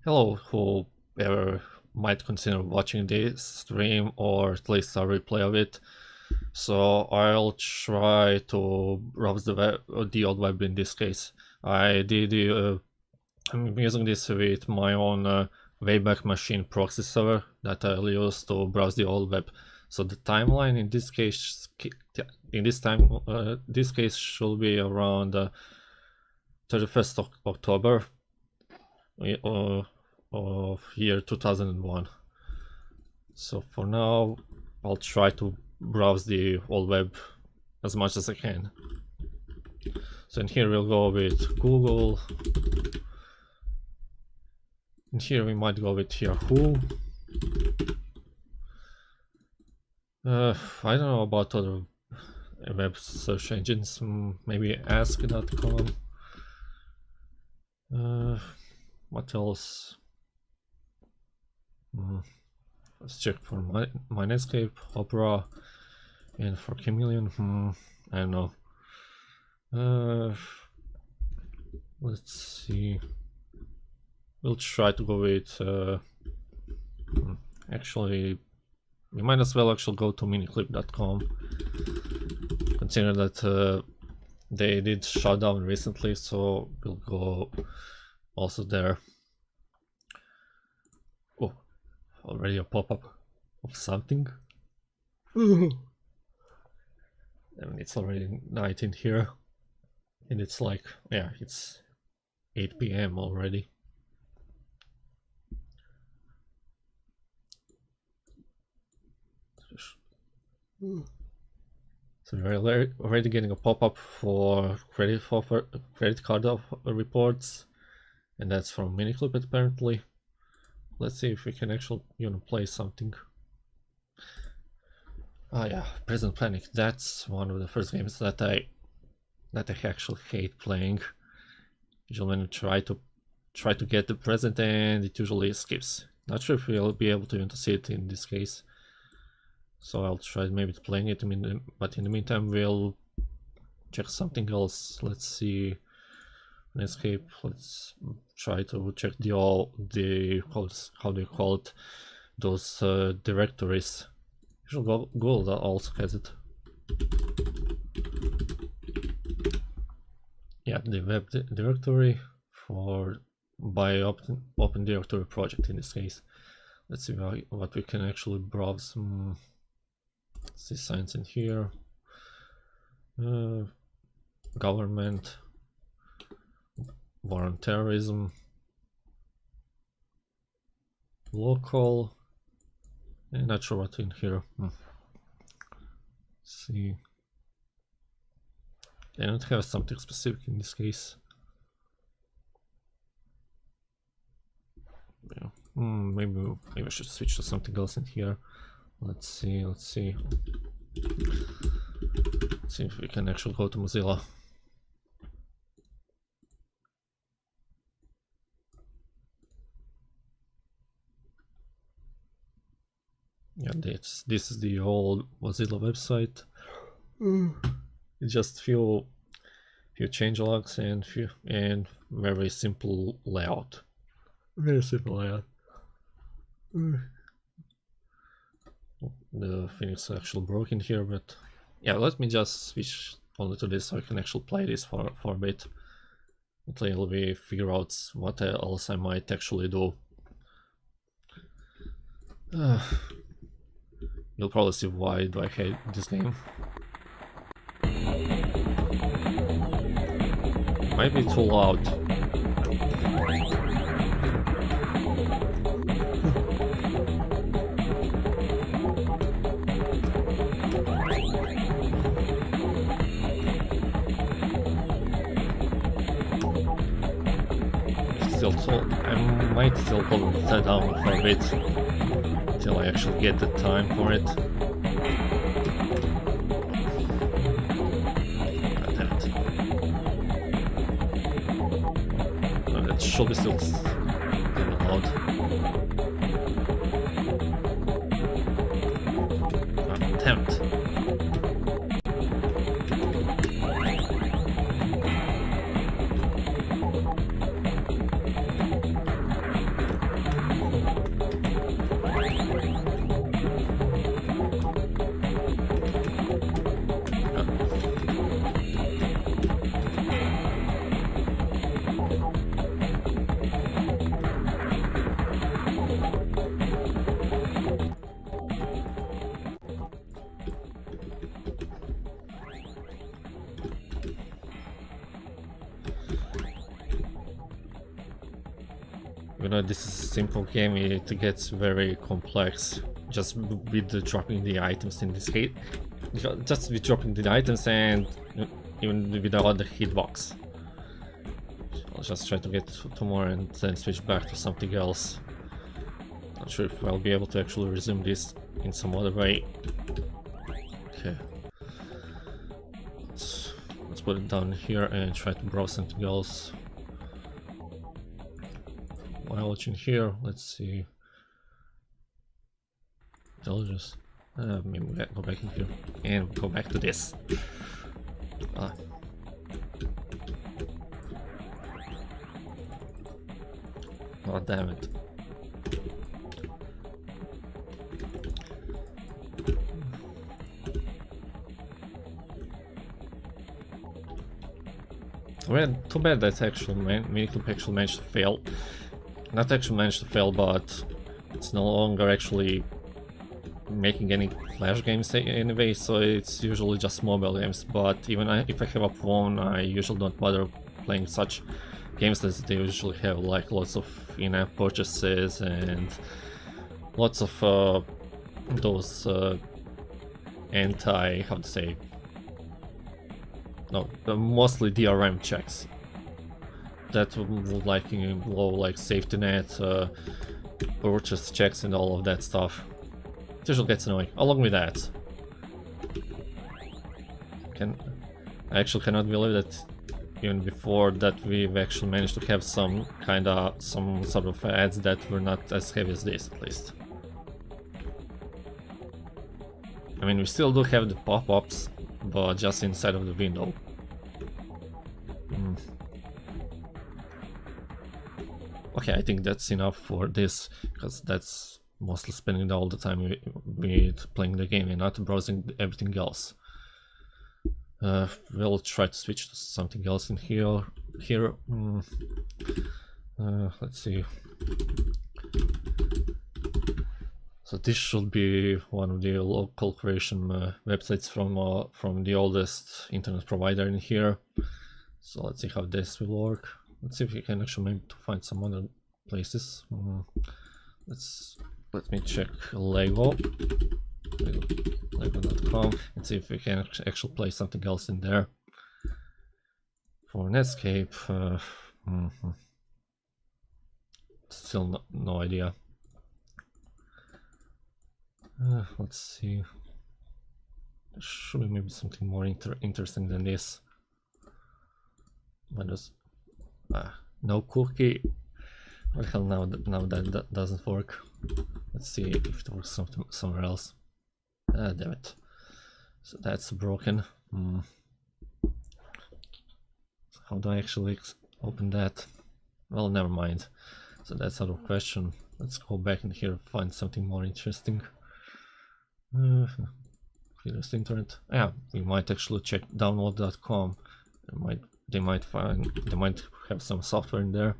Hello, whoever might consider watching this stream or at least a replay of it. So I'll try to browse the old web in this case. I'm using this with my own Wayback Machine proxy server that I'll use to browse the old web. So the timeline in this case, this case should be around 31st of October of year 2001. So for now, I'll try to browse the old web as much as I can. So in here we'll go with Google. In here we might go with Yahoo. I don't know about other web search engines, maybe ask.com. What else? Let's check for Minescape, Opera, and for Chameleon. I don't know. Let's see. We'll try to go with. Actually, we might as well actually go to miniclip.com. Consider that they did shut down recently, so we'll go also there. Oh, already a pop-up of something. I mean, it's already night in here, and it's like, yeah, it's 8 p.m. already. So we're already getting a pop-up for credit card reports, and that's from Miniclip apparently. Let's see if we can actually, play something. Ah, yeah, Present Planning. That's one of the first games that I actually hate playing. Usually when you try to get the present, and it usually skips. Not sure if we'll be able to see it in this case. So I'll try maybe playing it, but in the meantime we'll check something else. Let's see, escape. Let's try to check how do you call it, those directories. Google also has it. Yeah, the web directory by open directory project in this case. Let's see what we can actually browse. See signs in here. Government, war on terrorism, local, and not sure what in here. See, I don't have something specific in this case. Yeah. Maybe I should switch to something else in here. Let's see if we can actually go to Mozilla. Yeah, this is the old Mozilla website. Just few changelogs and very simple layout. Very simple layout. The thing is actually broken here, but yeah, let me just switch only to this so I can actually play this for a bit until we figure out what else I might actually do. You'll probably see why do I hate this game. Might be too loud. I might still hold that down for a bit until I actually get the time for it. That should be still loud. Attempt. this is a simple game, it gets very complex just with dropping the items in this case. Just with dropping the items and even without the hitbox. I'll just try to get 2 more and then switch back to something else. Not sure if I'll be able to actually resume this in some other way. Okay. Let's put it down here and try to browse something else. While watching here, let's see. Intelligence. Maybe we'll go back in here and go back to this. Ah. Oh, damn it. Well, too bad that actually Minikloop actually managed to fail. Not actually managed to fail, but it's no longer actually making any flash games anyway, so it's usually just mobile games. But even if I have a phone, I usually don't bother playing such games as they usually have like lots of in-app purchases and lots of those how to say, no, mostly DRM checks that would like involve like safety net, purchase checks and all of that stuff. It usually gets annoying. Along with that, I actually cannot believe that even before that we've actually managed to have some sort of ads that were not as heavy as this, at least. I mean, we still do have the pop-ups, but just inside of the window. Okay, I think that's enough for this, because that's mostly spending all the time with playing the game and not browsing everything else. We'll try to switch to something else in here. Let's see. So this should be one of the local creation websites from the oldest internet provider in here. So let's see how this will work. Let's see if we can actually maybe find some other places. Let me check Lego.com and see if we can actually play something else in there. For Netscape, still no idea. Let's see. There should be maybe something more interesting than this. Windows. No cookie. What the hell, now that doesn't work. Let's see if it works somewhere else. Damn it. So that's broken. So how do I actually open that? Well, never mind. So that's out of question. Let's go back in here and find something more interesting. Clearest internet. Yeah, we might actually check download.com. They might have some software in there.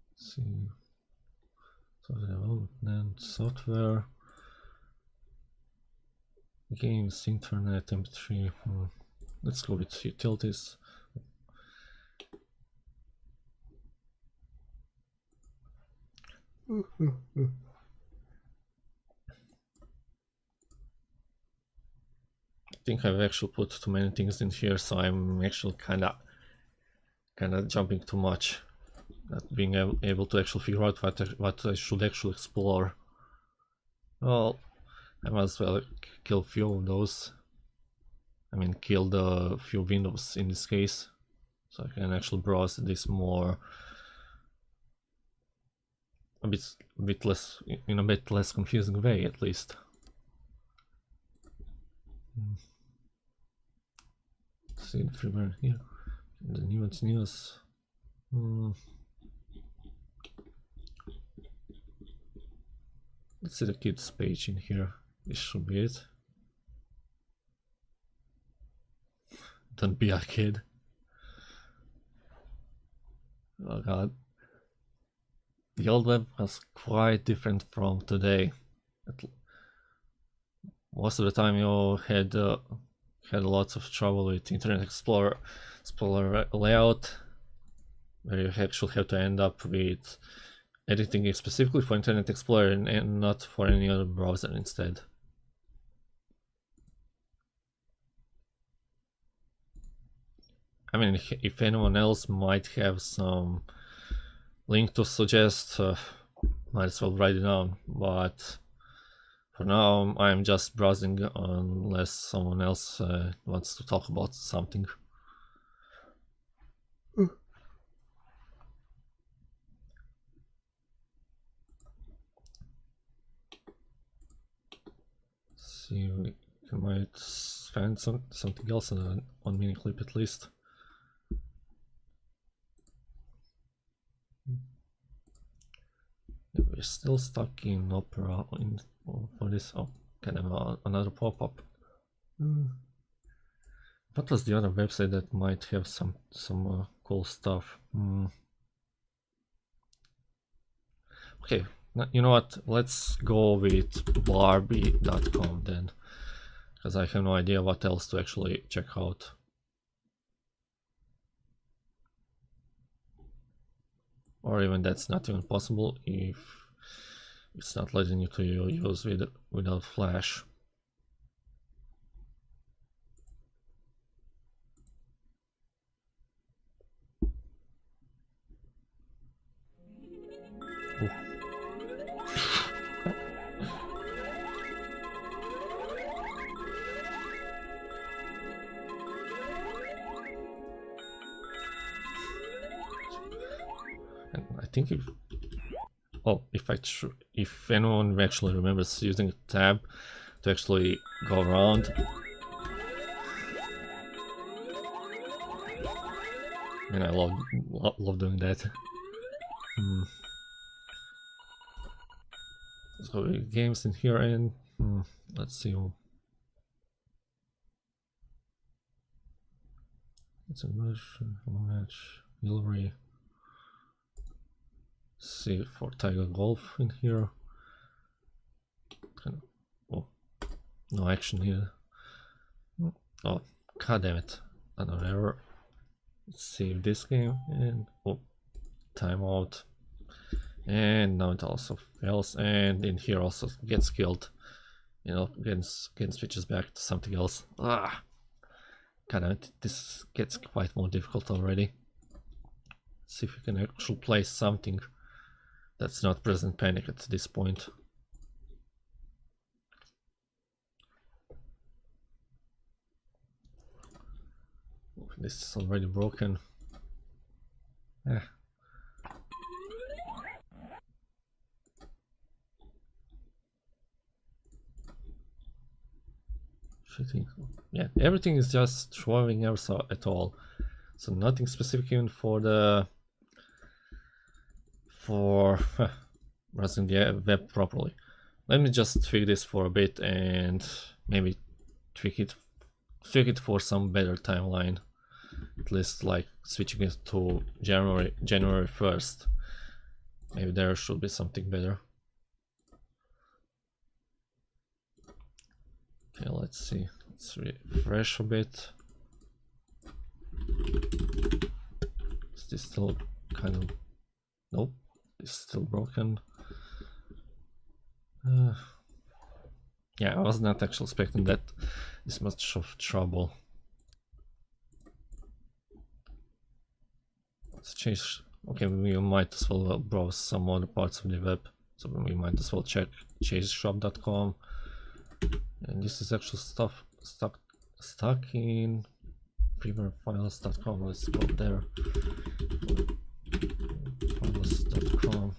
Let's see. Software development, software, games, internet, MP3. Let's go with utilities. I think I've actually put too many things in here, so I'm actually kinda jumping too much, not being able to actually figure out what I should actually explore. Well, I might as well kill a few of those. I mean, kill the few windows in this case, so I can actually browse this more. A bit less, in a bit less confusing way, at least. See the firmware here, the newest news. Let's see the kids page in here. This should be it. Don't be a kid. Oh god. The old web was quite different from today. most of the time you had lots of trouble with Internet Explorer layout, where you actually have to end up with editing it specifically for Internet Explorer and not for any other browser instead. I mean, if anyone else might have some link to suggest, might as well write it down, but for now I'm just browsing unless someone else wants to talk about something. See, we might find something else on miniclip at least. We're still stuck in Opera for this. Oh, kind of another pop-up. What was the other website that might have some cool stuff? Okay, you know what? Let's go with barbie.com then, because I have no idea what else to actually check out. Or even that's not even possible if it's not letting you to use without Flash. And I think if anyone actually remembers using a tab to actually go around. And I love doing that. So games in here, and let's see. It's a match, Hillary. See for Tiger Golf in here. Oh, no action here. Oh, god damn it! Another error. Let's save this game and timeout. And now it also fails, and in here also gets killed. You know, again switches back to something else. Ah, kind of this gets quite more difficult already. Let's see if we can actually play something that's not Present Panic at this point. This is already broken. Yeah, everything is just throwing errors at all. So nothing specific even for browsing the web properly. Let me just tweak this for a bit and maybe tweak it for some better timeline. At least like switching it to January 1st. Maybe there should be something better. Okay, let's see. Let's refresh a bit. Is this still kind of... Nope, it's still broken. Yeah, I was not actually expecting that this much of trouble. Let's change. Okay, we might as well browse some other parts of the web. So we might as well check chaseshop.com. And this is actually stuff stuck in premierfiles.com. Let's go there. Files.com.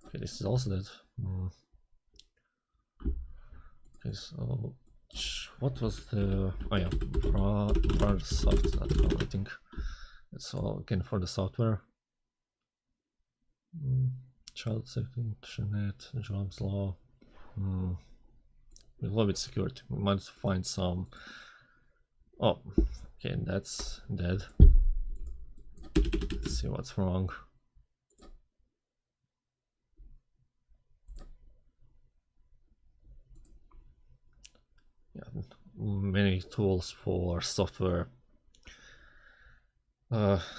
Okay, this is also that. Okay, so what was the... Oh yeah, browsersoft.com, I think. That's all again for the software. Child safety, internet, jobs law. We love it security. We might find some... Oh, okay, that's dead. Let's see what's wrong. yeah, many tools for software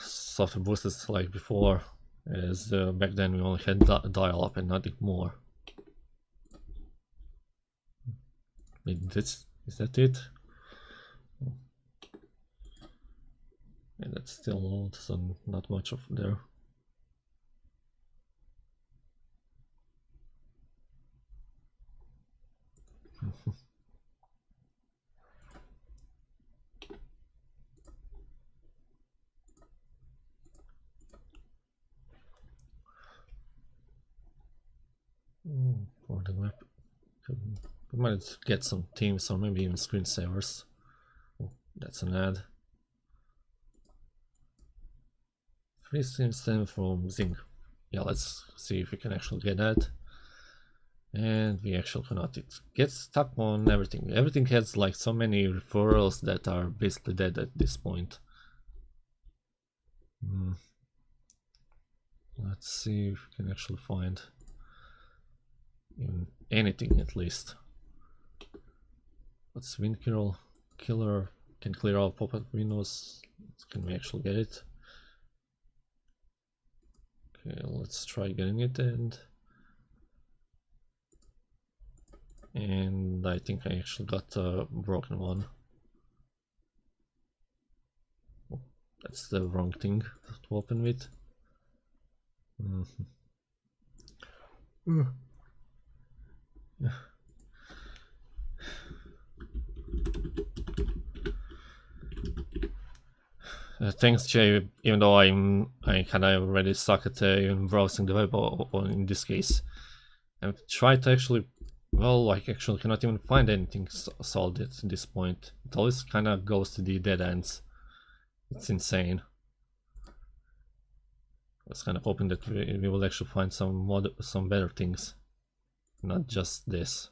software boosters like before, as back then we only had dial-up and nothing more. Wait, is that it? And that's still old, so not much of there. For the web, we might get some themes or maybe even screensavers. Oh, that's an ad. Free screen from Zing. Yeah, let's see if we can actually get that. And we actually cannot. It gets stuck on everything. Everything has like so many referrals that are basically dead at this point. Let's see if we can actually find even anything at least. What's WinKiller? Killer can clear out pop-up windows. Can we actually get it? Okay, let's try getting it, and I think I actually got a broken one. Oh, that's the wrong thing to open with. Thanks, Jay. Even though I kind of already suck at even browsing the web, or in this case, I've tried to actually, well, I actually cannot even find anything solid at this point. It always kind of goes to the dead ends. It's insane. I was kind of hoping that we will actually find some better things, not just this.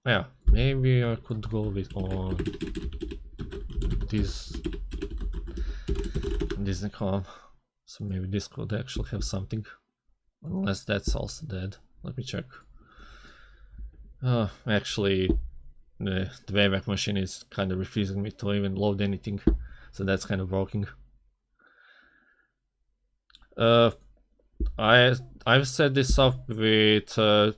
Yeah, maybe I could go with on this Disney.com. So maybe this could actually have something, unless that's also dead. Let me check. Actually, the Wayback Machine is kind of refusing me to even load anything, so that's kind of broken. I've set this up with two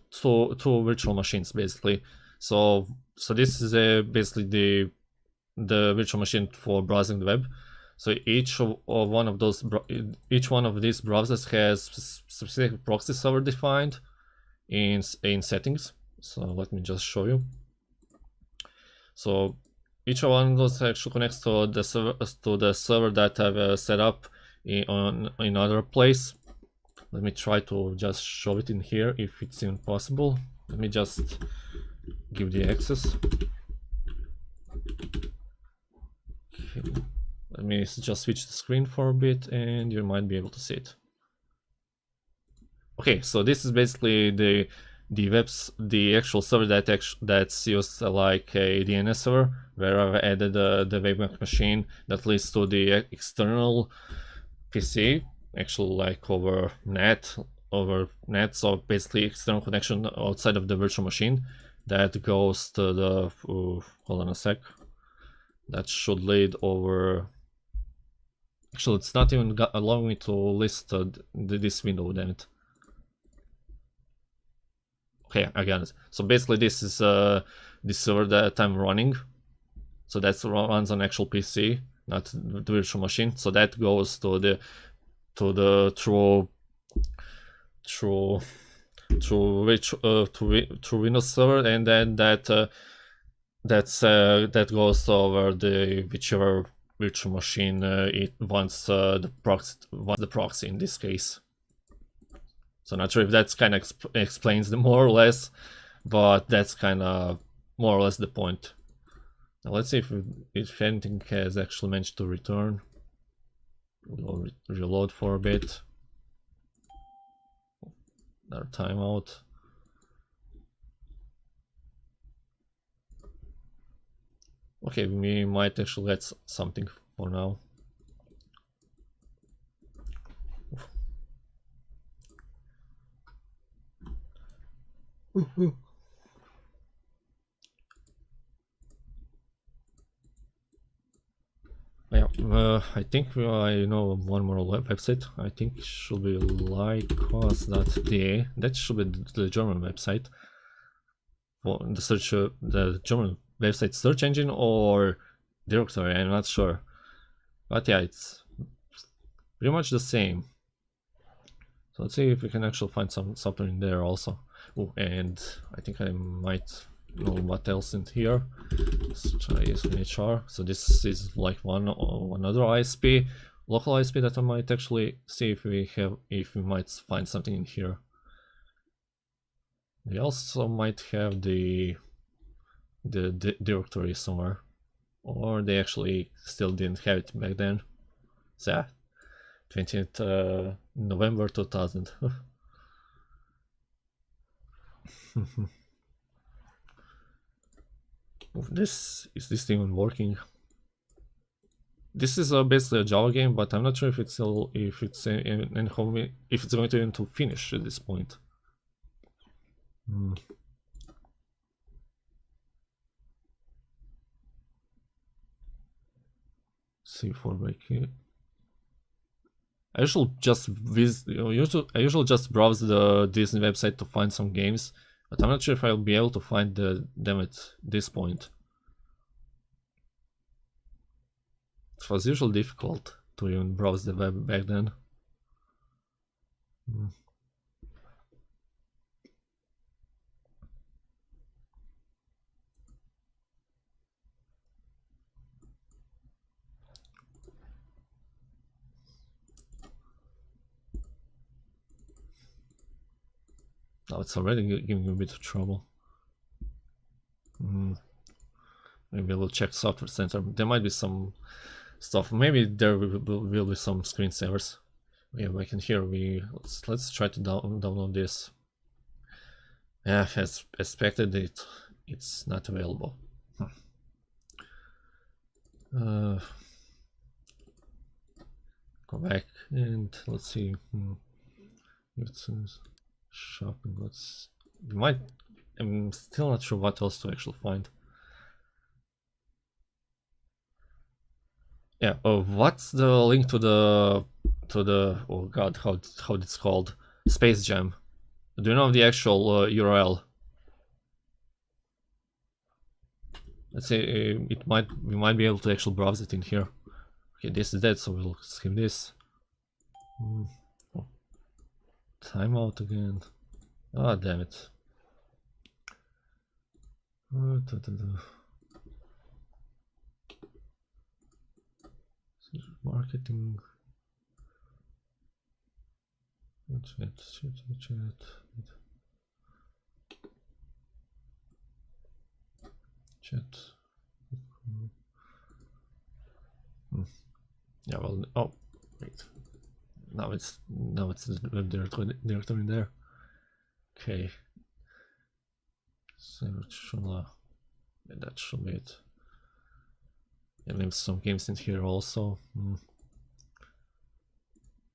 virtual machines basically. So this is basically the virtual machine for browsing the web. So each one of these browsers has specific proxy server defined in settings. So let me just show you. So each one of those actually connects to the server that I've set up in another place. Let me try to just show it in here if it's even possible. Let me just give the access. Okay. Let me just switch the screen for a bit and you might be able to see it. Okay, so this is basically the actual server that's used like a DNS server, where I've added the Wayback Machine that leads to the external PC, actually like over net. So basically external connection outside of the virtual machine that goes to the hold on a sec. That should lead over. Actually, it's not even allowing me to list this window, damn it. Okay, I got it. So basically this is the server that I'm running. So that runs on actual PC, not the virtual machine. So that goes to the true Windows server, and then that goes over the whichever virtual machine it wants the proxy in this case. So not sure if that's kind of explains the more or less, but that's kind of more or less the point. Now let's see if anything has actually managed to return. We'll reload for a bit. Another timeout. Okay, we might actually get something for now. Yeah, I think I know one more website. I think it should be lycos.de. That should be the German website for the search, the German website search engine or directory. I'm not sure, but yeah, it's pretty much the same. So let's see if we can actually find something in there also. Oh, and I think I might know what else in here. Let's try HR. So this is like one other ISP, local ISP that I might actually see if we might find something in here. We also might have the directory somewhere, or they actually still didn't have it back then. So yeah, 20th November 2000. Is this even working? This is basically a Java game, but I'm not sure if it's still if it's if it's going to even to finish at this point. C4 break here. I usually just I usually just browse the Disney website to find some games, but I'm not sure if I'll be able to find them at this point. It was usually difficult to even browse the web back then. Now it's already giving me a bit of trouble. Maybe we'll check Software Center. There might be some stuff. Maybe there will be some screensavers. Yeah, we can hear. Let's try to download this. Yeah, as expected, it's not available. Go back and let's see. It's shopping. I'm still not sure what else to actually find. Yeah. Oh, what's the link to the oh god, how it's called? Space Jam. Do you know the actual URL? Let's say we might be able to actually browse it in here. Okay, this is dead, so we'll skip this. Oh, timeout again. Ah, damn it. Marketing. Chat. Yeah, well, oh, wait. Now it's the web directory in there. Okay. Search. Yeah, that should be it. And there's some games in here also.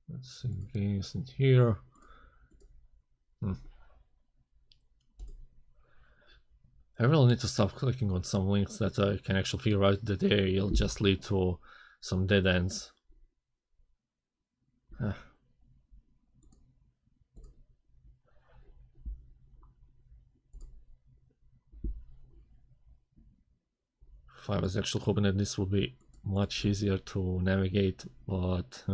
Let's see, games in here. I really need to stop clicking on some links that I can actually figure out that they'll just lead to some dead ends. If I was actually hoping that this would be much easier to navigate, but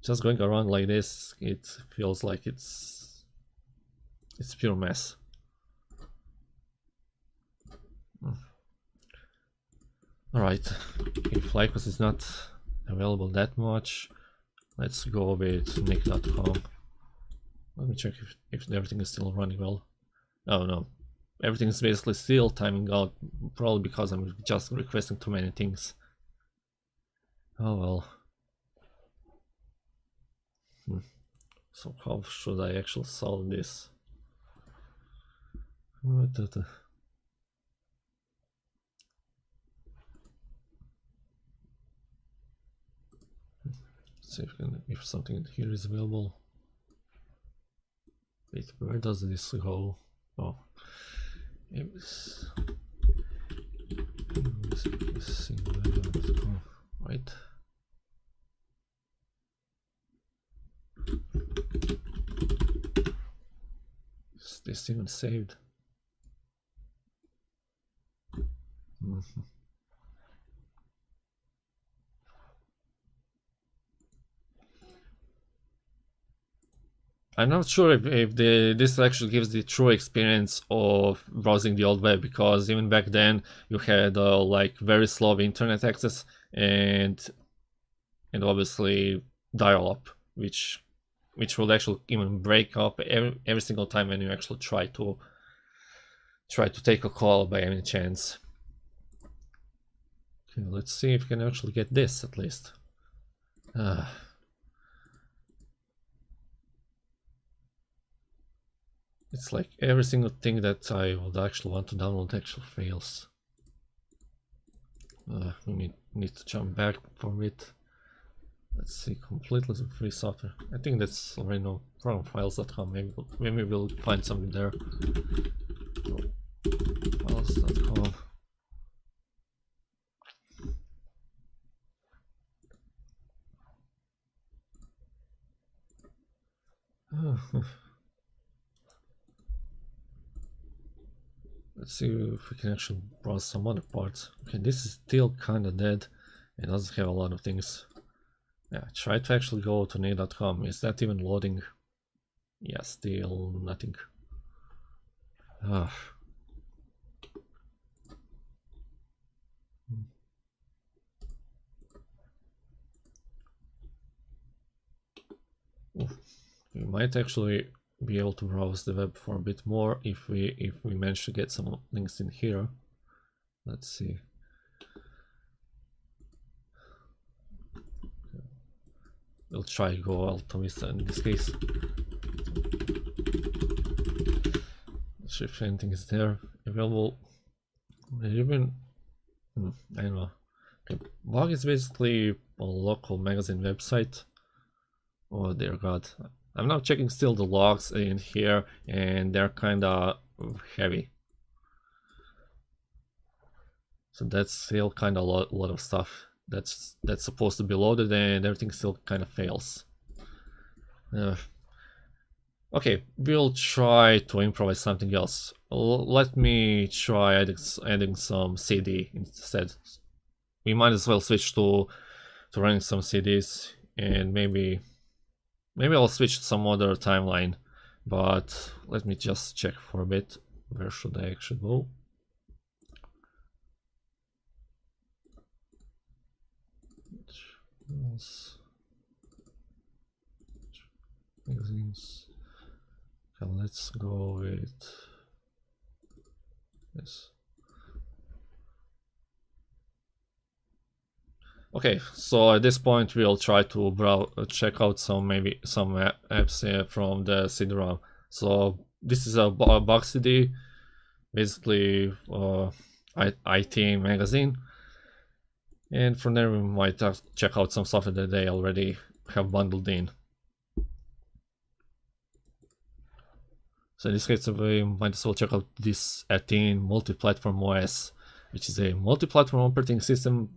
just going around like this, it feels like it's pure mess. Alright, if Lycos is not available that much, let's go with nick.com. Let me check if everything is still running well. Oh no, everything is basically still timing out, probably because I'm just requesting too many things. Oh well. So how should I actually solve this? See if something here is available. Wait, where does this go? Oh, it's right. Is this even saved? I'm not sure if this actually gives the true experience of browsing the old web, because even back then you had like very slow internet access and obviously dial-up, which will actually even break up every single time when you actually try to take a call by any chance. Okay, let's see if we can actually get this at least. It's like every single thing that I would actually want to download actually fails. We need to jump back for a bit. Let's see, completely free software. I think that's already no from files.com. Maybe we'll find something there. Files.com. Let's see if we can actually browse some other parts. Okay, this is still kind of dead. It doesn't have a lot of things. Yeah, try to actually go to nay.com. Is that even loading? Yeah, still nothing. We might actually be able to browse the web for a bit more if we manage to get some links in here. Let's see. We'll try go Alta Vista in this case. Let's see if anything is there available. Even I don't know. Okay, blog is basically a local magazine website. Oh dear god. I'm now checking still the logs in here, and they're kinda heavy. So that's still kinda a lot of stuff that's supposed to be loaded, and everything still kind of fails. Okay, we'll try to improvise something else. Let me try adding some CD instead. We might as well switch to running some CDs, and maybe I'll switch to some other timeline, but let me just check for a bit. Where should I actually go? Magazines. Okay, let's go with this. Okay, so at this point we'll try to check out some apps from the CD-ROM. So this is a box CD, basically IT magazine, and from there we might check out some software that they already have bundled in. So in this case we might as well check out this 18 multi-platform OS, which is a multi-platform operating system,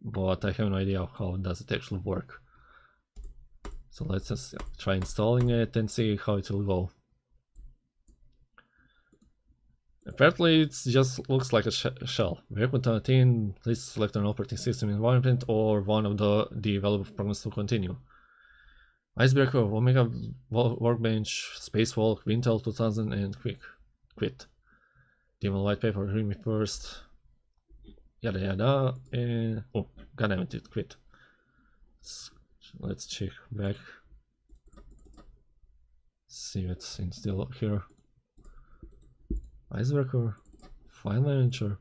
but I have no idea how does it actually work. So let's just try installing it and see how it will go. Apparently it just looks like a shell. Welcome to 18, please select an operating system environment or one of the available programs to continue. Icebreaker, Omega, Workbench, Spacewalk, Wintel 2000 and quit. Demon white paper, read me first. Yada yada, and oh goddamn it quit. Let's check back. See what's still here. Icebreaker, file manager.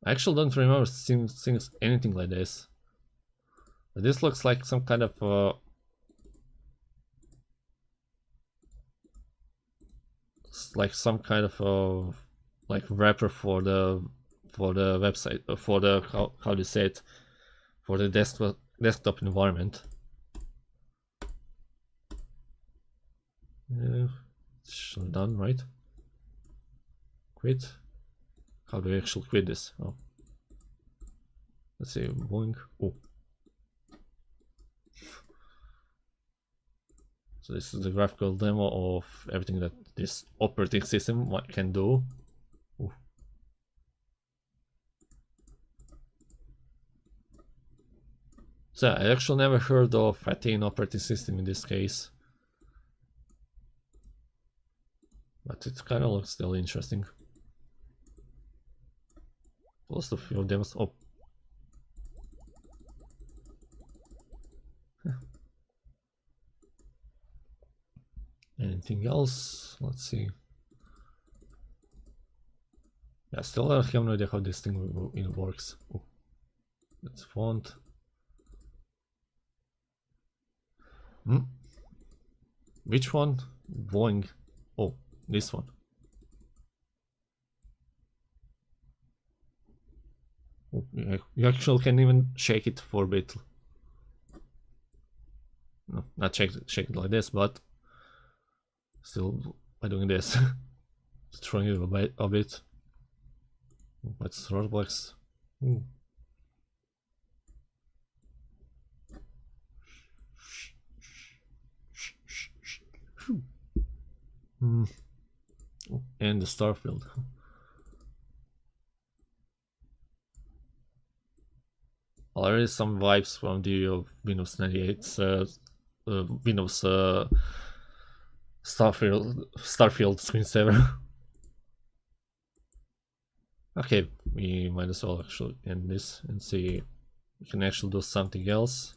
I actually don't remember seeing anything like this. But this looks like some kind of like wrapper for the website, for the how do you say it, for the desktop environment. Should done, right? Quit. How do I actually quit this? Oh. Let's see, boing. Oh. So this is the graphical demo of everything that this operating system can do. Ooh. So I actually never heard of an operating system in this case. But it kind of looks still interesting. Lost a few demos. Oh. Anything else? Let's see. Yeah, still I have no idea how this thing works. Oh. That's font. Which one? Boing. Oh, this one. Oh, you actually can even shake it for a bit. No, not shake it like this, but still by doing this. Throwing it a bit. Let's rollbacks. And the starfield. Already some vibes from the Windows 98, Windows Starfield screensaver. Okay, we might as well actually end this and see if we can actually do something else.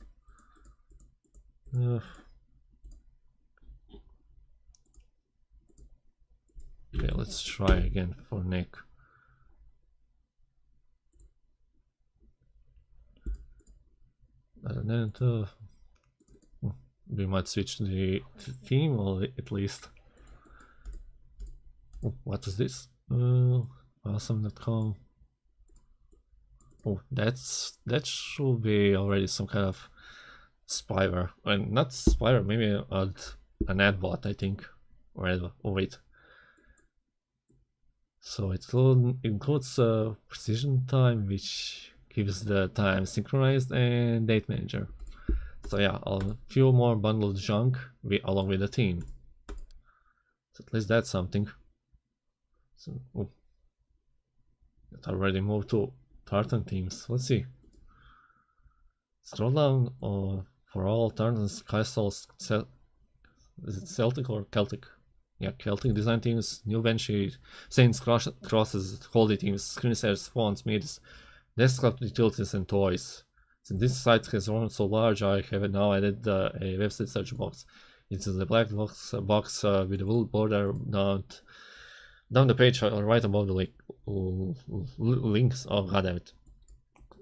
Okay, let's try again for neck. Other than that, we might switch the theme, or at least. Oh, what is this? Awesome.com. Oh, that should be already some kind of spyware, and not spyware, maybe an ad bot, I think, or adbot. Oh wait. So it includes precision time, which gives the time synchronized, and date manager. So yeah, a few more bundled junk along with the theme. So at least that's something. So, oh, it already moved to tartan themes. Let's see. Scroll down for all tartans, castles. Is it Celtic or Celtic? Yeah, Celtic design teams, new Banshee, Saints, Crosses, Holy teams, Screensavers, fonts, mids, desktop utilities, and toys. Since this site has grown so large, I have now added a website search box. It's the black box with a blue border down the page right above the links. Oh goddammit.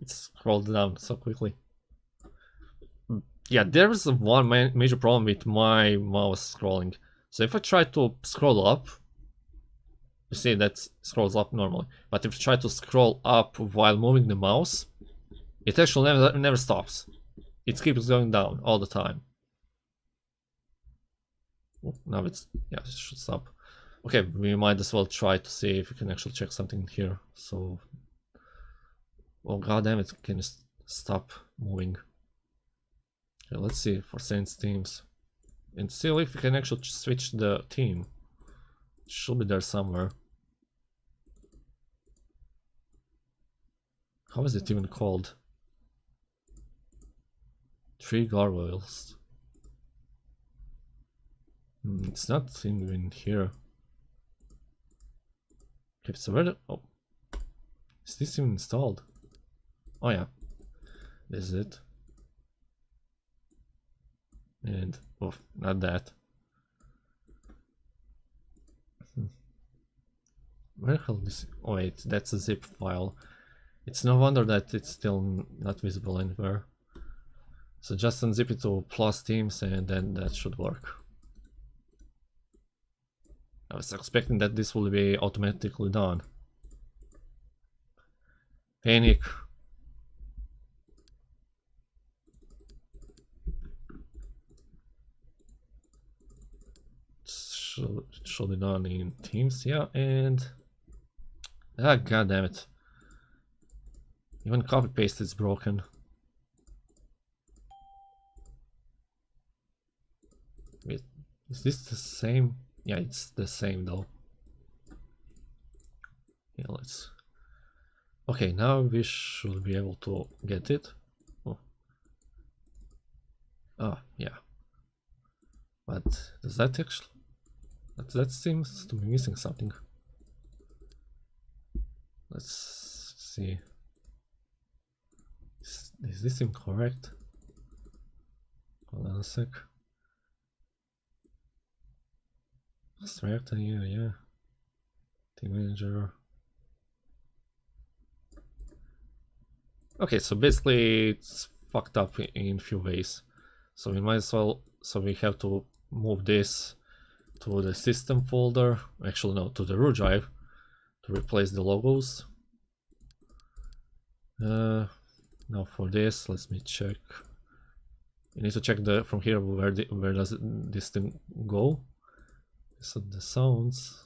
It's scrolled down so quickly. Yeah, there's one major problem with my mouse scrolling. So if I try to scroll up, you see that scrolls up normally. But if I try to scroll up while moving the mouse, it actually never stops. It keeps going down all the time. Oh, now it should stop. Okay, we might as well try to see if we can actually check something here. So, oh god damn it, can you stop moving? Okay, let's see for Saints teams. And see if we can actually switch the team. It should be there somewhere. How is it even called? 3 gargoyles. It's not even here. Okay, so where oh. Is this even installed? Oh yeah. This is it. And oh, not that. Where the hell this? Oh wait, that's a zip file. It's no wonder that it's still not visible anywhere. So just unzip it to plus teams and then that should work. I was expecting that this will be automatically done. Panic. should be done in Teams, yeah, and god damn it. Even copy paste is broken. Wait, is this the same? Yeah, it's the same though. Yeah, let's. Okay, now we should be able to get it. Oh, yeah. But does that actually? That seems to be missing something. Let's see. Is this incorrect? Hold on a sec. Extract here, yeah. Team manager. Okay, so basically it's fucked up in a few ways. So we might as well. So we have to move this to the system folder. Actually, no, to the root drive to replace the logos. Now for this, let me check. You need to check from here where does this thing go. So the sounds,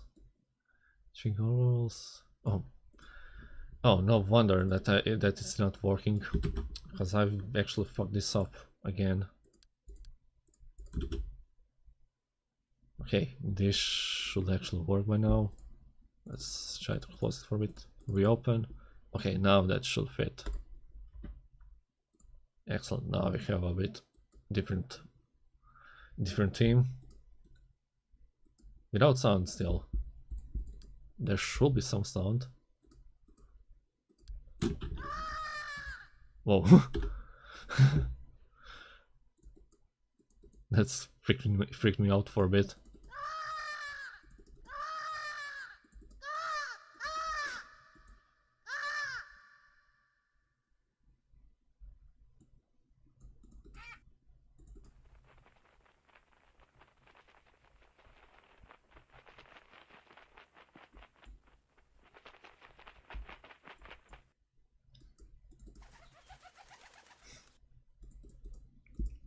triggers. Oh, no wonder that that it's not working, because I've actually fucked this up again. Okay, this should actually work by now. Let's try to close it for a bit. Reopen. Okay, now that should fit. Excellent. Now we have a bit different theme. Without sound still. There should be some sound. Whoa. That's freaked me out for a bit.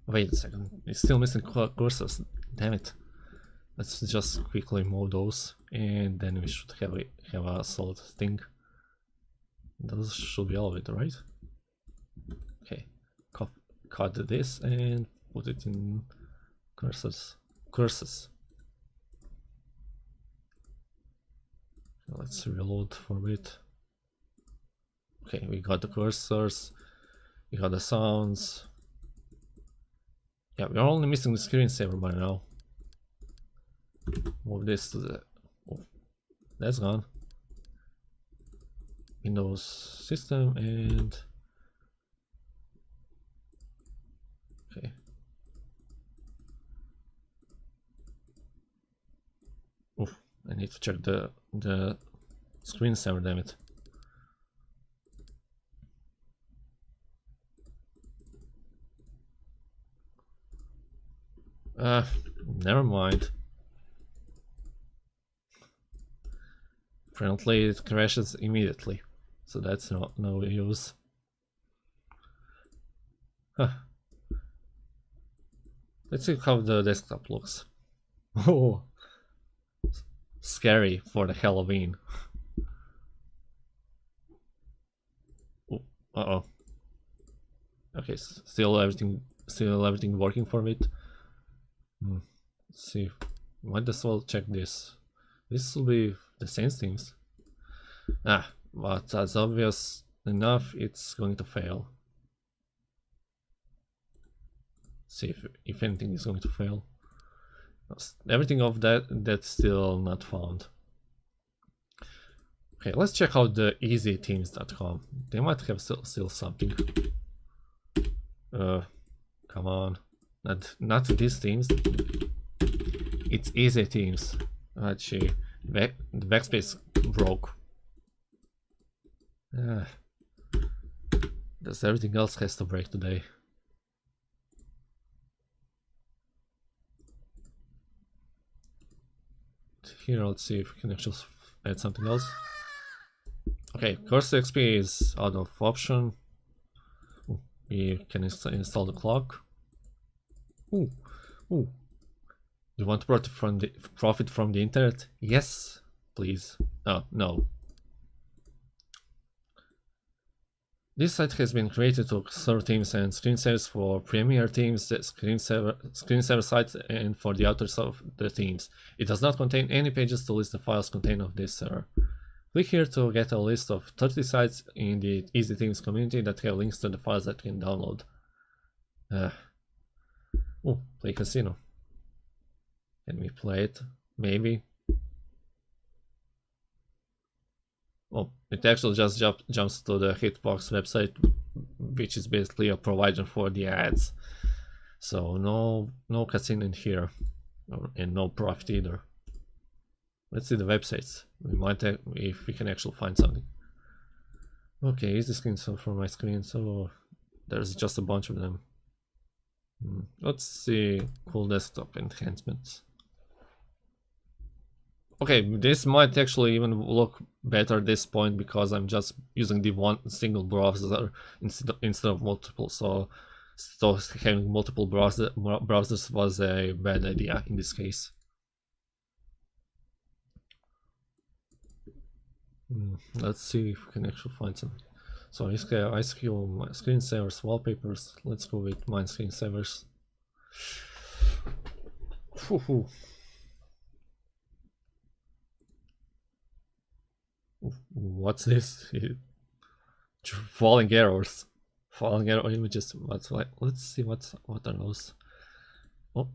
Wait a second, it's still missing cursors. Damn it. Let's just quickly move those, and then we should have a solid thing. Those should be all of it, right? Okay, cut this and put it in cursors. Let's reload for a bit. Okay, we got the cursors, we got the sounds. Yeah, we're only missing the screensaver by now. Move this to the... Oh, that's gone. Windows system and... Okay. Oof, I need to check the screensaver, damn it. Never mind. Apparently it crashes immediately, so that's no use. Huh. Let's see how the desktop looks. Oh, scary for the Halloween. Oh, uh-oh. Okay, still everything working for it. Let's see. Might as well check this. This will be the same things. But as obvious enough, it's going to fail. See if anything is going to fail. Everything of that's still not found. Okay, let's check out the easyteams.com. They might have still something. Come on, not these teams. It's easy teams. Actually, the backspace broke. Does everything else has to break today? Here, let's see if we can actually add something else. Okay, cursor XP is out of option. We can install the clock. Ooh. You want to profit from the internet? Yes, please. Oh, no. This site has been created to serve teams and screensavers for premier teams, the screensaver sites, and for the authors of the teams. It does not contain any pages to list the files contained of this server. Click here to get a list of 30 sites in the Easy Teams community that have links to the files that you can download. Oh, play casino. Can we play it? Maybe. Oh, it actually just jumps to the Hitbox website, which is basically a provider for the ads. So no casino in here, and no profit either. Let's see the websites. We might if we can actually find something. Okay, is the screen so from my screen? So there's just a bunch of them. Let's see cool desktop enhancements. Okay, this might actually even look better at this point because I'm just using the one single browser instead of multiple. So having multiple browsers was a bad idea in this case. Let's see if we can actually find something. So ISQ, screensavers, wallpapers. Let's go with mine screensavers. What's this? Falling errors. Falling error images. What's like? Let's see what are those. Oh,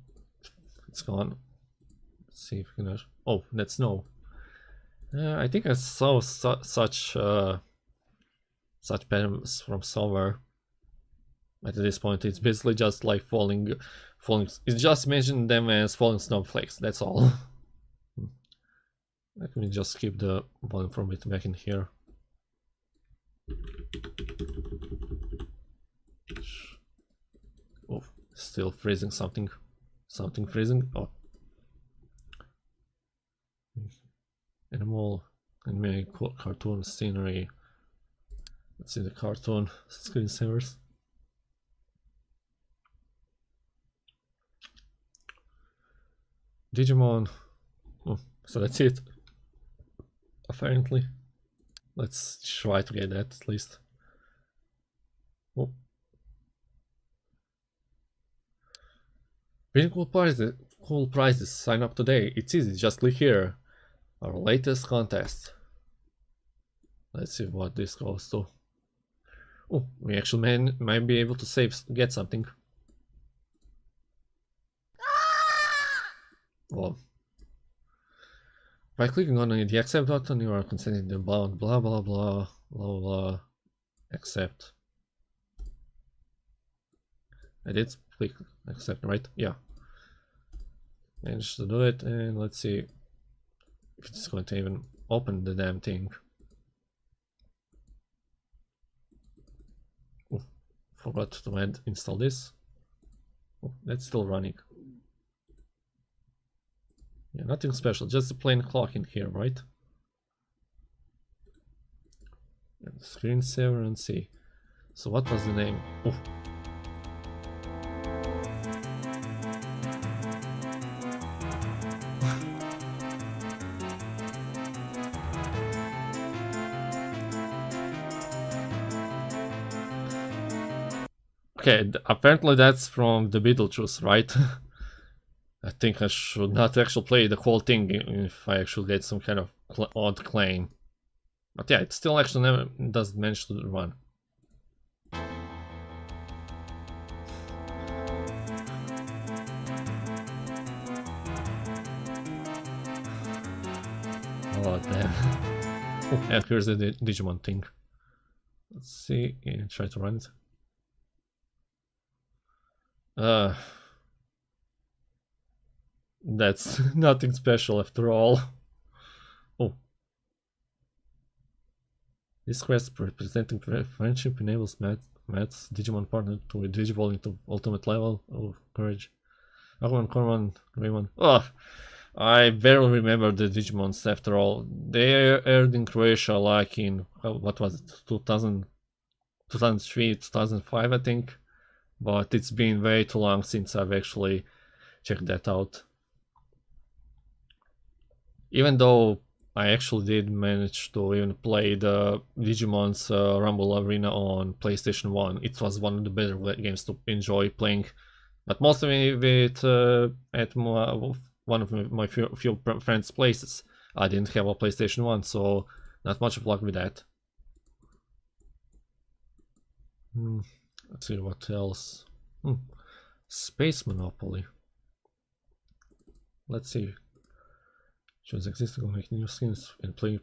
it's gone. Let's see if we can. Oh, that's no. I think I saw such patterns from somewhere. At this point, it's basically just like falling. It's just mentioning them as falling snowflakes. That's all. Let me just keep the volume from it back in here. Oh, still freezing something. Something freezing. Oh. Animal, anime, cartoon, scenery. Let's see the cartoon screensavers. Digimon. Oh, so that's it. Apparently. Let's try to get that at least. Oh. Really cool prizes. Sign up today. It's easy, just click here. Our latest contest. Let's see what this goes to. Oh, we actually might be able to get something. Well, by clicking on the accept button, you are consenting to blah blah blah blah blah blah. Accept. I did click accept, right? Yeah. Managed to do it, and let's see if it's going to even open the damn thing. Oh, forgot to install this. Oh, that's still running. Yeah, nothing special, just a plain clock in here, right? And screensaver and see. So what was the name? Oh. Okay, apparently that's from the Beetlejuice, right? I think I should not actually play the whole thing if I actually get some kind of odd claim. But yeah, it still actually never doesn't manage to run. Oh damn. Oh, yeah, here's the Digimon thing. Let's see, yeah, try to run it. That's nothing special after all. Oh. This quest representing friendship enables Matt's Digimon partner to Digivolve into ultimate level. Oh, courage. Agumon, Cormon, Raymond. Oh, I barely remember the Digimons after all. They aired in Croatia like in, what was it, 2003, 2005 I think. But it's been way too long since I've actually checked that out. Even though I actually did manage to even play the Digimon's Rumble Arena on PlayStation 1. It was one of the better games to enjoy playing, but mostly with at one of my few friends' places. I didn't have a PlayStation 1, so not much of luck with that. Let's see what else. Space Monopoly. Let's see. Choose existing or make new skins and play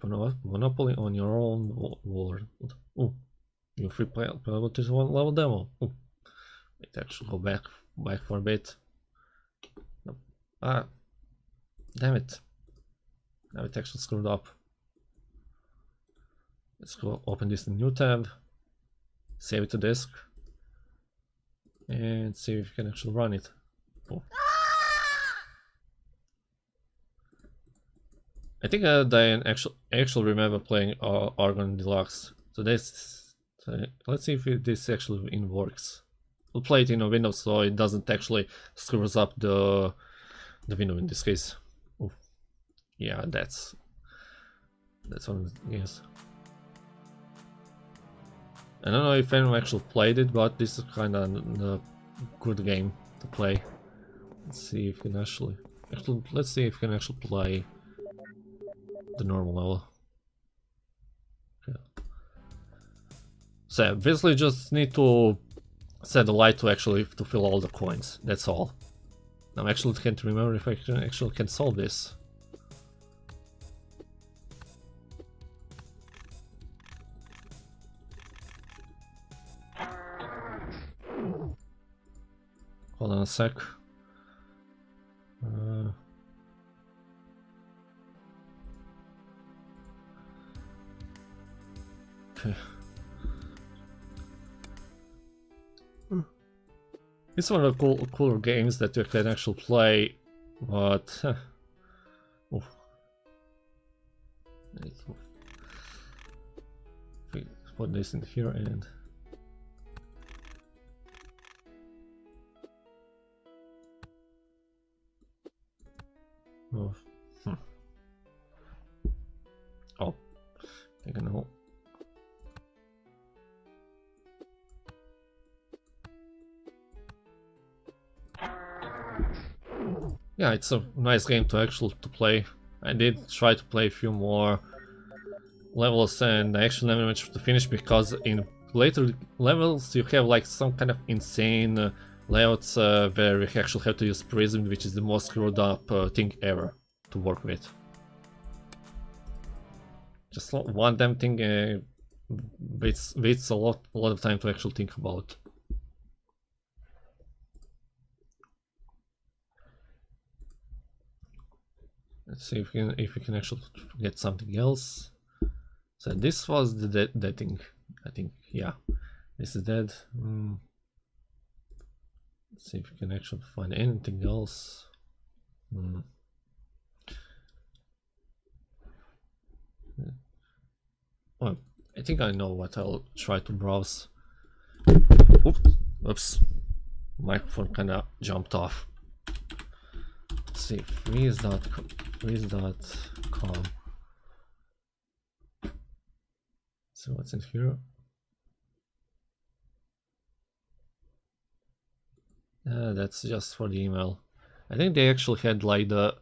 Monopoly on your own world. Oh, you free playable this one level demo. Oh, wait, actually go back for a bit. No. Ah, damn it! Now it actually screwed up. Let's go open this in new tab, save it to disk, and see if you can actually run it. Oh. I think Diane actually remember playing Argon Deluxe. So let's see if this actually works. We'll play it in a window so it doesn't actually screws up the window in this case. Ooh. Yeah, that's one of the games. I don't know if anyone actually played it, but this is kind of a good game to play. Let's see if we can actually let's see if we can actually play the normal level. Okay. So basically just need to set the light to actually to fill all the coins. That's all. Now I actually can't remember if I can solve this. Hold on a sec. Okay. It's one of the cooler games that you can actually play, but put this in here and oh, I think I know. Yeah, it's a nice game to actually play. I did try to play a few more levels and I actually never managed to finish because in later levels you have like some kind of insane layouts where you actually have to use Prism, which is the most screwed up thing ever to work with. Just one damn thing waits a lot of time to actually think about. Let's see if we can actually get something else. So this was the dead thing, I think. Yeah, this is dead. Let's see if we can actually find anything else. Well, I think I know what I'll try to browse. Oops, microphone kind of jumped off. Let's see, freeze.com. So what's in here? That's just for the email. I think they actually had like the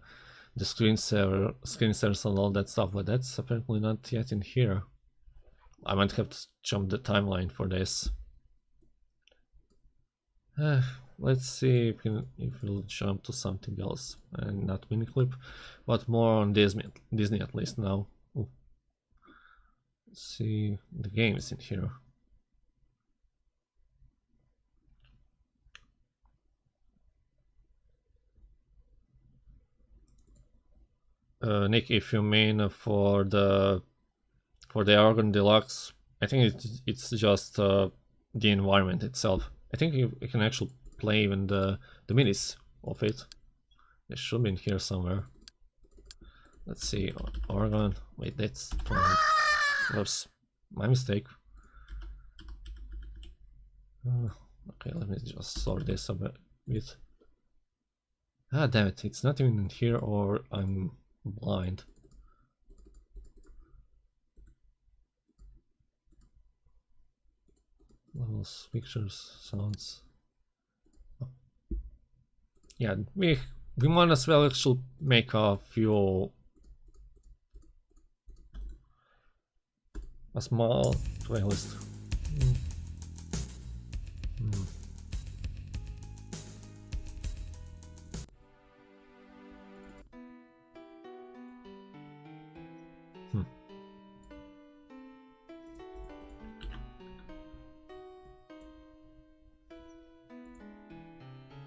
screensavers and all that stuff, but that's apparently not yet in here. I might have to jump the timeline for this. Let's see if we'll jump to something else, and not miniclip, but more on Disney at least now. Ooh. Let's see the games in here. Nick, if you mean for the Argon Deluxe, I think it's just the environment itself. I think you can actually play even the minis of it. They should be in here somewhere. Let's see, Argon. Wait, that's oops, my mistake. Okay, let me just sort this a bit. Ah, damn it! It's not even in here, or I'm blind. Levels, pictures, sounds. Oh. Yeah, we might as well actually make a few a small playlist.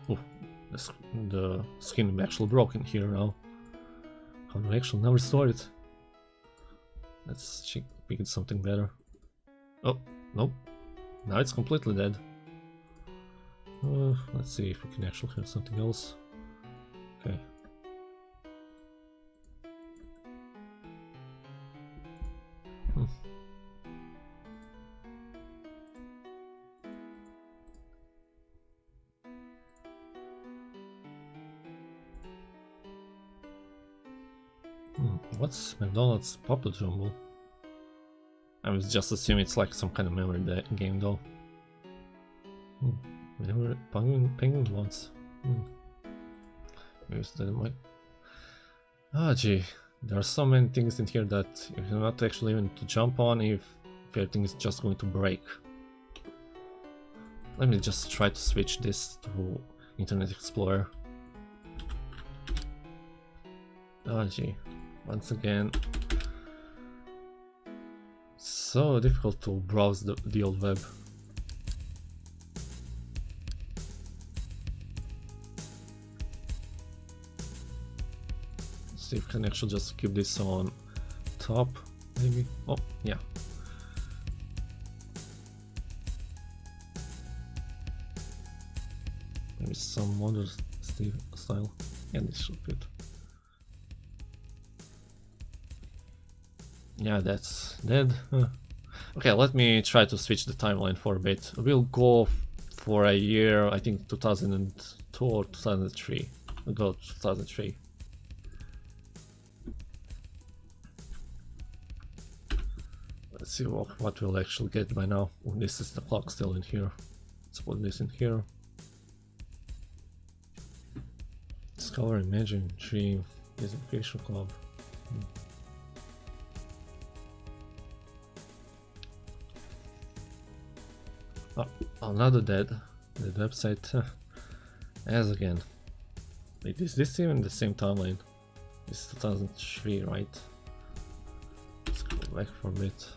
Oh, the skin is actually broken here now. How do we actually now restore it? Let's check, pick it something better. Oh, nope. Now it's completely dead. Let's see if we can actually have something else. Okay. What's McDonald's Puppet Jumble? I was just assuming it's like some kind of memory game though. Never penguin once. Maybe that might. Ah, gee, there are so many things in here that you're not actually even to jump on if everything is just going to break. Let me just try to switch this to Internet Explorer. Ah, gee, once again. So difficult to browse the old web. Let's see if we can actually just keep this on top, maybe. Oh, yeah. Maybe some modern style. Yeah, this should fit. Yeah, that's dead. Okay, let me try to switch the timeline for a bit. We'll go for a year, I think 2002 or 2003. We'll go 2003. Let's see what we'll actually get by now. Oh, this is the clock still in here. Let's put this in here. Discover, imagine, dream, Education Club. Oh, another dead website. As again. Wait, is this even the same timeline? This is 2003, right? Let's go back for a bit.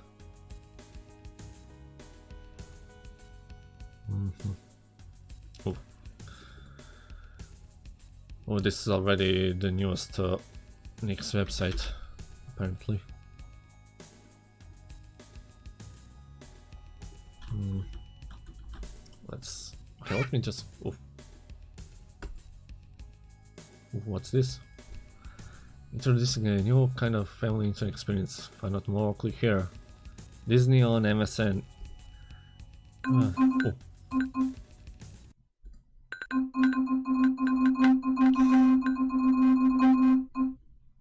Oh. Oh, this is already the newest Nick's website, apparently. Okay, let me just. Oh. What's this? Introducing a new kind of family internet experience. Find out more, click here. Disney on MSN. Oh.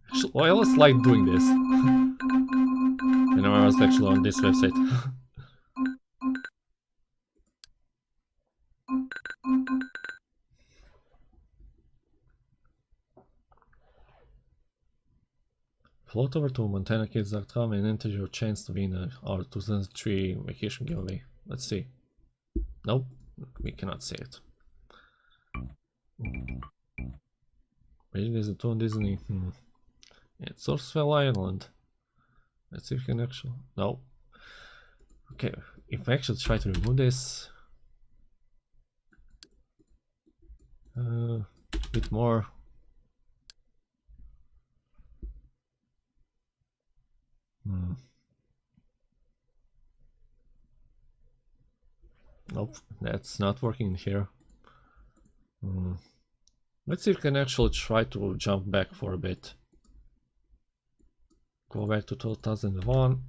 Actually, I always like doing this. Whenever I was actually on this website. Float over to montanakids.com and enter your chance to win our 2003 vacation giveaway. Let's see. Nope, we cannot see it. Where is it on Disney? It's on Swell Island. Let's see if we can actually. No. Okay, if I actually try to remove this. A bit more. Nope, that's not working here. Let's see if we can actually try to jump back for a bit. Go back to 2001.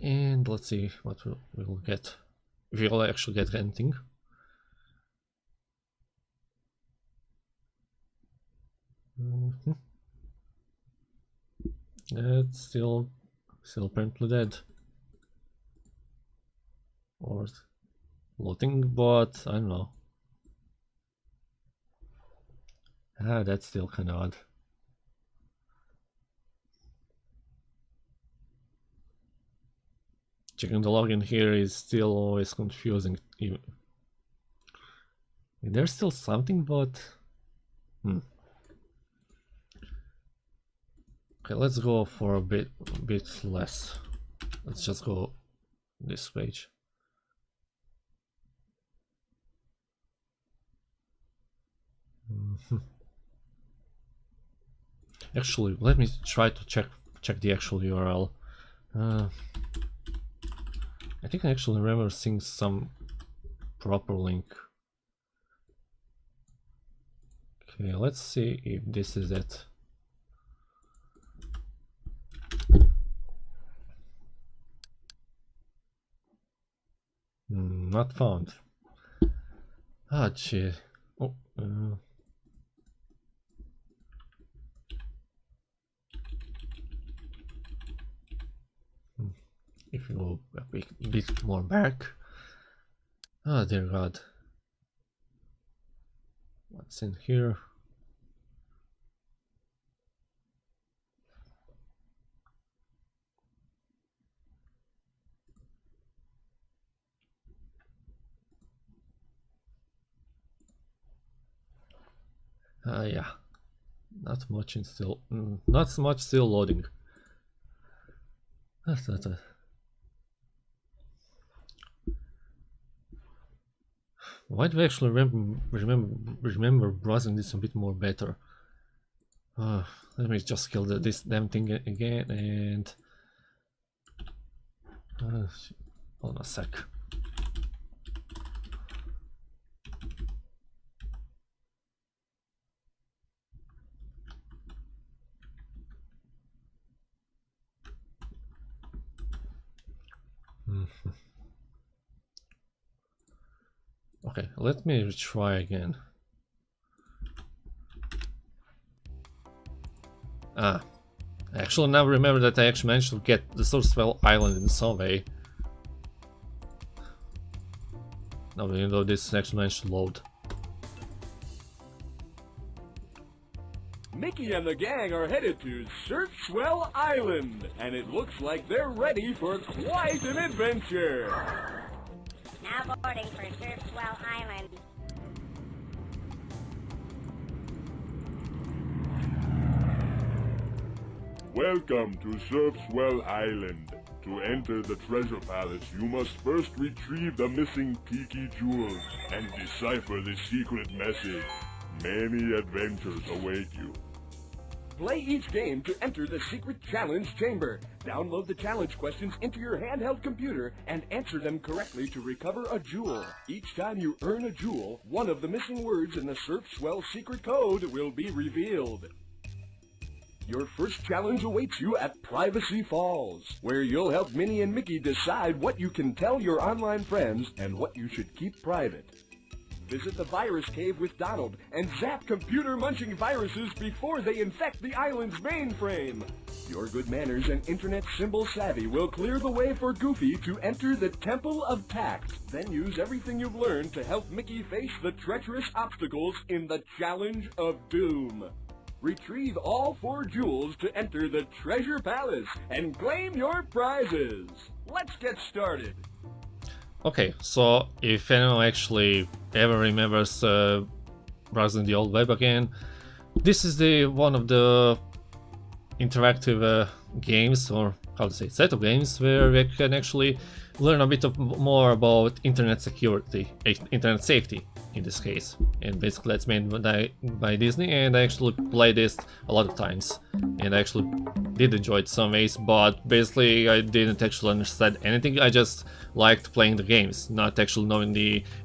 And let's see what we'll get. If we'll actually get anything. It's still apparently dead. Or floating, but I don't know. Ah, that's still kind of odd. Checking the login here is still always confusing. Even there's still something, but okay, let's go for a bit less. Let's just go this page. Actually, let me try to check the actual URL. I think I actually remember seeing some proper link. Okay, let's see if this is it. Not found. Ah, gee. Oh, if you go a bit more back. Ah, dear God. What's in here? Yeah. Not much still loading. Why do I actually remember browsing this a bit more better? Let me just kill this damn thing again and hold on a sec. Okay, let me try again. I actually now remember that I actually managed to get the Swell Island in some way. Now, even though this actually managed to load. Mickey and the gang are headed to Swell Island, and it looks like they're ready for quite an adventure. Now boarding for Swell Island. Welcome to Swell Island. To enter the treasure palace, you must first retrieve the missing Tiki jewels and decipher the secret message. Many adventures await you. Play each game to enter the secret challenge chamber. Download the challenge questions into your handheld computer and answer them correctly to recover a jewel. Each time you earn a jewel, one of the missing words in the Swell secret code will be revealed. Your first challenge awaits you at Privacy Falls, where you'll help Minnie and Mickey decide what you can tell your online friends and what you should keep private. Visit the virus cave with Donald and zap computer-munching viruses before they infect the island's mainframe. Your good manners and internet symbol savvy will clear the way for Goofy to enter the Temple of Tact. Then use everything you've learned to help Mickey face the treacherous obstacles in the Challenge of Doom. Retrieve all 4 jewels to enter the Treasure Palace and claim your prizes. Let's get started. Okay, so if anyone actually ever remembers browsing the old web again, this is the one of the interactive games, or how to say, set of games where we can actually learn a bit more about internet security, internet safety in this case. And basically that's made by Disney, and I actually played this a lot of times, and I actually did enjoy it some ways, but basically I didn't actually understand anything. I just liked playing the games, not actually knowing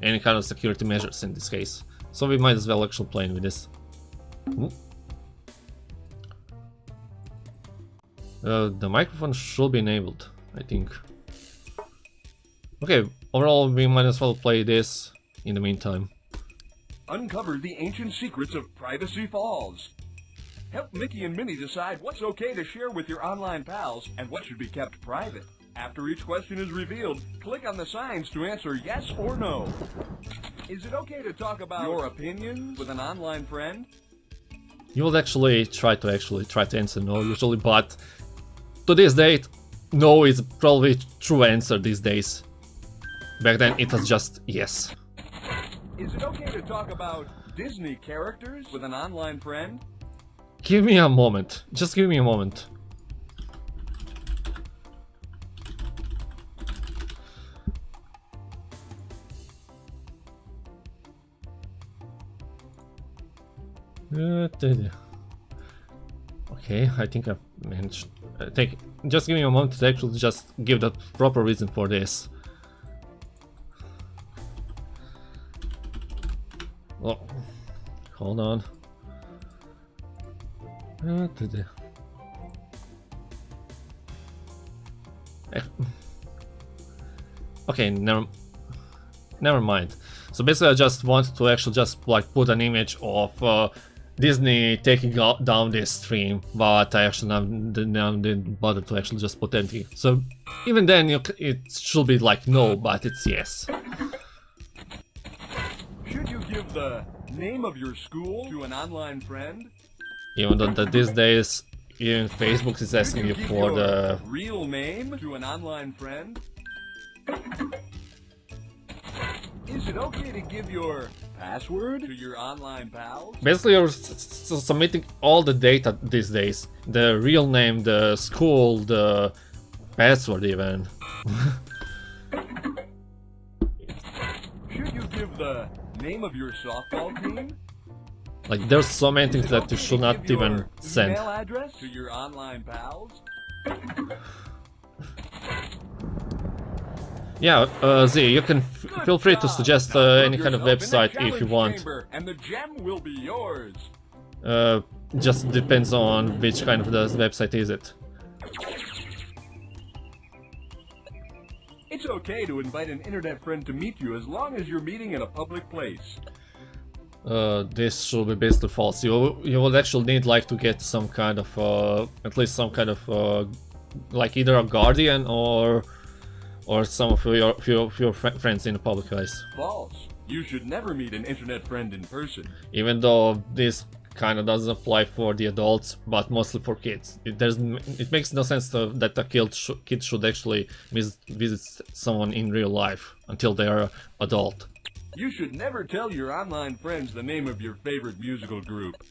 any kind of security measures in this case. So we might as well actually play with this. The microphone should be enabled, I think. Okay, overall we might as well play this in the meantime. Uncover the ancient secrets of Privacy Falls. Help Mickey and Minnie decide what's okay to share with your online pals and what should be kept private. After each question is revealed, click on the signs to answer yes or no. Is it okay to talk about your opinions with an online friend? You will actually try to answer no usually, but to this date, no is probably true answer these days. Back then it was just yes. Is it okay to talk about Disney characters with an online friend? Give me a moment. Just give me a moment. Okay, I think I've managed. Just give me a moment to actually just give the proper reason for this. Oh, hold on. Okay, never mind. So basically, I just wanted to actually just like put an image of Disney taking down this stream, but I actually now didn't bother to actually just put anything. So even then, it should be like no, but it's yes. Should you give the name of your school to an online friend? Even though that these days, even Facebook is asking you for the real name to an online friend? Is it okay to give your password to your online pals? Basically, you're submitting all the data these days. The real name, the school, the password even. Should you give the name of your softball team? Like, there's so many things that you should not even send. Email address to your online pals? Yeah, Z, you can feel free to suggest any kind of website if you want. And the gem will be yours. Just depends on which kind of the website is it. It's okay to invite an internet friend to meet you as long as you're meeting in a public place. This should be basically false. You will actually need like to get some kind of at least some kind of like either a guardian or some of your friends in a public place. False. You should never meet an internet friend in person. Even though this kind of doesn't apply for the adults, but mostly for kids. It makes no sense that a kid should actually visit someone in real life until they are adult. You should never tell your online friends the name of your favorite musical group.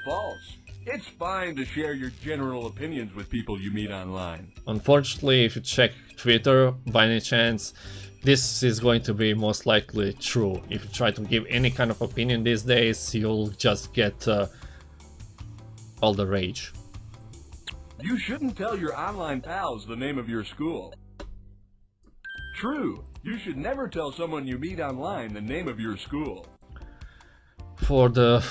False. It's fine to share your general opinions with people you meet online. Unfortunately, if you check Twitter by any chance, this is going to be most likely true. If you try to give any kind of opinion these days, you'll just get all the rage. You shouldn't tell your online pals the name of your school. True. You should never tell someone you meet online the name of your school. For the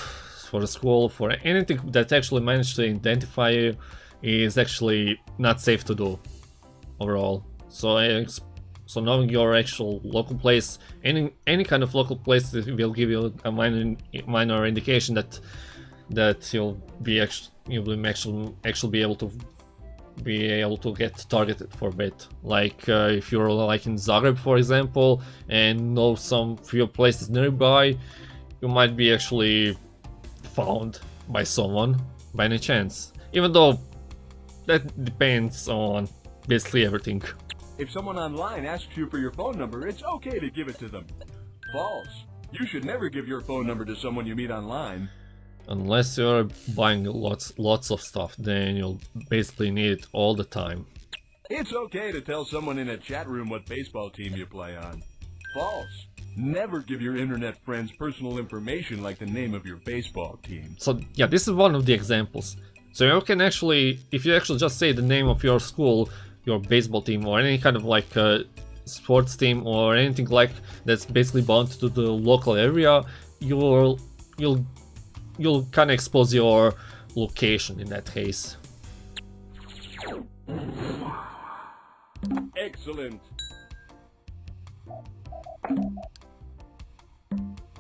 school, for anything that actually managed to identify you, is actually not safe to do overall. So knowing your actual local place, any kind of local place, will give you a minor indication that you'll actually be able to get targeted for a bit. Like if you're like in Zagreb, for example, and know some few places nearby, you might be actually found by someone by any chance. Even though that depends on basically everything. If someone online asks you for your phone number, it's okay to give it to them. False. You should never give your phone number to someone you meet online. Unless you're buying lots of stuff, then you'll basically need it all the time. It's okay to tell someone in a chat room what baseball team you play on. False. Never give your internet friends personal information like the name of your baseball team. So yeah, this is one of the examples. So you can actually, if you actually just say the name of your school, your baseball team, or any kind of like sports team or anything like that's basically bound to the local area, you'll kind of expose your location in that case. Excellent.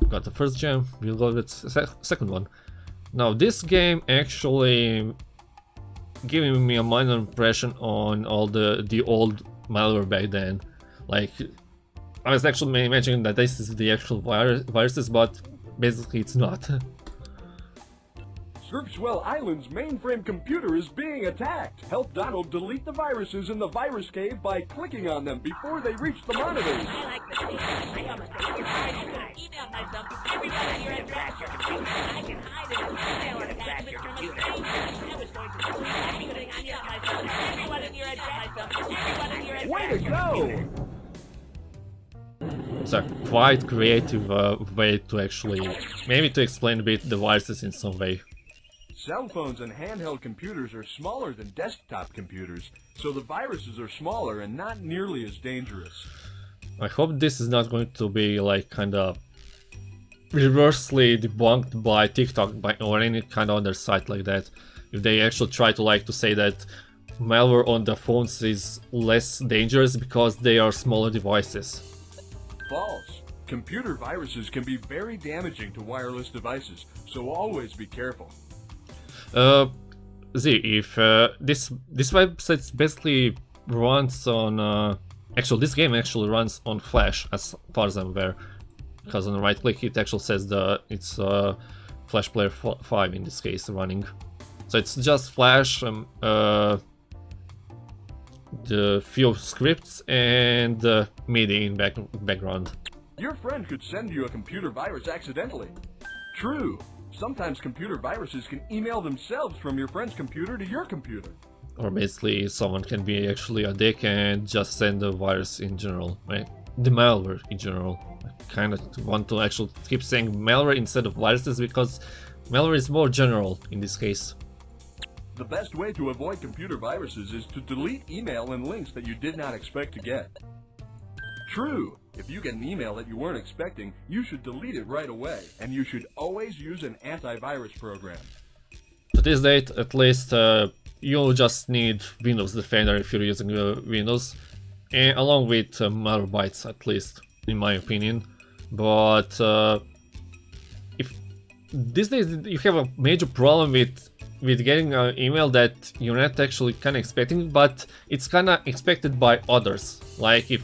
Got the first gem, we'll go with the second one. Now this game actually giving me a minor impression on all the old malware back then. Like, I was actually imagining that this is the actual viruses, but basically it's not. Swell Island's mainframe computer is being attacked. Help Donald delete the viruses in the virus cave by clicking on them before they reach the monitors. I like the thing. I almost email myself everyone in your address. I can hide it. Email attachments from a screen. I was going to delete everything on your myself. Everyone in your address. Everyone in your address. Way to go! It's a quite creative way to actually, maybe to explain a bit the viruses in some way. Cell phones and handheld computers are smaller than desktop computers, so the viruses are smaller and not nearly as dangerous. I hope this is not going to be like kind of reversely debunked by TikTok or any kind of other site like that. If they actually try to say that malware on the phones is less dangerous because they are smaller devices. False. Computer viruses can be very damaging to wireless devices, so always be careful. If this website basically runs on actually this game actually runs on Flash as far as I'm aware, because on the right click it actually says it's Flash Player 5 in this case running, so it's just Flash, the few scripts and MIDI in background. Your friend could send you a computer virus accidentally. True. Sometimes computer viruses can email themselves from your friend's computer to your computer. Or basically someone can be actually a dick and just send the virus in general, right? The malware in general. I kind of want to actually keep saying malware instead of viruses because malware is more general in this case. The best way to avoid computer viruses is to delete email and links that you did not expect to get. True. If you get an email that you weren't expecting, you should delete it right away, and you should always use an antivirus program. To this date, at least, you'll just need Windows Defender if you're using Windows, and along with Malwarebytes, at least, in my opinion. But if these days you have a major problem with getting an email that you're not actually kind of expecting, but it's kind of expected by others. Like if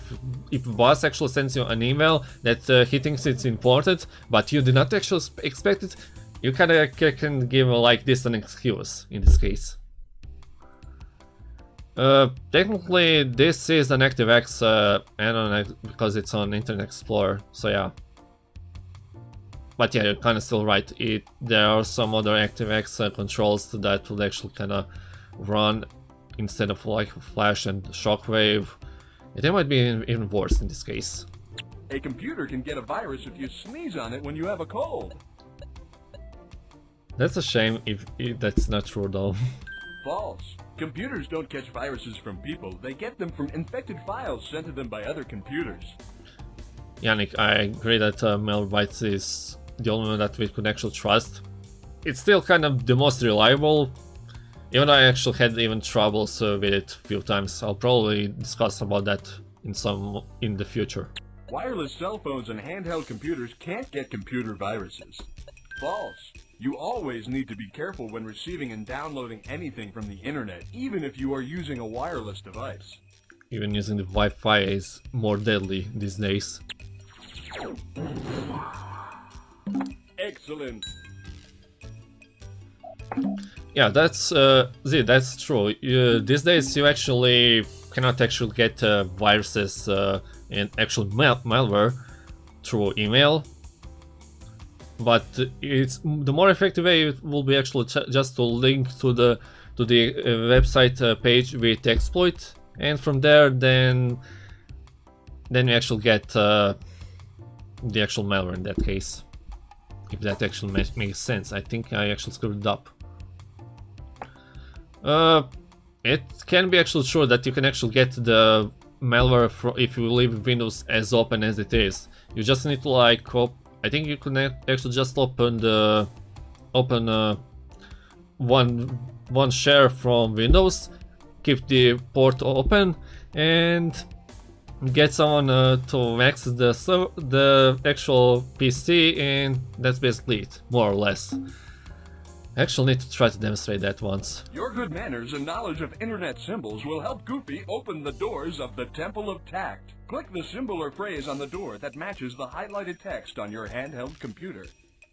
boss actually sends you an email that he thinks it's important, but you did not actually expect it, you kind of can give like this an excuse in this case. Technically, this is an ActiveX add-on because it's on Internet Explorer, so yeah. But yeah, you're kind of still right. There are some other ActiveX controls that will actually kind of run instead of like Flash and Shockwave. It might be even worse in this case. A computer can get a virus if you sneeze on it when you have a cold. That's a shame if that's not true though. False. Computers don't catch viruses from people. They get them from infected files sent to them by other computers. Yannick, I agree that Malwarebytes is the only one that we could actually trust. It's still kind of the most reliable, even though I actually had even troubles with it a few times. I'll probably discuss about that in the future. Wireless cell phones and handheld computers can't get computer viruses. False. You always need to be careful when receiving and downloading anything from the internet, even if you are using a wireless device. Even using the Wi-Fi is more deadly these days. Excellent. Yeah, that's true. These days you actually cannot actually get viruses and actual malware through email, but it's the more effective way. It will be actually just to link to the website page with exploit, and from there then you actually get the actual malware in that case. If that actually makes sense. I think I actually screwed it up. It can be actually true that you can actually get the malware if you leave Windows as open as it is. You just need to like I think you can actually just open one share from Windows, keep the port open, and get someone to access the actual PC, and that's basically it, more or less. I actually need to try to demonstrate that once. Your good manners and knowledge of internet symbols will help Goofy open the doors of the Temple of Tact. Click the symbol or phrase on the door that matches the highlighted text on your handheld computer.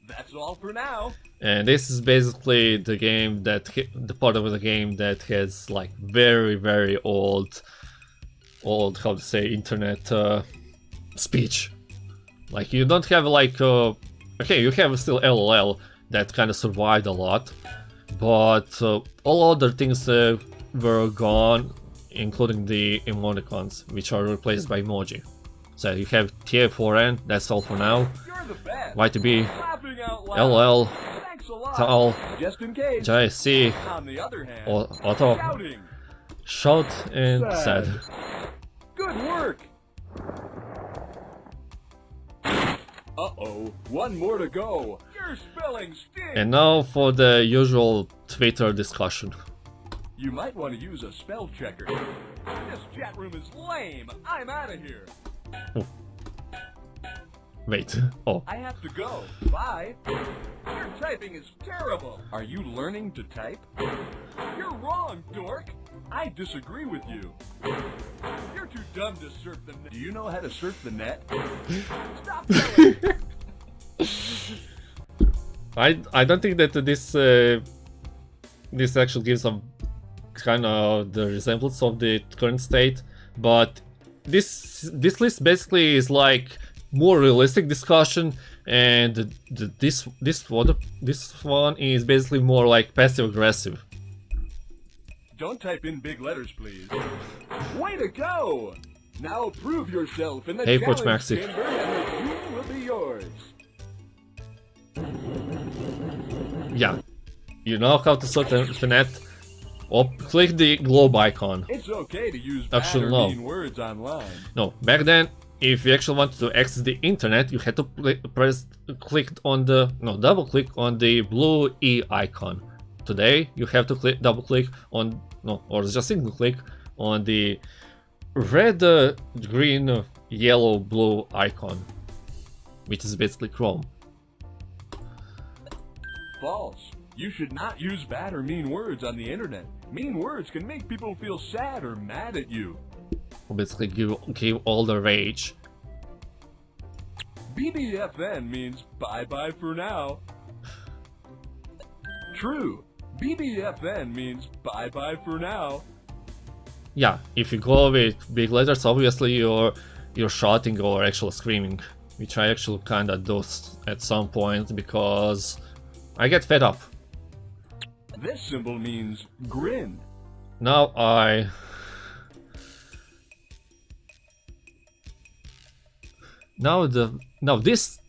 That's all for now. And this is basically the game that the part of the game that has like very old how to say internet speech. Like you don't have like okay, you have still LOL that kind of survived a lot, but all other things were gone, including the emoticons, which are replaced by emoji. So you have TF4N, that's all for now. You're the best. YTB, Laughing out loud. LOL, Thanks a lot. TAL, Just in case. JSC, On the other hand, Auto, shouting. Shout, and Sad. Sad. Good work. Uh-oh, one more to go. Your spelling stinks. And now for the usual Twitter discussion. You might want to use a spell checker. This chat room is lame. I'm out of here. Wait, oh. I have to go. Bye. Your typing is terrible. Are you learning to type? You're wrong, dork. I disagree with you. You're too dumb to surf the net. Do you know how to surf the net? Stop yelling. I don't think that this actually gives some kind of the resemblance of the current state, but this list basically is like more realistic discussion, and this one is basically more like passive aggressive. Don't type in big letters, please. Way to go! Now prove yourself in the Hey, Coach challenge Maxi. chamber, and the jewel will be yours. Yeah, you know how to sort the net. Or click the globe icon. It's okay to use Actually, bad or no. mean words online. No, back then, if you actually wanted to access the internet, you had to double click on the blue E icon. Today, you have to double click on, or just single click on the red, green, yellow, blue icon, which is basically Chrome. False. You should not use bad or mean words on the internet. Mean words can make people feel sad or mad at you. Basically, give all the rage. BBFN means bye-bye for now. True. BBFN means bye-bye for now. Yeah, if you go with big letters, obviously you're shouting or actually screaming, which I actually kinda do at some point because I get fed up. This symbol means grin. Now this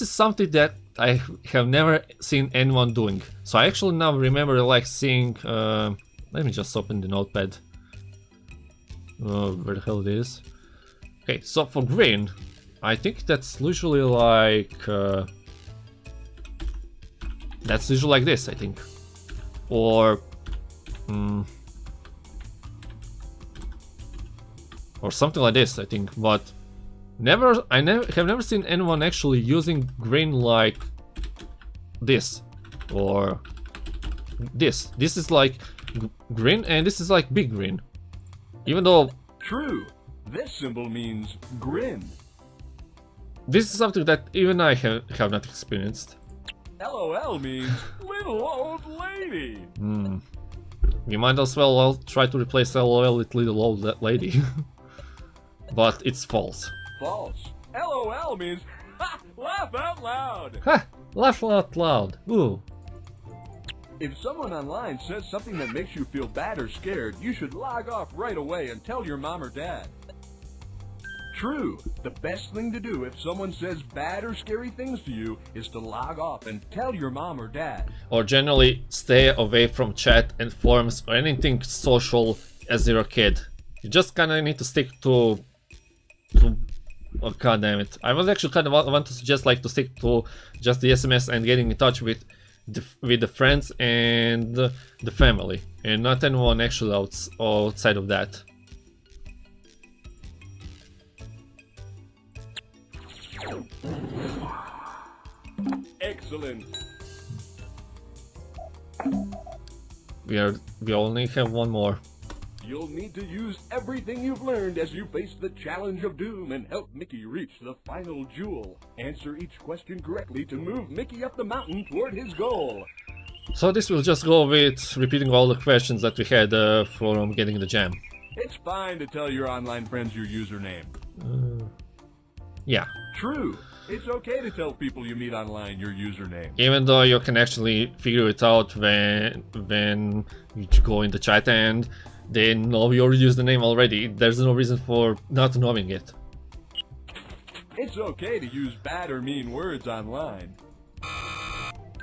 is something that I have never seen anyone doing. So I actually now remember like seeing. Let me just open the notepad. Where the hell it is? Okay, so for green, I think that's usually like this. I think, or something like this. I think, but. I have never seen anyone actually using green like this or this. This is like green and this is like big green. Even though True. This symbol means grin. this is something that even I have not experienced. LOL means little old lady. We might as well try to replace LOL with little old lady. But it's false. False. LOL means laugh out loud. Ha! Laugh out loud. Ooh. If someone online says something that makes you feel bad or scared, you should log off right away and tell your mom or dad. True. The best thing to do if someone says bad or scary things to you is to log off and tell your mom or dad. Or generally stay away from chat and forums or anything social as you're a kid. You just kinda need to stick to oh, god damn it. I was actually kind of want to suggest like to stick to just the SMS and getting in touch with the friends and the family, and not anyone actually outside of that. Excellent. we only have one more. You'll need to use everything you've learned as you face the challenge of doom and help Mickey reach the final jewel. Answer each question correctly to move Mickey up the mountain toward his goal. So this will just go with repeating all the questions that we had from getting the gem. It's fine to tell your online friends your username. Yeah. True. It's okay to tell people you meet online your username. Even though you can actually figure it out when you go in the chat and they know your username already, there's no reason for not knowing it. It's okay to use bad or mean words online.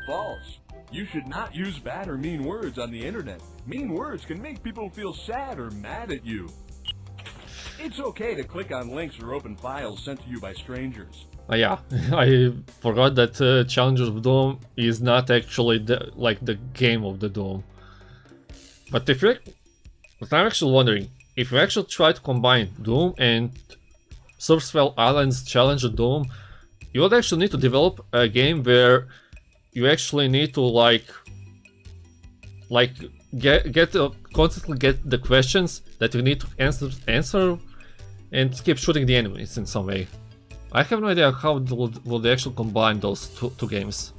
False. You should not use bad or mean words on the internet. Mean words can make people feel sad or mad at you. It's okay to click on links or open files sent to you by strangers. Yeah, I forgot that Challengers of Doom is not actually the game of the Doom. But I'm actually wondering, if you actually try to combine Doom and Swell Island's Challenge of Doom, you would actually need to develop a game where you actually need to constantly get the questions that you need to answer and keep shooting the enemies in some way. I have no idea how will they actually combine those two games.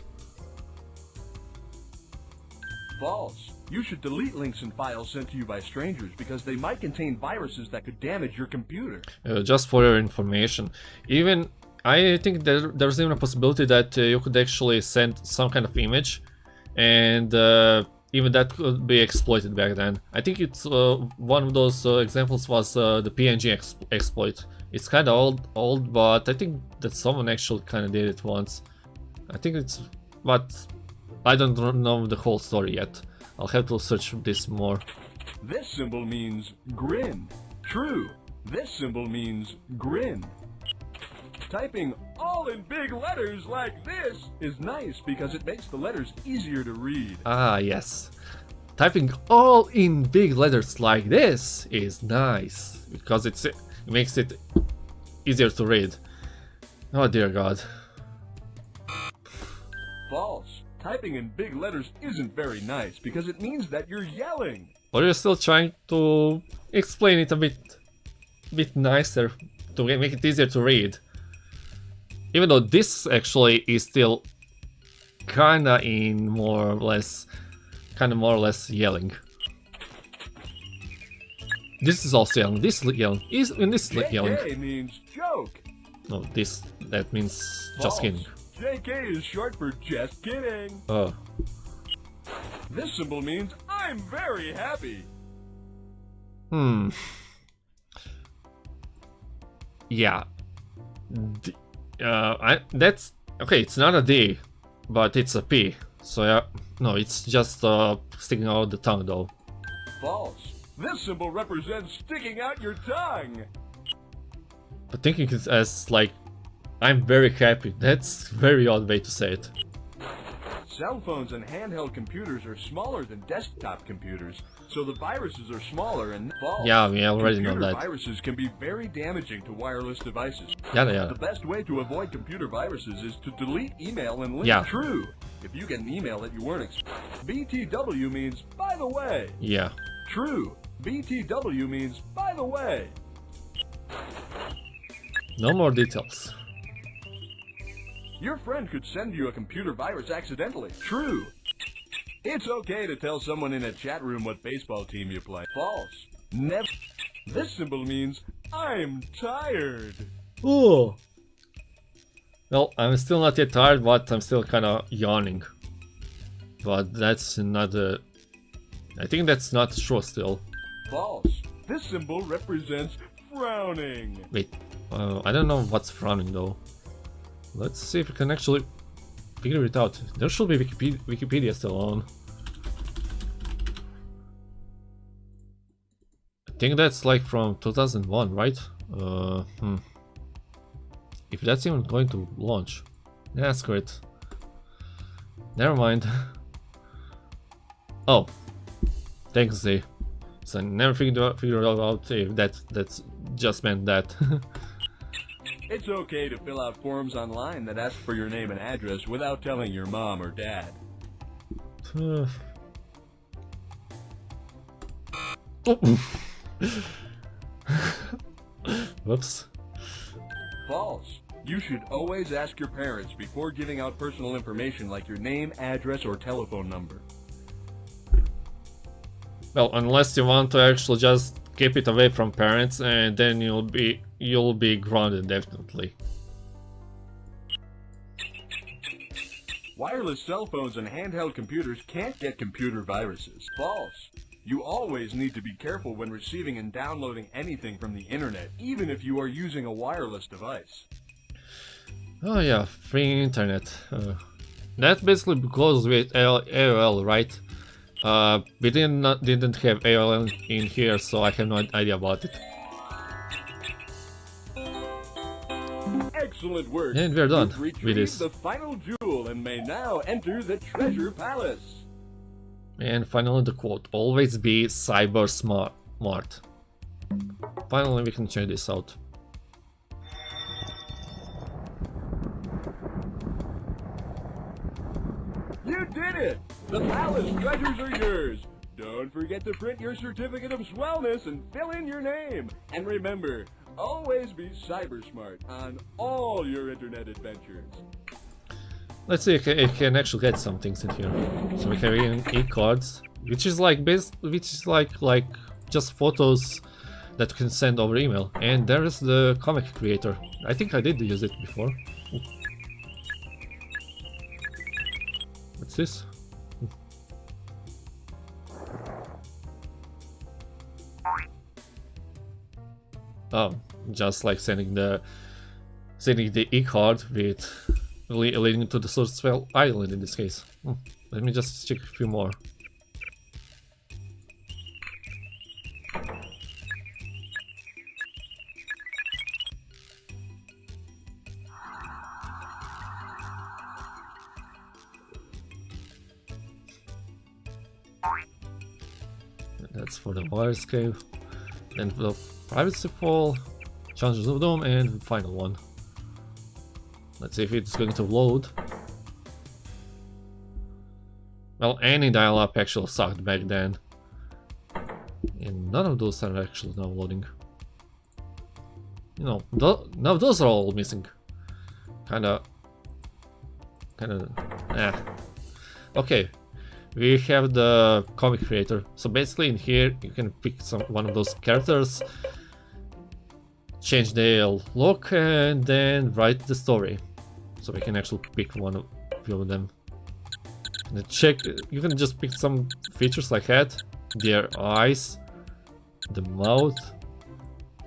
False. You should delete links and files sent to you by strangers because they might contain viruses that could damage your computer. Just for your information, I think there's even a possibility that you could actually send some kind of image, and even that could be exploited back then. I think it's one of those examples was the PNG exploit. It's kind of old, but I think that someone actually kind of did it once. I think it's, but I don't know the whole story yet. I'll have to search this more. This symbol means grin. True. This symbol means grin. Typing all in big letters like this is nice because it makes the letters easier to read. Ah, yes. Typing all in big letters like this is nice because it makes it easier to read. Oh dear God. False. Typing in big letters isn't very nice because it means that you're yelling. Or you're still trying to explain it a bit nicer to make it easier to read. Even though this actually is still kinda more or less yelling. This is also yelling. This is yelling. This is yelling. JK means joke. No, that means just kidding. JK is short for just kidding. Oh. This symbol means I'm very happy. Yeah. That's okay. It's not a D, but it's a P. So yeah, no, it's just sticking out the tongue though. False. This symbol represents sticking out your tongue. But thinking it as like, I'm very happy. That's a very odd way to say it. Cell phones and handheld computers are smaller than desktop computers, so the viruses are smaller and false. Yeah, we already know Computer that. Viruses can be very damaging to wireless devices. Yeah. The best way to avoid computer viruses is to delete email and link. Yeah. True. If you get an email that you weren't expecting. BTW means by the way. Yeah. True. BTW means by the way. No more details. Your friend could send you a computer virus accidentally. True. It's okay to tell someone in a chat room what baseball team you play. False. Never. This symbol means I'm tired. Ooh. Well, I'm still not yet tired, but I'm still kind of yawning. But that's not a... I think that's not true still. False. This symbol represents frowning. Wait, I don't know what's frowning though. Let's see if we can actually figure it out. There should be Wikipedia still on. I think that's like from 2001, right? If that's even going to launch. That's great. Never mind. Oh, thanks, Z. So I never figured out if that's just meant that. It's okay to fill out forms online that ask for your name and address without telling your mom or dad. Whoops. False. You should always ask your parents before giving out personal information like your name, address, or telephone number. Well, unless you want to actually just keep it away from parents, and then you'll be grounded definitely. Wireless cell phones and handheld computers can't get computer viruses. False. You always need to be careful when receiving and downloading anything from the internet, even if you are using a wireless device. Oh yeah, free internet. That basically goes with AOL, right? We didn't have AOL in here, so I have no idea about it. Excellent work. And we're done You've with retrieved this. the final jewel and may now enter the treasure palace. And finally the quote, always be cyber smart. Finally we can check this out. You did it! The palace treasures are yours. Don't forget to print your certificate of swellness and fill in your name. And remember, always be cyber smart on all your internet adventures. Let's see if I can actually get some things in here. So we have e-cards, which is like just photos that you can send over email. And there is the comic creator. I think I did use it before. Ooh. What's this? Oh, just like sending the e-card with leading to the Swell Island in this case. Let me just check a few more. That's for the virus cave, and the privacy fall, challenges of doom, and the final one. Let's see if it's going to load. Well, any dial-up actually sucked back then, and none of those are actually now loading. You know, now those are all missing. Kinda. Okay. We have the comic creator. So basically in here you can pick one of those characters, change their look, and then write the story. So we can actually pick one of them. And check, you can just pick some features like that, their eyes, the mouth,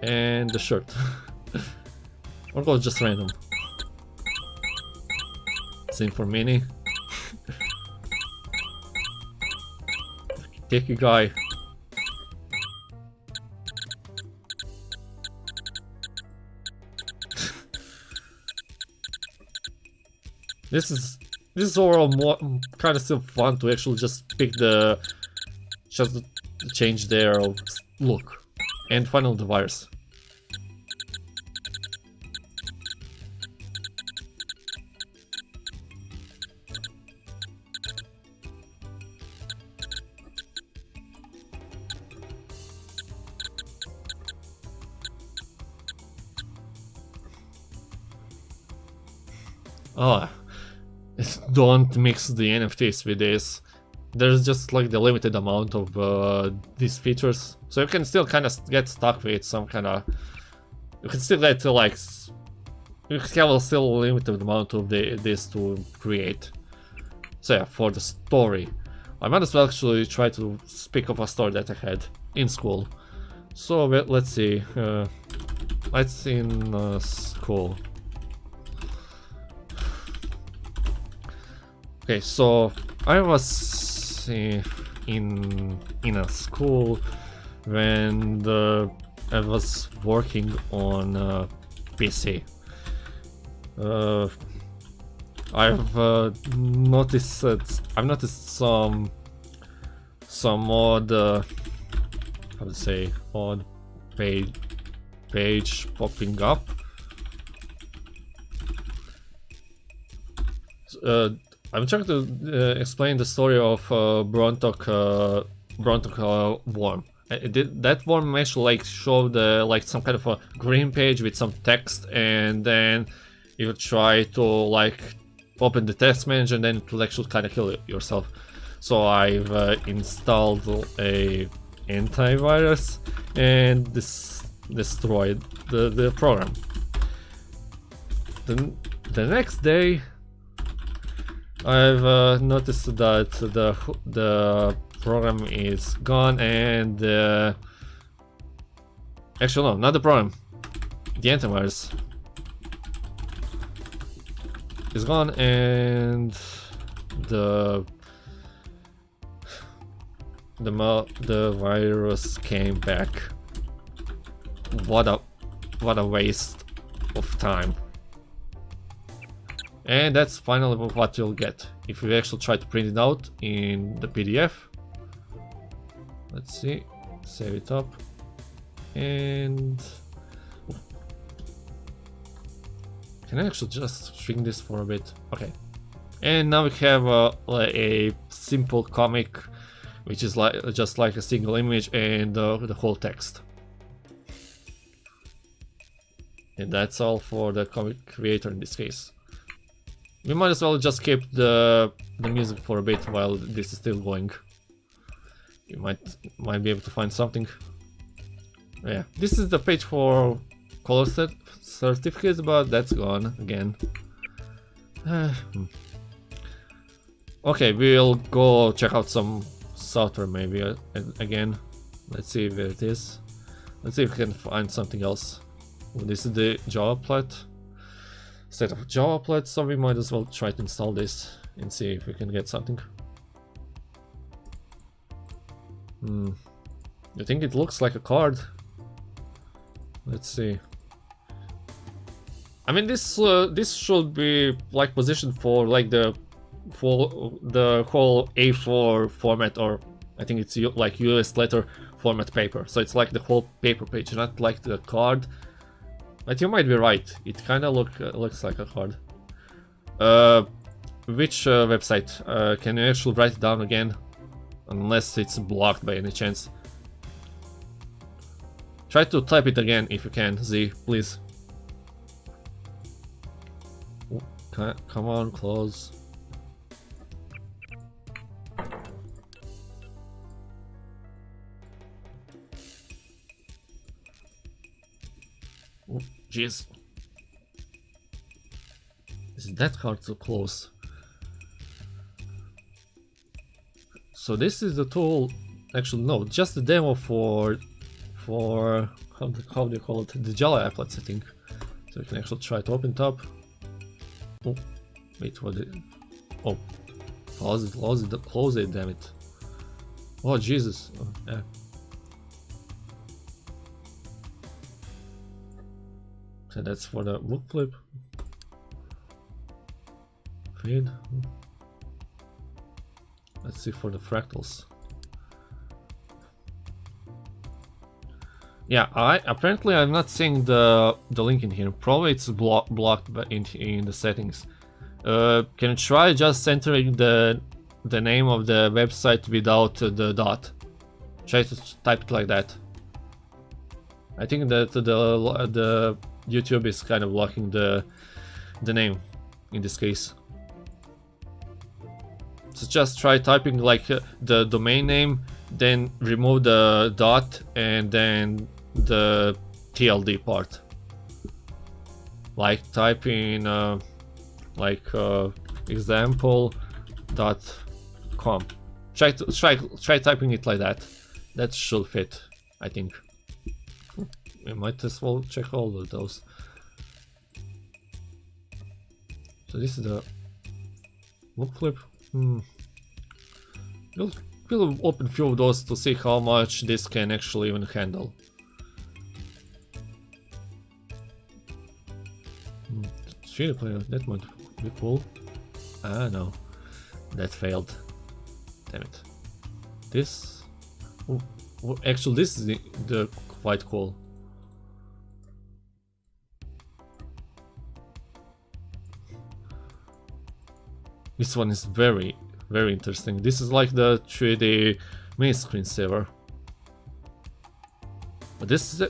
and the shirt. Or go just random. Same for Mini. Take a guy. This is overall more kind of still fun to actually just pick change their look, and finally the virus. Oh, don't mix the NFTs with this. There's just like the limited amount of these features, so you can still kind of get stuck with some kind of. You can still get to like. You have still a limited amount of this to create. So yeah, for the story, I might as well actually try to speak of a story that I had in school. So let's see. Let's in school. Okay, so I was in a school when I was working on PC. I've noticed some odd how to say odd page popping up. I'm trying to explain the story of Brontok worm. that one actually like showed like some kind of a green page with some text, and then you try to like open the text manager, and then it will actually kind of kill yourself. So I've installed a antivirus and this destroyed the program. The next day, I've noticed that the program is gone, and actually no, not the program, the antivirus is gone, and the virus came back. What a waste of time. And that's finally what you'll get if you actually try to print it out in the PDF. Let's see, save it up, and can I actually just shrink this for a bit? Okay, and now we have a simple comic, which is like just like a single image and the whole text. And that's all for the comic creator in this case. We might as well just keep the music for a bit while this is still going. You might be able to find something. Yeah, this is the page for color certificates, but that's gone again. Okay, we'll go check out some software maybe again. Let's see where it is. Let's see if we can find something else. Well, this is the Java applet. Set of Java applet, so we might as well try to install this and see if we can get something. I think it looks like a card. Let's see. I mean, this should be like positioned for like the whole A4 format, or I think it's like US letter format paper. So it's like the whole paper page, not like the card. But you might be right. It kind of looks like a card. Which website? Can you actually write it down again? Unless it's blocked by any chance. Try to type it again if you can, Z, please. Come on, close. Oh, jeez. Is that hard to close? So this is the tool. Actually, no, just the demo for how do you call it? The Java applets, I think. So you can actually try to open it up. Oh, wait, what? Oh, close it, damn it! Oh Jesus! Oh, yeah. So that's for the book flip. Feed. Let's see for the fractals. Yeah, apparently I'm not seeing the link in here. Probably it's blocked in the settings. Can you try just entering the name of the website without the dot? Try to type it like that. I think that the YouTube is kind of blocking the name in this case. So just try typing like the domain name, then remove the dot, and then the TLD part. Like type in example.com. Try typing it like that. That should fit, I think. We might as well check all of those. So this is the book flip. We'll open a few of those to see how much this can actually even handle. Street player, that might be cool. Ah no, that failed. Damn it. This, actually, this is the quite cool. This one is very interesting. This is like the 3D mini screensaver.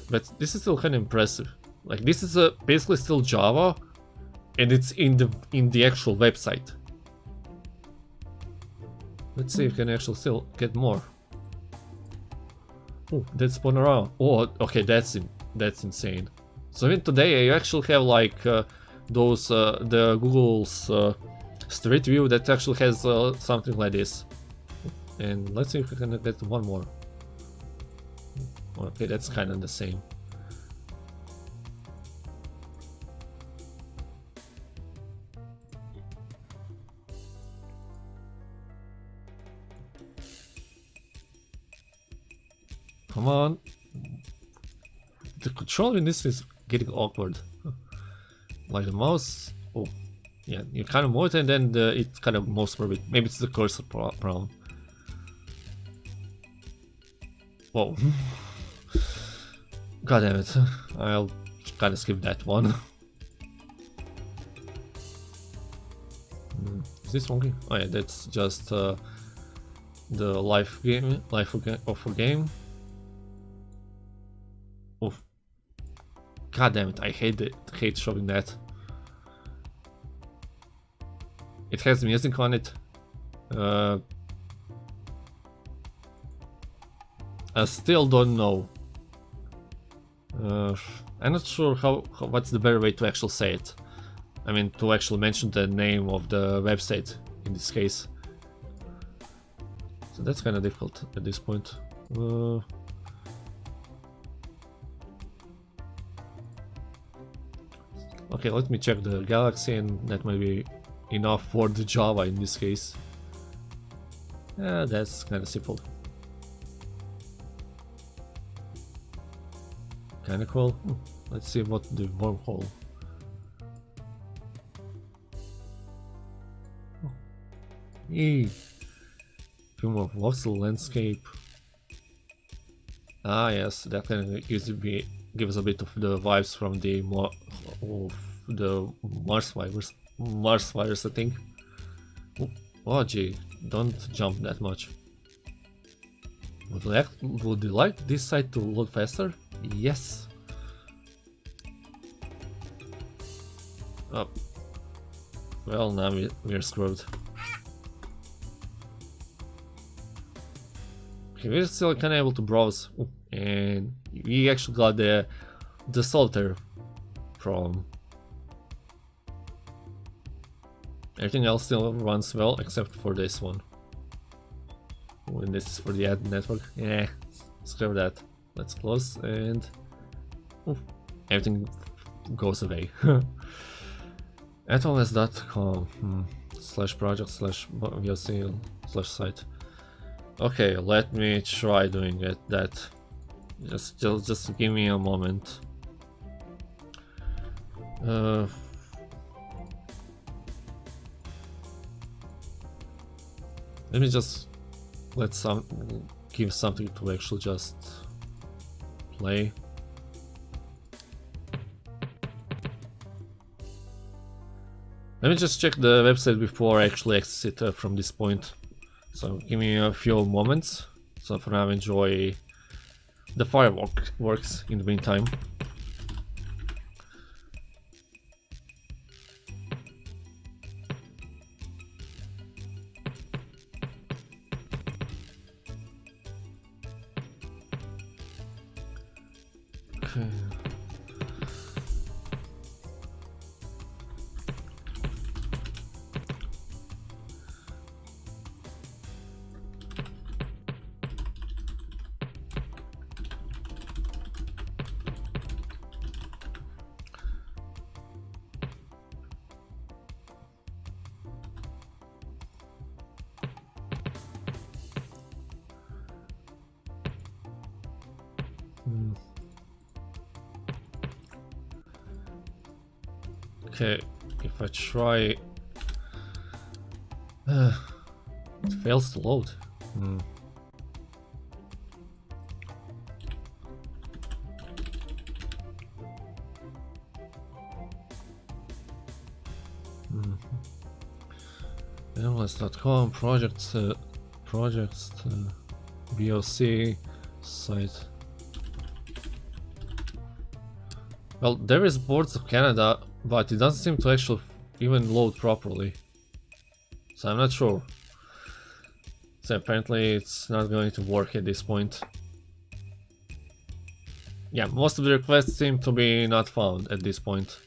but this is still kind of impressive. Like this is basically still Java, and it's in the actual website. Let's see if we can actually still get more. Oh, that's spun around. Oh, okay, that's insane. So even today you actually have like those the Google's Street View that actually has something like this. And let's see if we can get one more. Okay, that's kind of the same. Come on. The control in this is getting awkward. Like the mouse. Oh, yeah, you kind of move it and then it kind of moves for a bit. Maybe it's the cursor problem. Whoa. God damn it. I'll kind of skip that one. Is this wonky? Oh yeah, that's just the life of a game. Oh, god damn it! I hate showing that. It has music on it. I still don't know. I'm not sure what's the better way to actually say it. I mean, to actually mention the name of the website in this case. So that's kind of difficult at this point. Okay, let me check the Galaxy, and that might be enough for the Java in this case. Yeah, that's kind of simple. Kinda cool. Let's see what the wormhole. Eee. Few more voxel landscape. Ah yes, that can usually gives a bit of the vibes from the Mars virus, I think. Oh gee, don't jump that much. Would you like this site to load faster? Yes. Oh. Well, now we're screwed. Okay, we're still kind of able to browse, and we actually got the solitaire problem. Everything else still runs well except for this one. When this is for the ad network, yeah, screw that. Let's close and everything goes away. atls.com /project/voc/site. Okay, let me try doing that. Just give me a moment. Let me just give something to actually just play. Let me just check the website before I actually exit from this point. So give me a few moments. So for now, enjoy the fireworks in the meantime. Okay. Okay, if I try, it fails to load. Analyst.com projects VOC site. Well, there is Boards of Canada, but it doesn't seem to actually even load properly. So I'm not sure. So apparently it's not going to work at this point. Yeah, most of the requests seem to be not found at this point.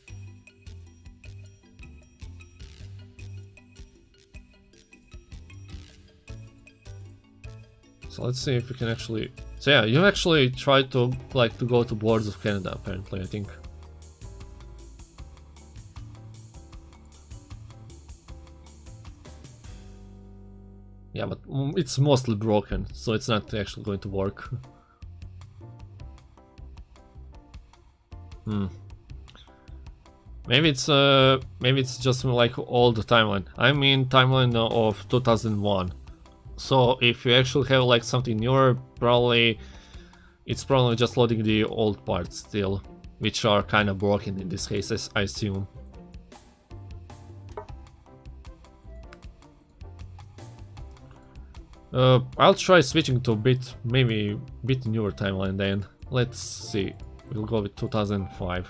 So let's see if we can actually... So yeah, you actually tried to go to Boards of Canada apparently, I think. Yeah, but it's mostly broken, so it's not actually going to work. Maybe it's just like all the timeline. I mean timeline of 2001. So if you actually have like something newer, it's probably just loading the old parts still, which are kind of broken in this case, I assume. I'll try switching to maybe a bit newer timeline then. Let's see. We'll go with 2005.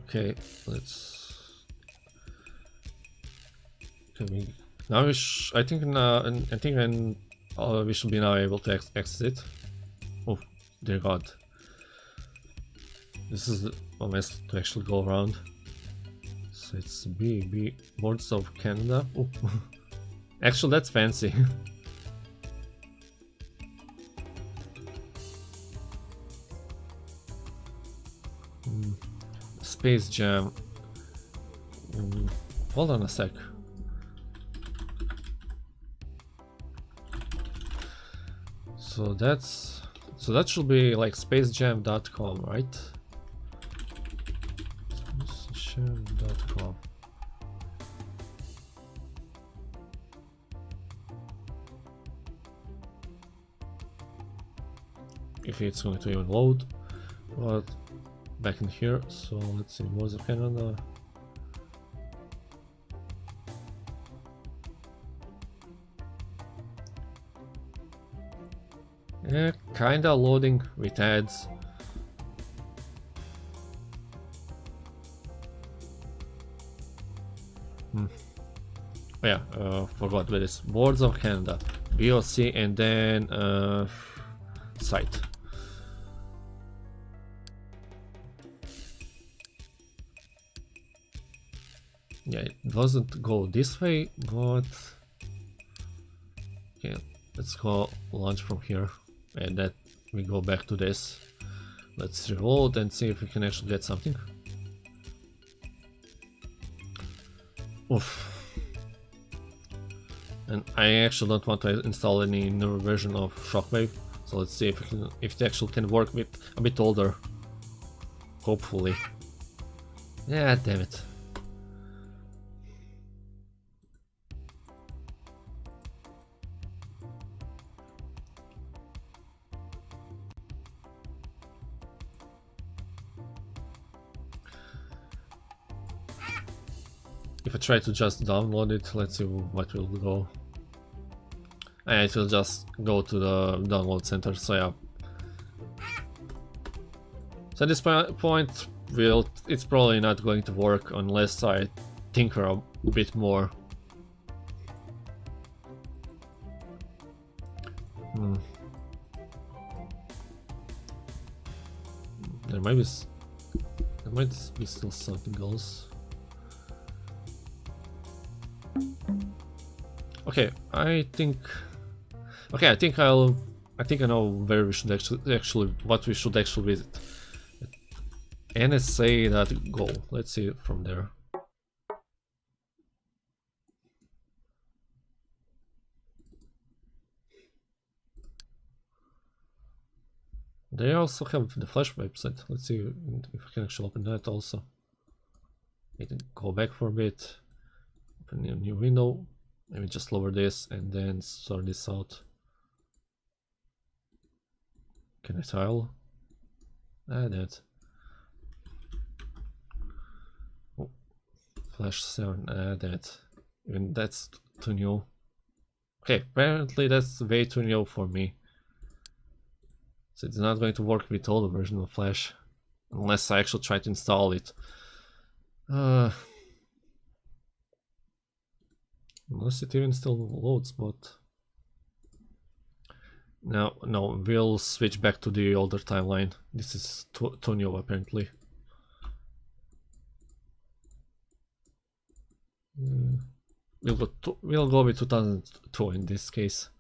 Okay, let's. Okay, now I think we should be now able to exit. Oh, dear God! This is a mess to actually go around. So it's B Boards of Canada. Oh. Actually, that's fancy. Space Jam. Hold on a sec. So that should be like spacejam.com, right? Spacejam.com. If it's going to even load, but back in here. So let's see, Boards of Canada. Yeah, kinda loading with ads. Oh yeah, forgot what it is. Boards of Canada, BOC, and then site. Yeah, it doesn't go this way, but okay, let's go launch from here, and then we go back to this. Let's reload and see if we can actually get something. Oof. And I actually don't want to install any newer version of Shockwave, so let's see if it actually can work with a bit older. Hopefully. Yeah, damn it. If I try to just download it, let's see what will go. And it will just go to the download center, so yeah. So at this point, it's probably not going to work unless I tinker a bit more. There might be still something else. Okay, I think I know where we should actually what we should actually visit. NSA.go. Let's see it from there. They also have the Flash website. Let's see if I can actually open that also. We can go back for a bit. Open a new window. Maybe just lower this and then sort this out. Can I tile? Ah, that. Flash 7, damn it. Even that's too new. Okay, apparently that's way too new for me. So it's not going to work with all the version of Flash. Unless I actually try to install it. Unless it even still loads, but... No, we'll switch back to the older timeline. This is too new apparently. We'll go with 2002 in this case.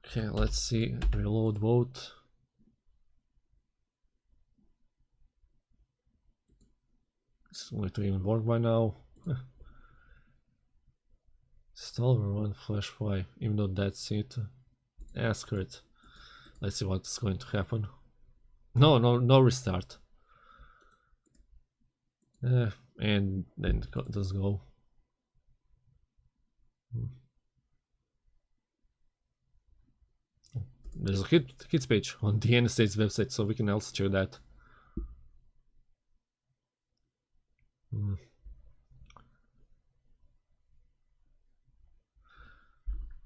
Okay, let's see. Reload vote. It's going to even work by now. Still run Flash 5, even though that's it. Ask it. Let's see what's going to happen. No restart. And then it does go. There's a hits page on the NSA's website, so we can also check that.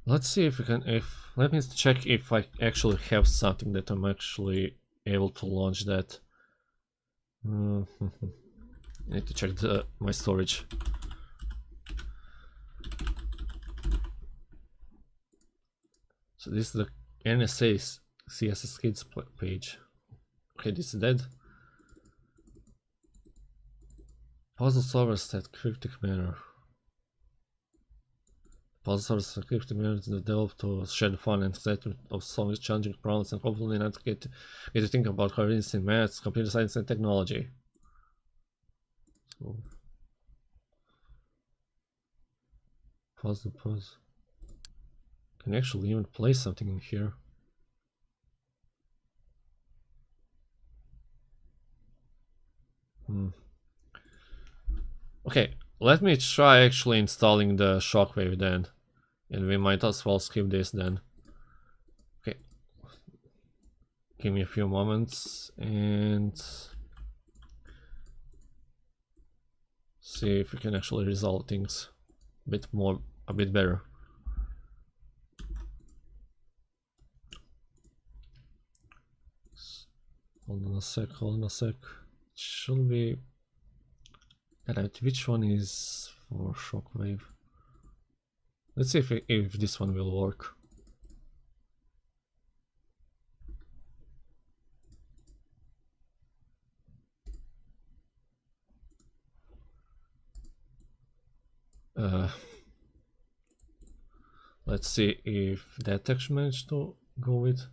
Let's see if we can. Let me check if I actually have something that I'm actually able to launch that. I need to check my storage. So this is the NSA's CSS Kids page. Okay, this is dead. Puzzle solvers that cryptic manner. Puzzle solvers that cryptic manner is developed to share the fun and excitement of solving challenging problems and hopefully not get to think about coherence in maths, computer science, and technology. So, puzzle. Can actually even play something in here. Okay, let me try actually installing the shockwave then, and we might as well skip this then. Okay, give me a few moments and see if we can actually resolve things a bit better. Hold on a sec. Should be. Alright, which one is for shockwave? Let's see if this one will work. Let's see if that actually managed to go with.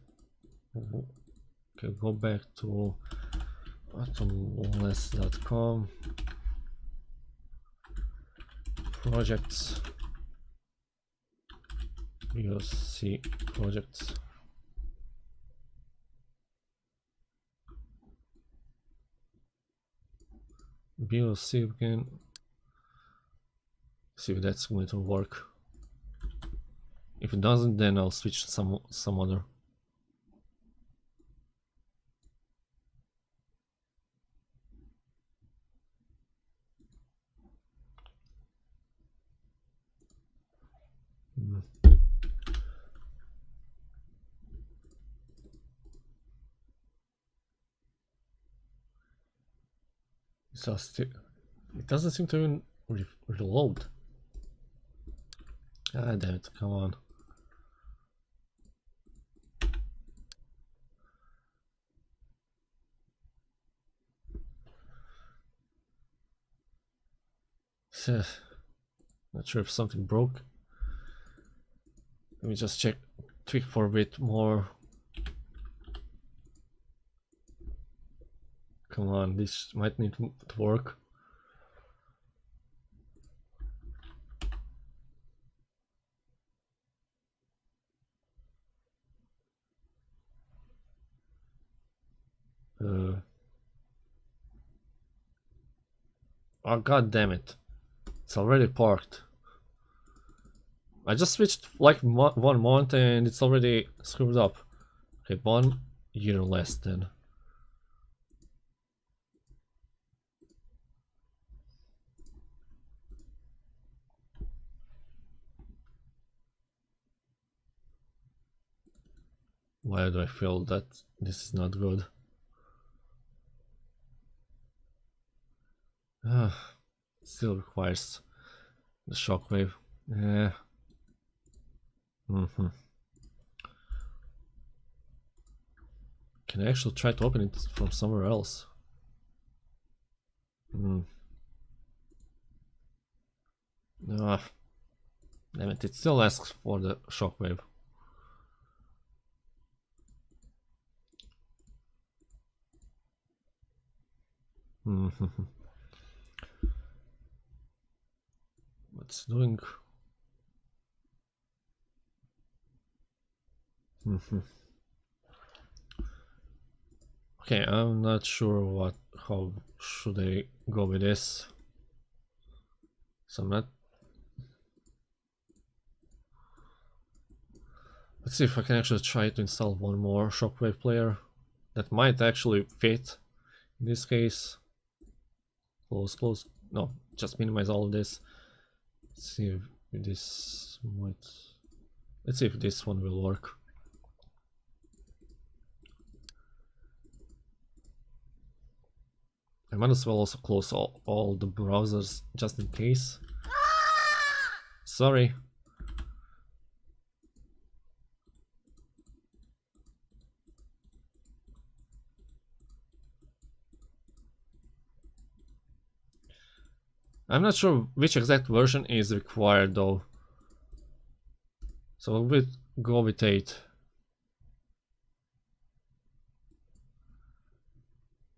Okay, go back to atomless.com. Projects. BOC projects. BOC again. See if that's going to work. If it doesn't, then I'll switch to some other. So it doesn't seem to even reload. Ah, damn it! Come on. So, not sure if something broke. Let me just tweak for a bit more. Come on, this might need to work. Oh, god damn it. It's already parked. I just switched like 1 month and it's already screwed up. Okay, 1 year less then. Why do I feel that this is not good? Still requires the shockwave. Yeah. Can I actually try to open it from somewhere else? Damn it still asks for the shockwave. What's doing? Okay, I'm not sure how should I go with this. So I'm not. Let's see if I can actually try to install one more shockwave player that might actually fit in this case. Close. No, just minimize all of this. Let's see if this might. Let's see if this one will work. I might as well also close all the browsers just in case. Sorry. I'm not sure which exact version is required though. So we'll go with 8.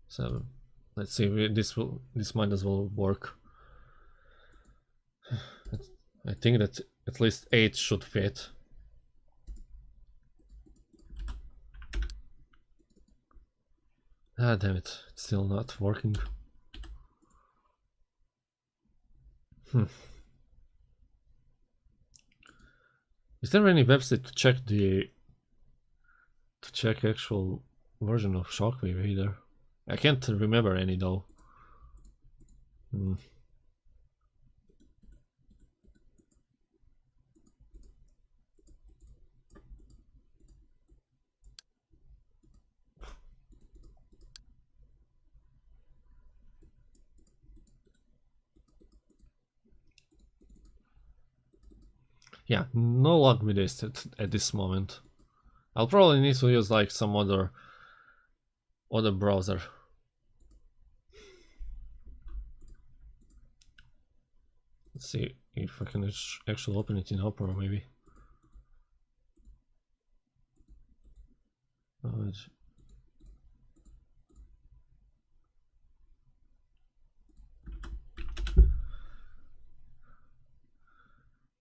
So let's see, this might as well work. I think that at least 8 should fit. Ah, damn it, it's still not working. Is there any website to check actual version of Shockwave either? I can't remember any though. Yeah, no luck with this at this moment. I'll probably need to use like some other browser. Let's see if I can actually open it in Opera maybe.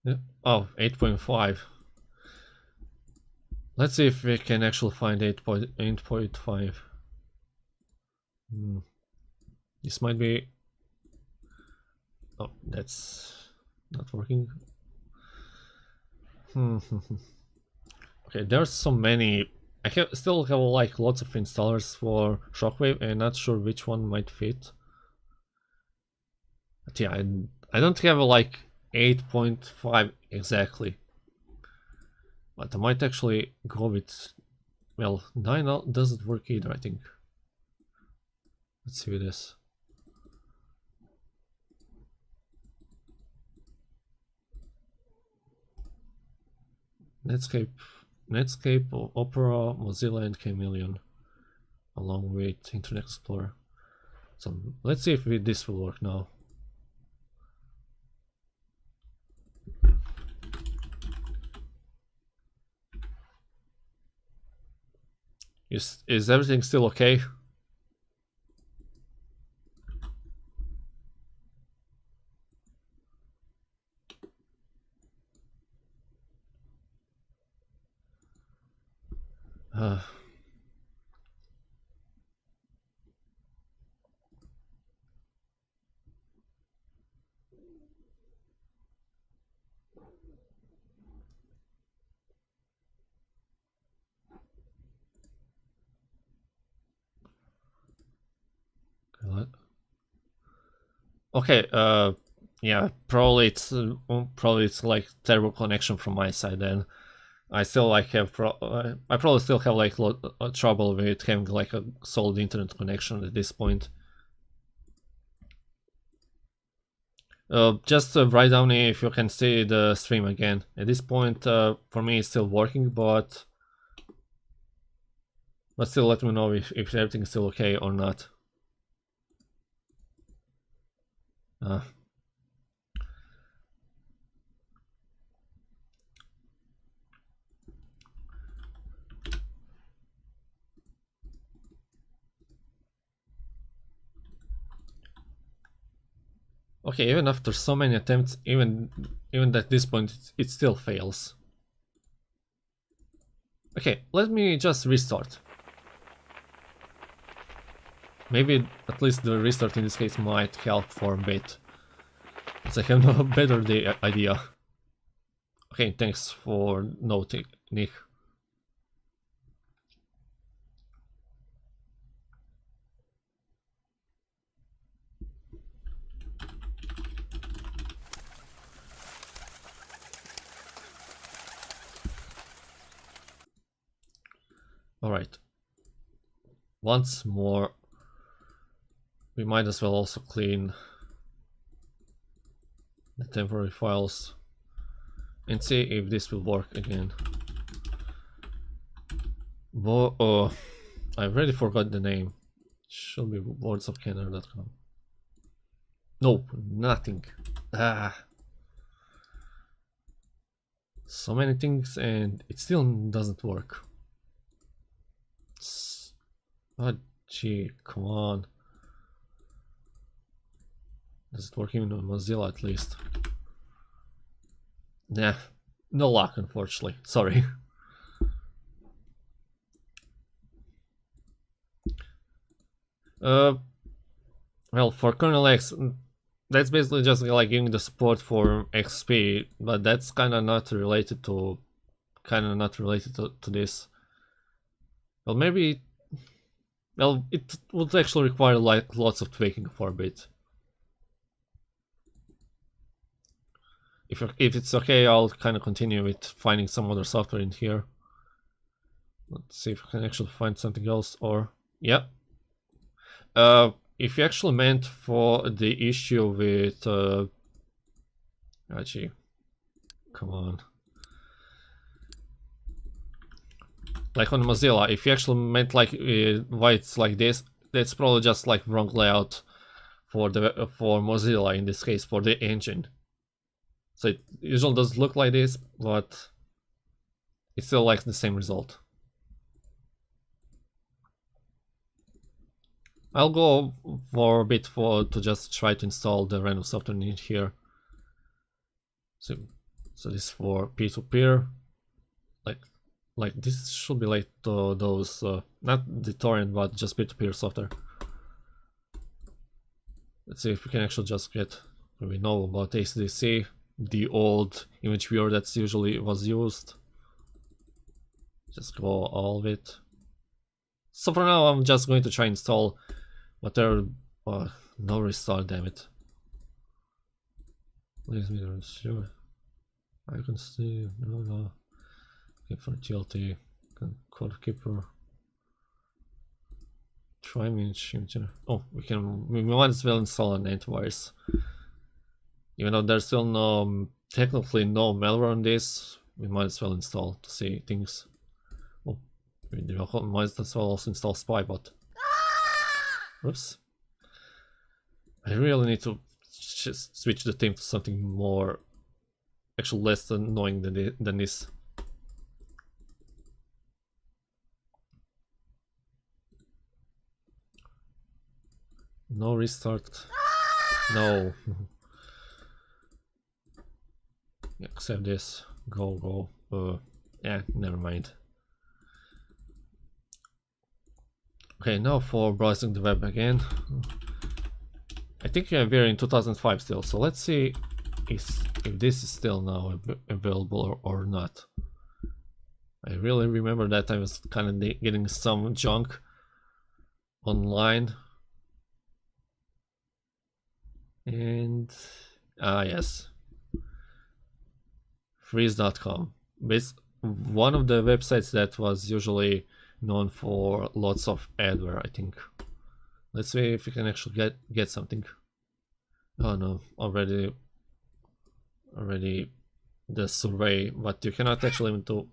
Yeah. Oh, 8.5. Let's see if we can actually find 8.5. This might be. Oh, that's not working. Okay, there's so many. I still have like lots of installers for Shockwave and not sure which one might fit. But yeah, I don't have like 8.5 exactly. But I might actually go with, well, 9 doesn't work either, I think. Let's see this. Netscape, Opera, Mozilla, and Chameleon, along with Internet Explorer. So let's see if this will work now. Is everything still okay? Okay, yeah, probably it's like terrible connection from my side then. I still like have I probably still have like trouble with having like a solid internet connection at this point. Just write down if you can see the stream again. At this point, for me, it's still working, but still let me know if everything is still okay or not. Okay, even after so many attempts, even at this point, it still fails. Okay, let me just restart. Maybe at least the restart in this case might help for a bit, as I have no better idea. Okay, thanks for noting, Nick. Alright. Once more, we might as well also clean the temporary files and see if this will work again. I already forgot the name. It should be wordsofcanada.com. Nope, nothing. So many things and it still doesn't work. Oh gee, come on. Does it work even on Mozilla at least? Nah, no luck unfortunately, sorry. Well, for kernel X, that's basically just like giving the support for XP, but that's kind of not related to this. Well, maybe. Well, it would actually require like lots of tweaking for a bit. If it's okay, I'll kind of continue with finding some other software in here. Let's see if I can actually find something else. Or yeah. If you actually meant for the issue with actually, come on. Like on Mozilla, if you actually meant like why it's like this, that's probably just like wrong layout for Mozilla in this case, for the engine. So it usually does look like this, but it still likes the same result. I'll go for a bit to just try to install the random software in here. So this is for peer-to-peer. Like this should be like those not the torrent but just peer-to-peer software. Let's see if we can actually just get what we know about ACDC, the old image viewer that's usually was used. Just go all of it. So for now I'm just going to try install whatever. No restart, damn it. Please me sure. I can see no. Okay, for TLT, code keeper. Try image. Oh, we might as well install an antivirus. Even though there's still technically no malware on this, we might as well install to see things. Oh, we might as well also install Spybot. Oops. I really need to just switch the theme to something more, actually less annoying than this. No restart. No. Accept this. Go. Yeah, never mind. Okay, now for browsing the web again. I think we're in 2005 still, so let's see if this is still now available or not. I really remember that I was kind of getting some junk online. And yes, freeze.com. one of the websites that was usually known for lots of adware, I think. Let's see if we can actually get something. Oh no, already the survey, but you cannot actually even do.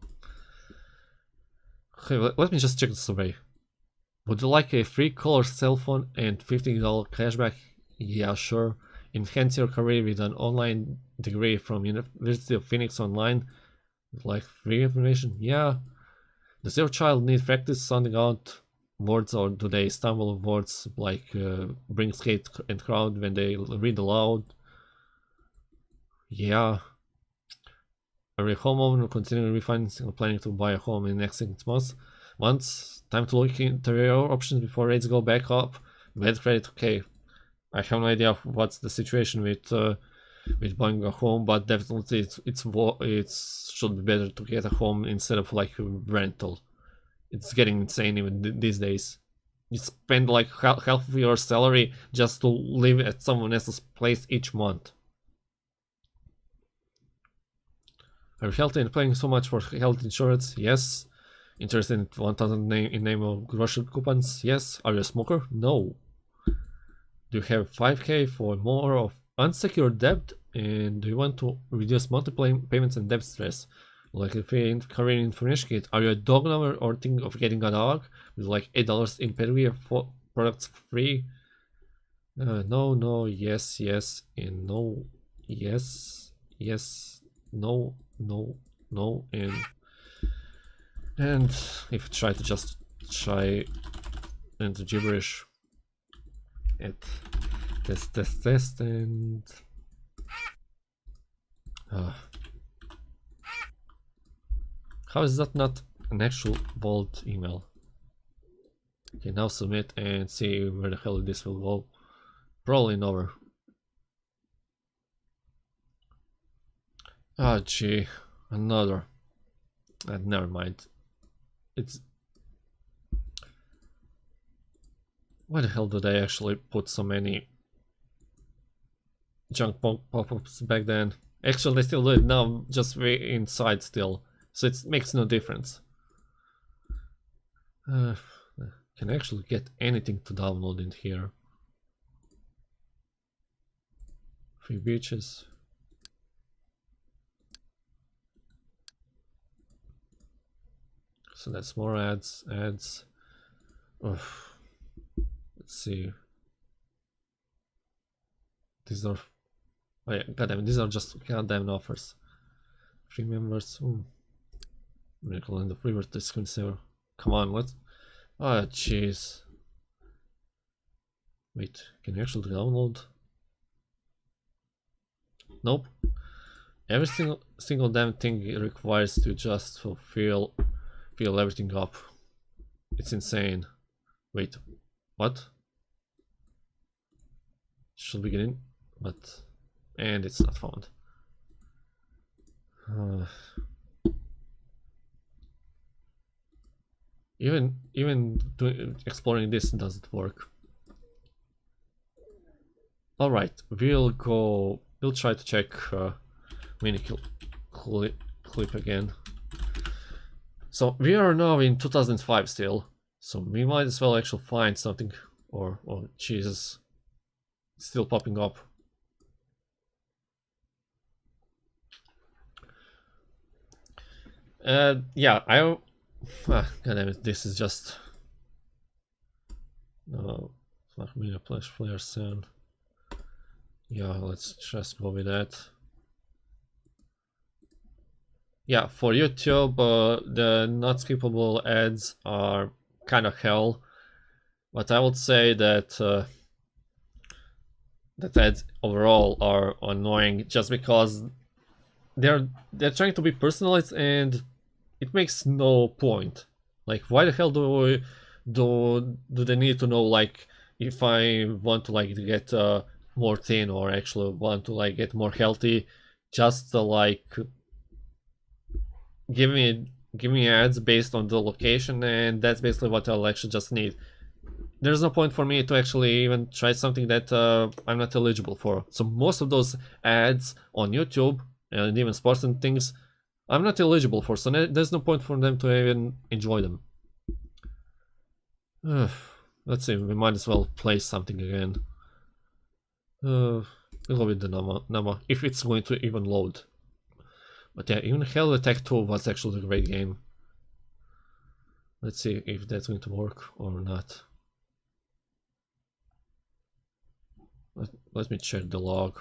Okay, let me just check the survey. Would you like a free color cell phone and $50 cashback? Yeah, sure. Enhance your career with an online degree from University of Phoenix Online. Like free information? Yeah. Does your child need practice sounding out words, or do they stumble words like bring skate and crowd when they read aloud? Yeah. Are you a homeowner considering refinancing or planning to buy a home in the next 6 months? Time to look into your options before rates go back up. Bad credit, okay. I have no idea what's the situation with buying a home, but definitely it should be better to get a home instead of like a rental. It's getting insane even these days. You spend like half of your salary just to live at someone else's place each month. Are you healthy and paying so much for health insurance? Yes. Interested in 1,000 in name of grocery coupons? Yes. Are you a smoker? No. Do you have 5K for more of unsecured debt? And do you want to reduce monthly payments and debt stress? Like if you're in career information kit, are you a dog lover or think of getting a dog with like $8 in per year for products free? No, no, yes, yes, and no, yes, yes, no, no, no, and if you try to just try into gibberish, it test and how is that not an actual bold email? Okay, now submit and see where the hell this will go. Probably nowhere. Ah, gee, another. Never mind. It's. Why the hell did they actually put so many junk pop-ups back then? Actually, they still do it now, just way inside still, so it makes no difference. Can I actually get anything to download in here? Free beaches. So that's more ads. Ugh. Let's see. These are. Oh yeah, goddamn, these are just goddamn offers. Free members. Miracle in the River to Screensaver. Come on, what? Ah, jeez. Wait, can you actually download? Nope. Every single damn thing it requires to just fill everything up. It's insane. Wait, what? Should begin, but and it's not found. Even exploring this doesn't work. All right, we'll try to check mini clip again. So we are now in 2005 still, so we might as well actually find something. Or oh Jesus, it's still popping up. Yeah, God damn it, this is just Flash Media Player soon. Yeah, let's just go with that. Yeah, for YouTube, the not skippable ads are kind of hell, but I would say that that ads overall are annoying just because they're trying to be personalized and it makes no point. Like, why the hell do they need to know, like, if I want to like get more thin or actually want to like get more healthy, just to like give me ads based on the location, and that's basically what I'll actually just need. There's no point for me to actually even try something that I'm not eligible for. So most of those ads on YouTube and even sports and things I'm not eligible for, so there's no point for them to even enjoy them. Let's see, we might as well play something again. We'll go with the Nama, if it's going to even load. But yeah, even Hell Attack 2 was actually a great game. Let's see if that's going to work or not. Let me check the log.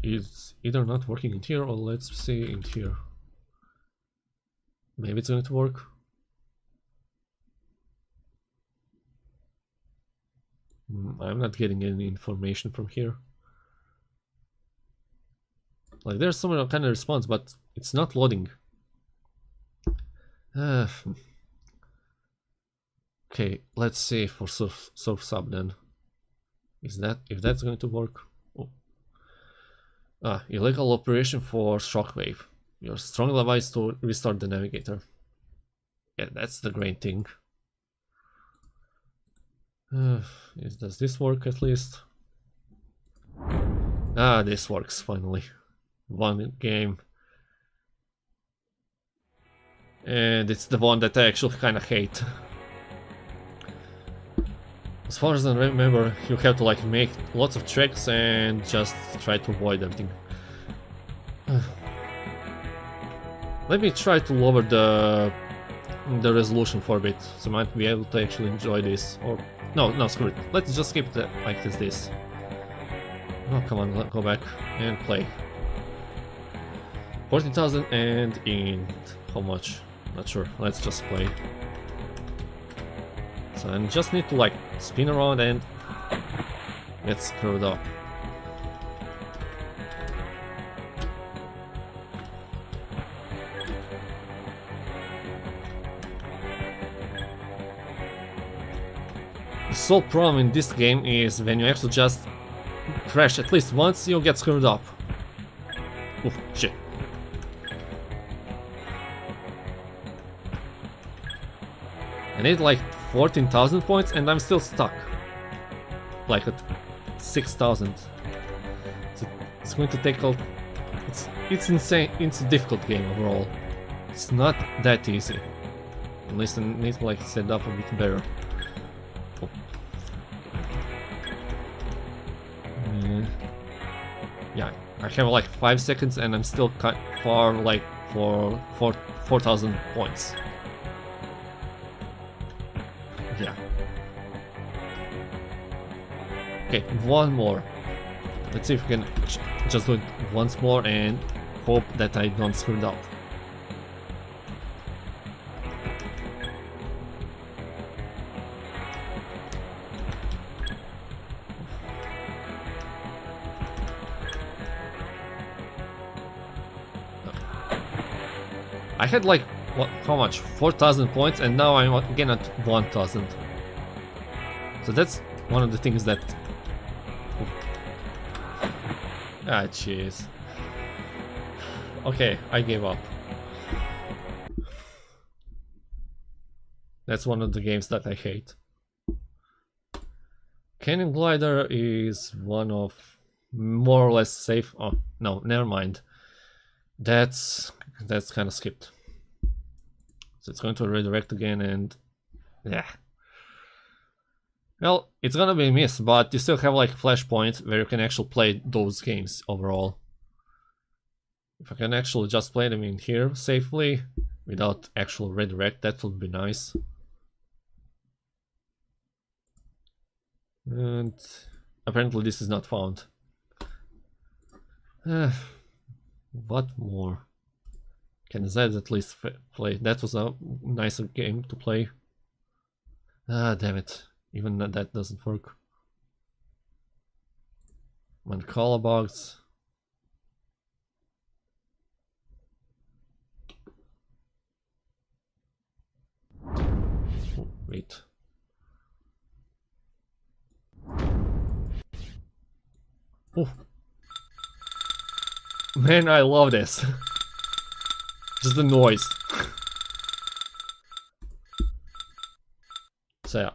It's either not working in here, or let's see in here. Maybe it's going to work. I'm not getting any information from here. Like, there's some kind of response, but it's not loading. Okay, let's see for surf sub then. If that's going to work. Oh. Illegal operation for shockwave. You're strongly advised to restart the navigator. Yeah, that's the great thing. Does this work at least? This works finally. One game. And it's the one that I actually kind of hate. As far as I remember, you have to like make lots of tracks and just try to avoid everything. Let me try to lower the resolution for a bit, so I might be able to actually enjoy this. Or no, screw it. Let's just keep it like this. Oh, come on, go back and play. 40,000 and in how much? Not sure. Let's just play. So I just need to like spin around and get screwed up. The sole problem in this game is when you actually just crash at least once, you get screwed up. Oh shit. I need like 14,000 points and I'm still stuck. Like at 6,000. So it's going to take all... It's insane. It's a difficult game overall. It's not that easy. At least I need to like set up a bit better. Oh. Yeah, I have like 5 seconds and I'm still far like for 4,000 points. Yeah. Okay, one more. Let's see if we can just do it once more and hope that I don't screw it up. I had like, what, how much? 4,000 points, and now I'm again at 1,000. So that's one of the things that... Ah, jeez. Okay, I gave up. That's one of the games that I hate. Canyon Glider is one of more or less safe... Oh, no, never mind. That's kind of skipped. So it's going to redirect again and... yeah. Well, it's gonna be a miss, but you still have like flashpoint where you can actually play those games overall. If I can actually just play them in here safely, without actual redirect, that would be nice. And apparently this is not found. What more? Can Z at least play? That was a nicer game to play. Ah, damn it. Even that doesn't work. Mancala bugs. Oh, wait. Oh. Man, I love this. Just the noise. So yeah.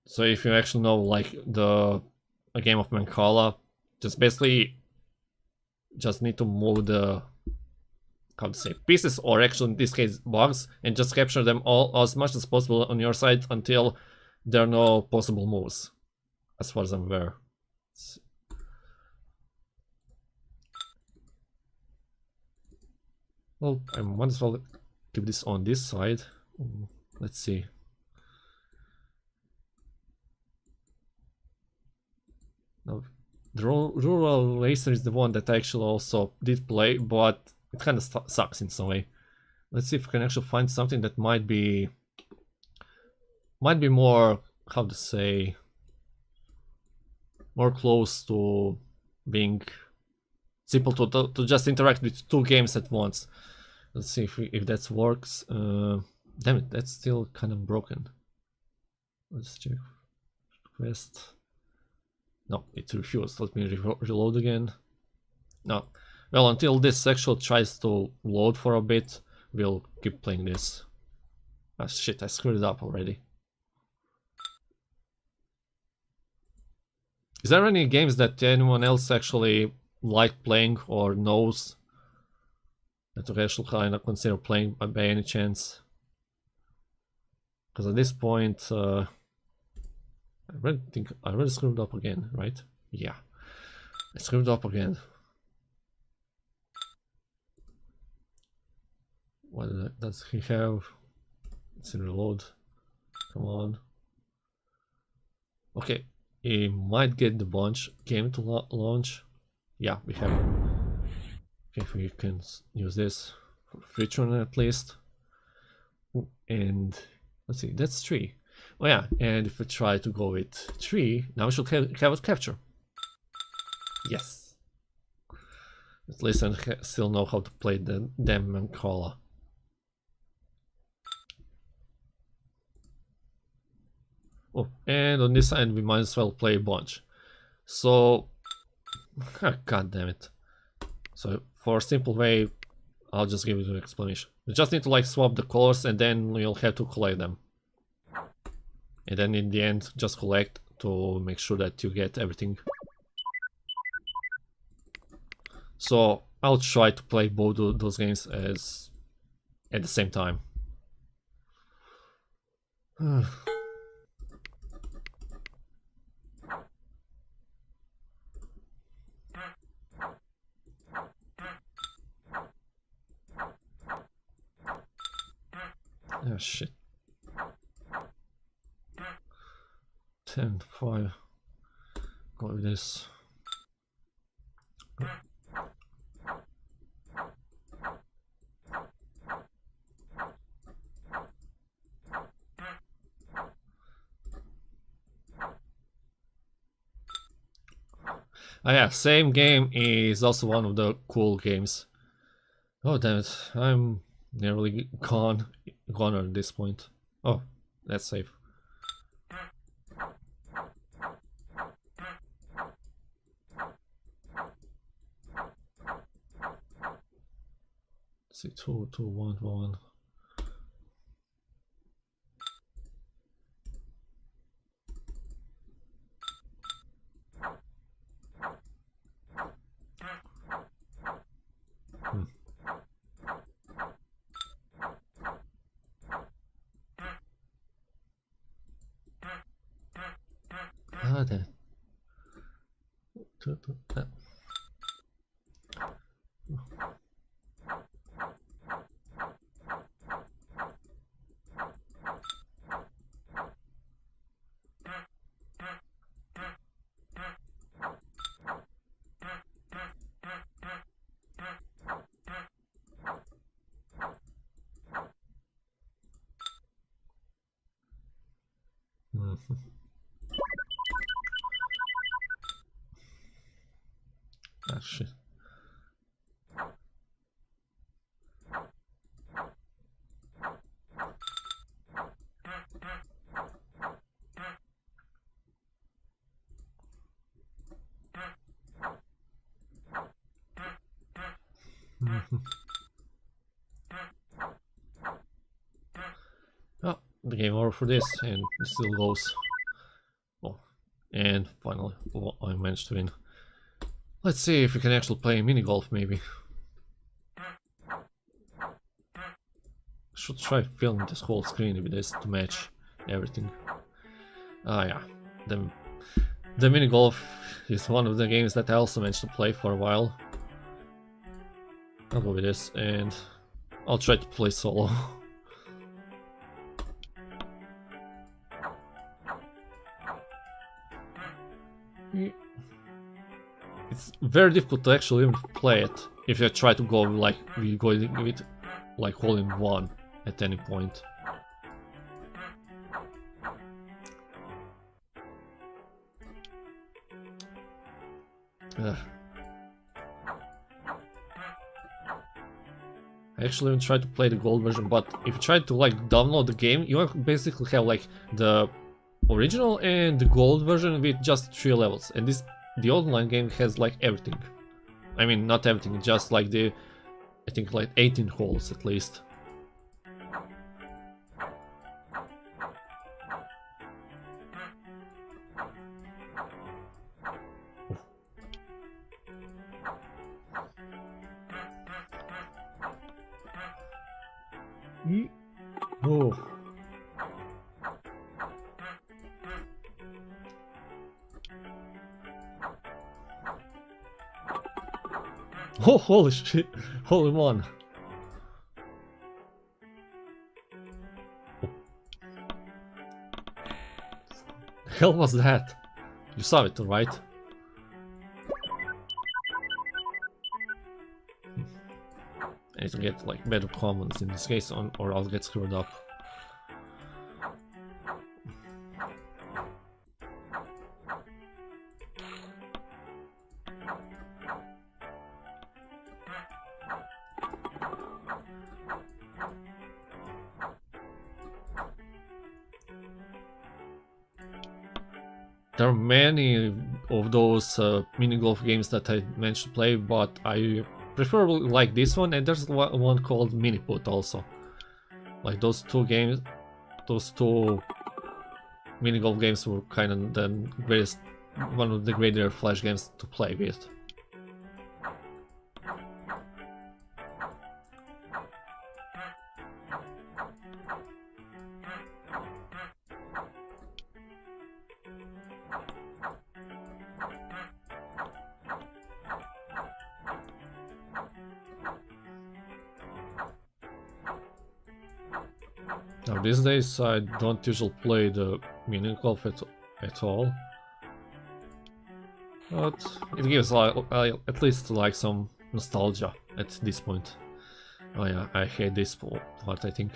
So if you actually know like a game of Mancala, just basically just need to move the, how to say, pieces, or actually in this case bugs, and just capture them all as much as possible on your side until there are no possible moves, as far as I'm aware. Well, I might as well keep this on this side. Let's see. Now, the rural racer is the one that I actually also did play, but it kind of sucks in some way. Let's see if we can actually find something that might be more, how to say, more close to being simple to just interact with two games at once. Let's see if that works. Damn it, that's still kind of broken. Let's check. Quest. No, it refused. Let me reload again. No. Well, until this actually tries to load for a bit, we'll keep playing this. Ah shit, I screwed it up already. Is there any games that anyone else actually like playing or knows that we actually kind of consider playing by any chance? Because at this point, I really think I really screwed up again, right? Yeah, I screwed up again. What does he have? Let's reload. Come on. Okay, he might get the bunch game to launch. Yeah, we have. Okay, we can use this for featuring at least. And let's see, that's 3. Oh yeah, and if we try to go with 3, now we should have a capture. Yes. At least I still know how to play the damn Mancala. Oh, and on this side we might as well play a bunch. So, god damn it. So for a simple way, I'll just give you an explanation. You just need to like swap the colors and then you'll have to collect them. And then in the end, just collect to make sure that you get everything. So I'll try to play both those games at the same time. Oh shit. 10, 5. Go with this. Ah yeah, same game is also one of the cool games. Oh damn it, I'm nearly gone at this point. Oh, that's safe. Let's see, 2, 2, 1, 1. Ah, damn. Ah, shit. Oh, the game over for this, and it still goes. Oh, and finally, oh, I managed to win. Let's see if we can actually play mini golf, maybe. Should try filling this whole screen with this to match everything. Ah, yeah. The mini golf is one of the games that I also managed to play for a while. I'll go with this, and I'll try to play solo. It's very difficult to actually even play it if you try to go like we go with like hole in one at any point. I actually even tried to play the gold version, but if you try to like download the game, you basically have like the original and the gold version with just 3 levels, and the online game has like everything. I mean, not everything, just like I think like 18 holes at least. Oh. Oh, holy shit! Holy one! The hell was that? You saw it, right? I need to get like better commons in this case, or I'll get screwed up. There are many of those mini golf games that I managed to play, but I prefer like this one, and there's one called Mini Put also. Like those two games, those two mini golf games were kind of the greatest, one of the greater Flash games to play with. Now these days I don't usually play the mini golf at all, but it gives at least like some nostalgia at this point. Oh yeah, I hate this part, I think.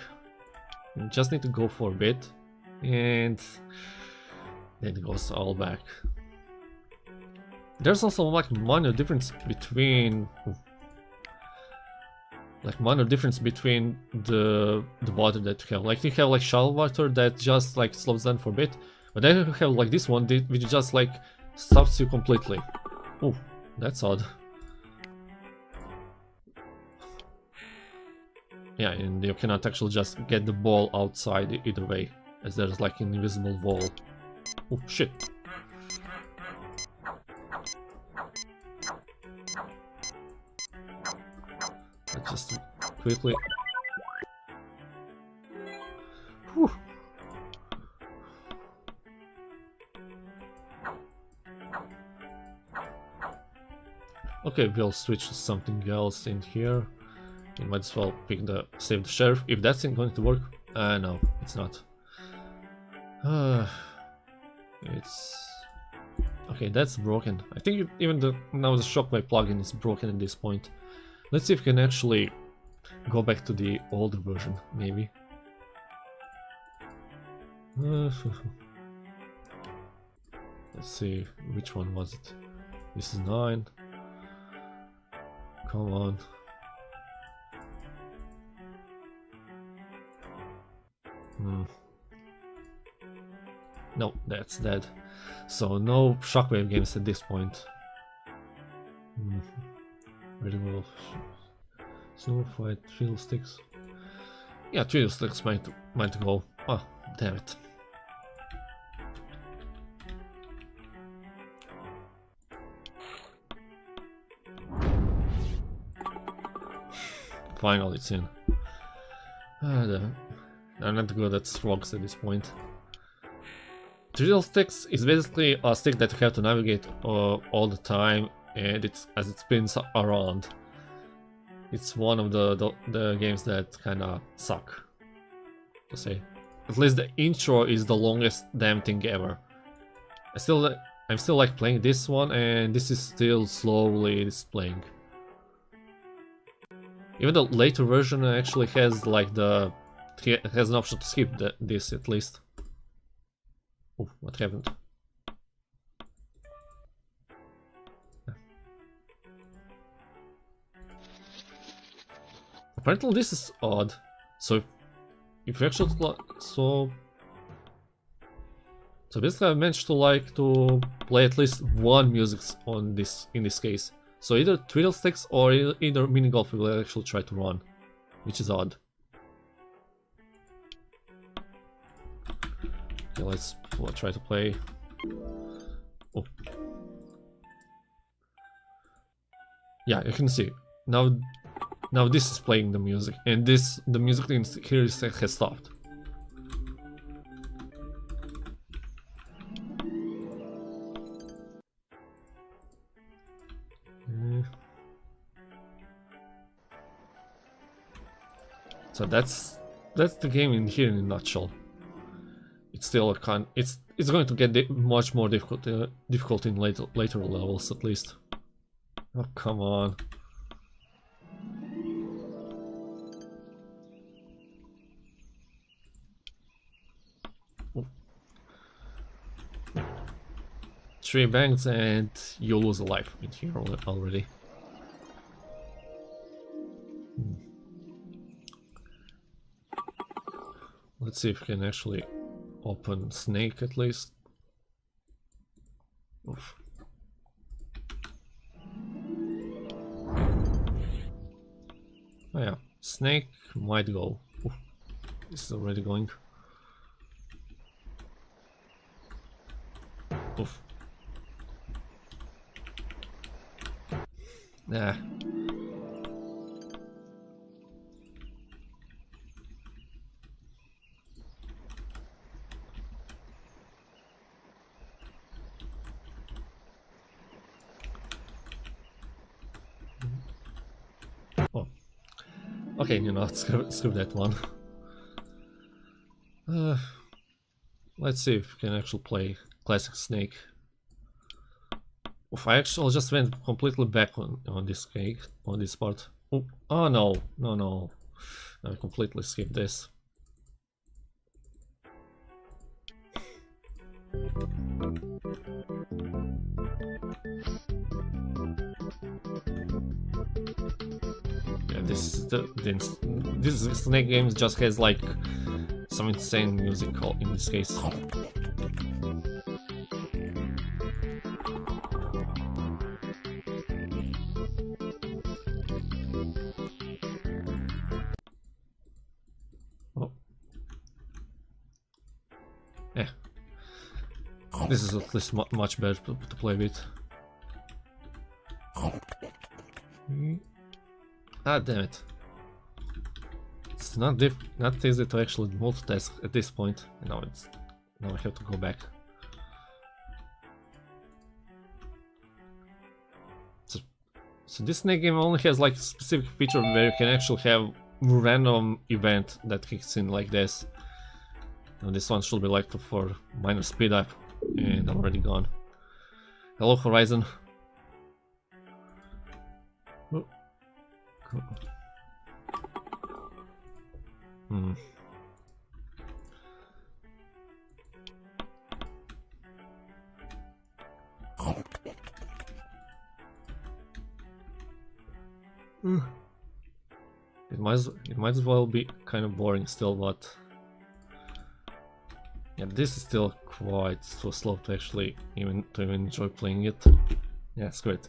You just need to go for a bit, and then it goes all back. There's also like minor difference between the water that you have. Like you have like shallow water that just like slows down for a bit, but then you have like this one which just like stops you completely. Oh, that's odd. Yeah, and you cannot actually just get the ball outside either way, as there's like an invisible wall. Oh shit. Let's just quickly. Whew. Okay, we'll switch to something else in here. You might as well save the sheriff, if that's going to work. No, it's not. It's okay. That's broken. I think even now the shockwave plugin is broken at this point. Let's see if we can actually go back to the older version, maybe. Let's see, which one was it? This is 9. Come on. No, that's dead. So no shockwave games at this point. Very well. Snow fight fiddlesticks. Yeah, trio sticks might go. Oh, damn it. Finally, it's in. I'm not good at rocks at this point. Trivial sticks is basically a stick that you have to navigate all the time, and it's as it spins around. It's one of the games that kind of suck, to say. At least the intro is the longest damn thing ever. I'm still like playing this one, and this is still slowly displaying. Even the later version actually has like has an option to skip this at least. Oh, what happened? Apparently this is odd. So if you actually so basically I managed to like to play at least one music on this in this case. So either twiddle sticks or either mini golf will actually try to run, which is odd. Okay, let's try to play. Oh. Yeah, you can see now this is playing the music, and the music in here has stopped. So that's the game in here in a nutshell. It's still it's going to get much more difficult in later levels at least. Oh, come on. Oh. 3 bangs and you lose a life in here already. Let's see if we can actually open Snake at least. Oof. Oh yeah, Snake might go. Oof. This is already going. Oof. Nah. Okay, you know, screw that one. Let's see if we can actually play classic Snake. Oof, I actually just went completely back on this part. Oh no, no. I completely skipped this. Yeah, this Snake game just has like some insane music in this case. Oh. Yeah. This is at least much better to play with. Ah, damn it. It's not easy to actually multitask at this point. Now I have to go back. So this Snake game only has like a specific feature where you can actually have random event that kicks in like this. Now this one should be like for minor speed up, and I'm already gone. Hello, Horizon. Oh. Hmm. It might as well be kind of boring still, but yeah, this is still quite so slow to actually even enjoy playing it. Yeah, it's great.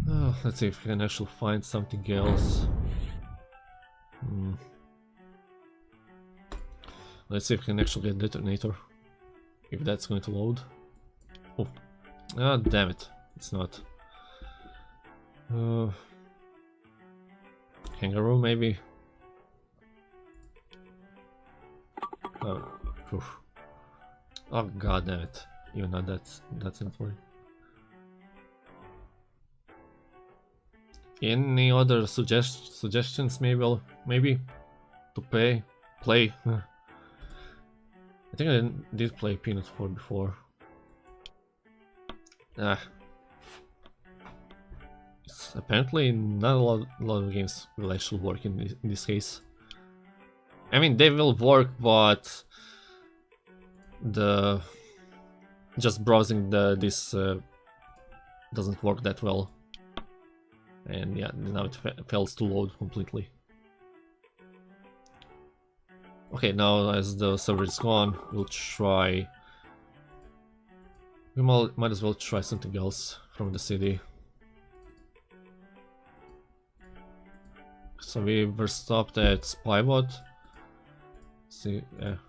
Oh, let's see if we can actually find something else. Let's see if we can actually get detonator. If that's going to load. Oh, ah, damn it, it's not. Kangaroo maybe. Oh, oof. Oh god damn it! Even though that's not working. Any other suggestions? Maybe to play. I think I did play Peanut 4 before. Ah. It's apparently not a lot of games will actually work in this case. I mean, they will work, but the just browsing this doesn't work that well. And yeah, now it fails to load completely. Okay, now as the server is gone, we'll try. We might as well try something else from the city. So we were stopped at Spybot. See if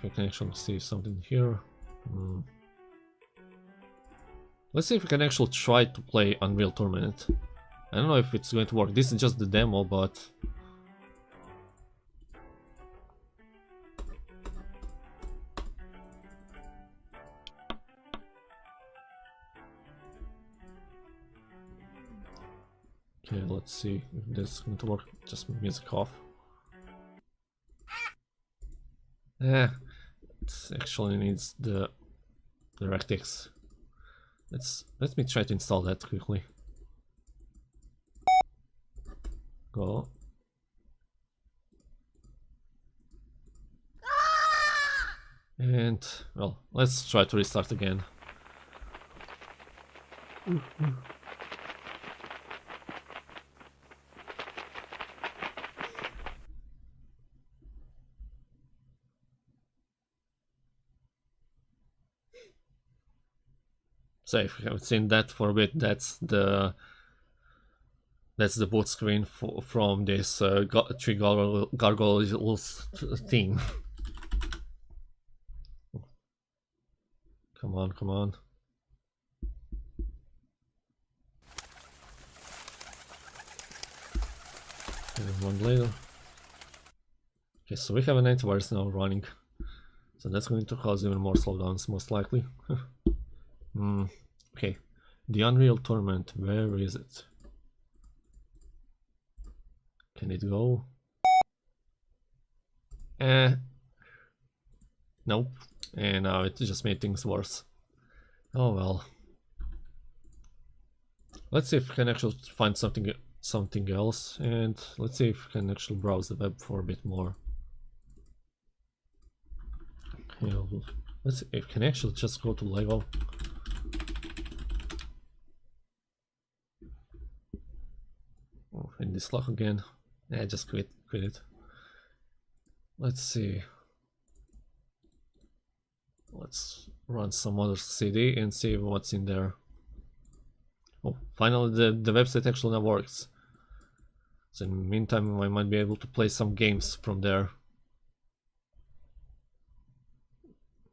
we can actually see something here. Let's see if we can actually try to play Unreal Tournament. I don't know if it's going to work. This is just the demo, but okay, let's see if this is going to work. Just music off. It actually needs the DirectX. Let me try to install that quickly. Go. And well, let's try to restart again. So if you haven't seen that for a bit, that's the boot screen from this three gargoyles theme. Come on, come on. And one later. Okay, so we have an antivirus now running. So that's going to cause even more slowdowns, most likely. Okay, the Unreal Tournament, where is it? Can it go? Nope. And now it just made things worse. Oh well. Let's see if we can actually find something else, and let's see if we can actually browse the web for a bit more. Okay, let's see if we can actually just go to Lego. Oh, in this lock again. Yeah, just quit it. Let's see. Let's run some other CD and see what's in there. Oh, finally the website actually now works. So in the meantime I might be able to play some games from there.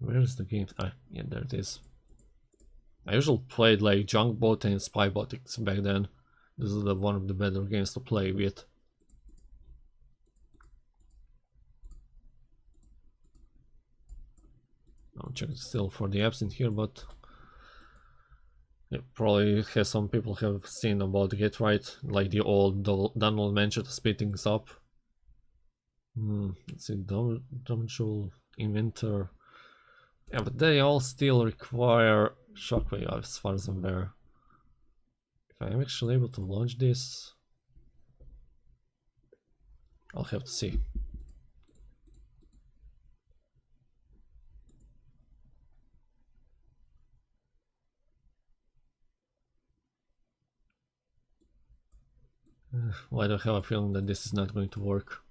Where is the game? Ah, yeah, there it is. I usually played like Junkbot and Spybotics back then. This is one of the better games to play with. I'll check still for the apps in here, but yeah, probably has some people have seen about Get Right, like the old download manager to speed things up. Let's see, Domjul, Inventor. Yeah, but they all still require Shockwave as far as I'm aware. If I'm actually able to launch this, I'll have to see. Why do I have a feeling that this is not going to work?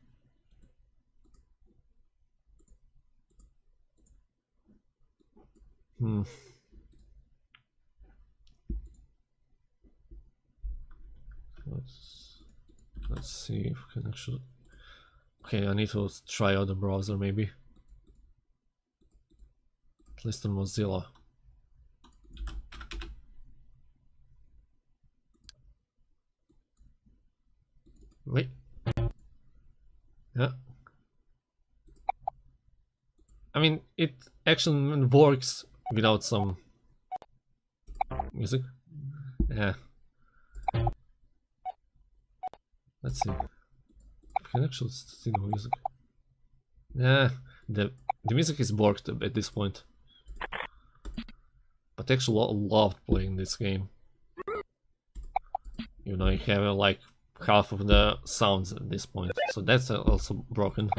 Let's see if we can actually. Okay, I need to try out the browser maybe. At least on Mozilla. Wait. Yeah. I mean, it actually works without some music. Yeah. Let's see. I can actually see the music. Yeah, the music is borked at this point. But actually loved playing this game. You know, you have like half of the sounds at this point, so that's also broken.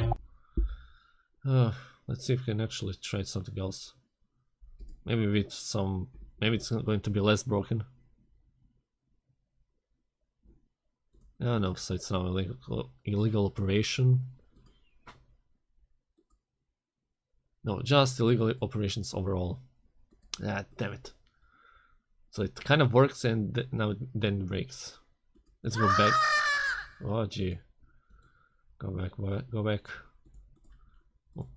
Let's see if we can actually try something else. Maybe with some... maybe it's going to be less broken. Oh no, so it's now illegal operation. No, just illegal operations overall. Ah, damn it. So it kind of works and now then breaks. Let's go back. Oh gee. Go back, go back. Oh.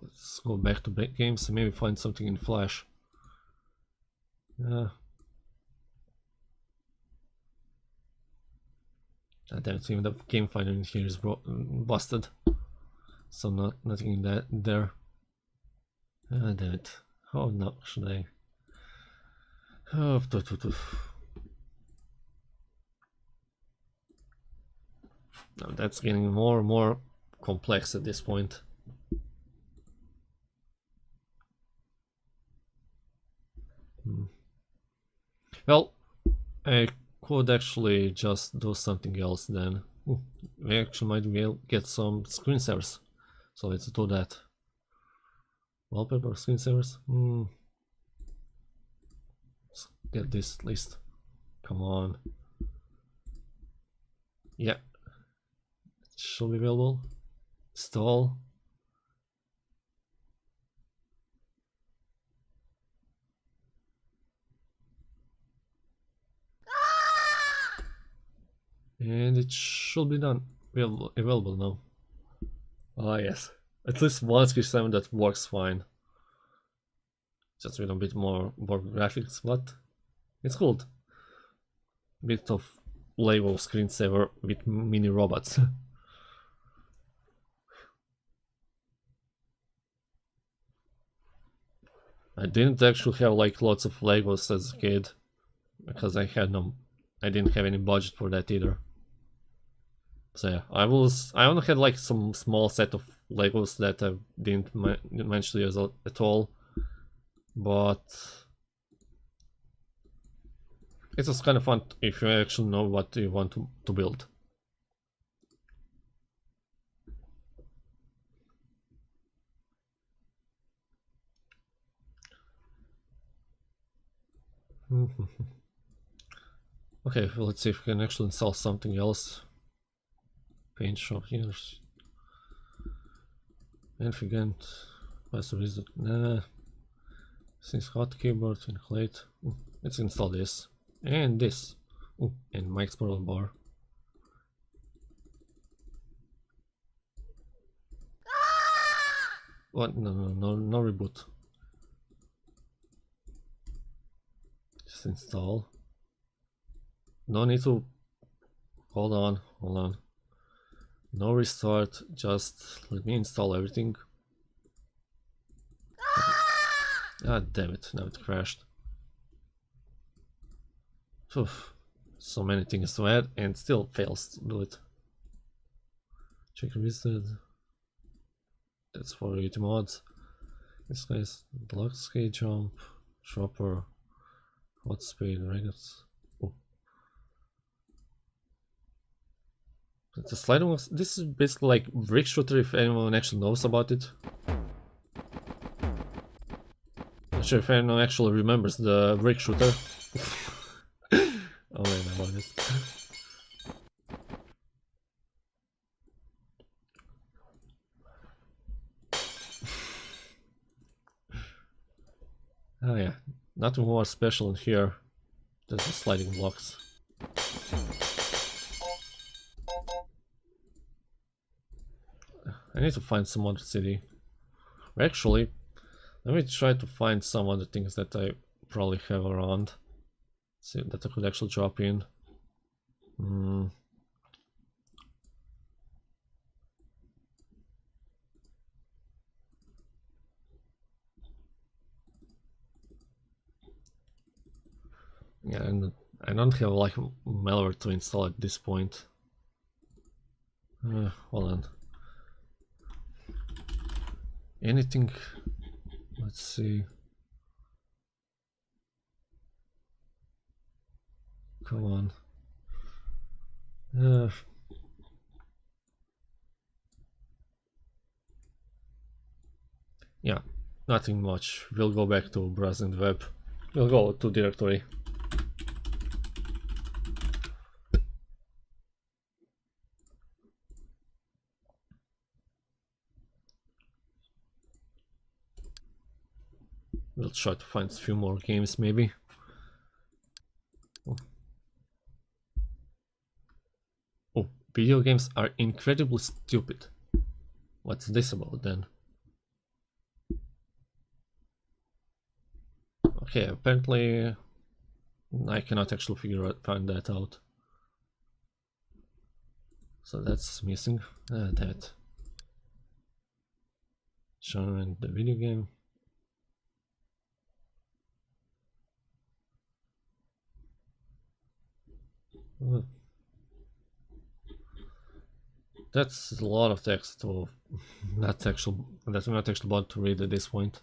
Let's go back to games and maybe find something in Flash. Ah, damn it, even the game finder in here is busted. So nothing in that there. Ah, damn it. Oh no, should I? Oh, no, that's getting more and more complex at this point. Well, I could actually just do something else then. We actually might be able to get some screensavers. So let's do that. Wallpaper screensavers. Let's get this at least. Come on. Yeah. It should be available. Install. And it should be done. Available now. Ah yes. At least one screen that works fine. Just with a bit more graphics, but it's cool. Bit of Lego screensaver with mini robots. I didn't actually have like lots of Legos as a kid because I didn't have any budget for that either. So yeah, I only had like some small set of Legos that I didn't manage to use at all, but it was kind of fun if you actually know what you want to build. Okay, well, let's see if we can actually install something else. Paint shop here. Configurant. Password is nah. Since hot keyboard include. Let's install this and this. And my Explorer bar. What? No reboot. Just install. No need to. Hold on. No restart, just let me install everything. Ah, damn it, now it crashed. Oof. So many things to add and still fails to do it. Check registered. That's for UT mods. This guy's block skate jump, shopper, hot speed, records. The sliding was. This is basically like brick shooter if anyone actually knows about it. Not sure if anyone actually remembers the brick shooter. Oh man, about it. Oh yeah, nothing more special in here. Just the sliding blocks. I need to find some other city. Actually, let me try to find some other things that I probably have around. See that I could actually drop in. Yeah, and I don't have like malware to install at this point. Hold on. Anything? Let's see. Come on. Yeah, nothing much. We'll go back to browsing the web. We'll go to directory. We'll try to find a few more games maybe. Oh, video games are incredibly stupid. What's this about then? Okay, apparently I cannot actually find that out. So that's missing. That. Showing the video game. That's a lot of text to that I'm not actually about to read at this point.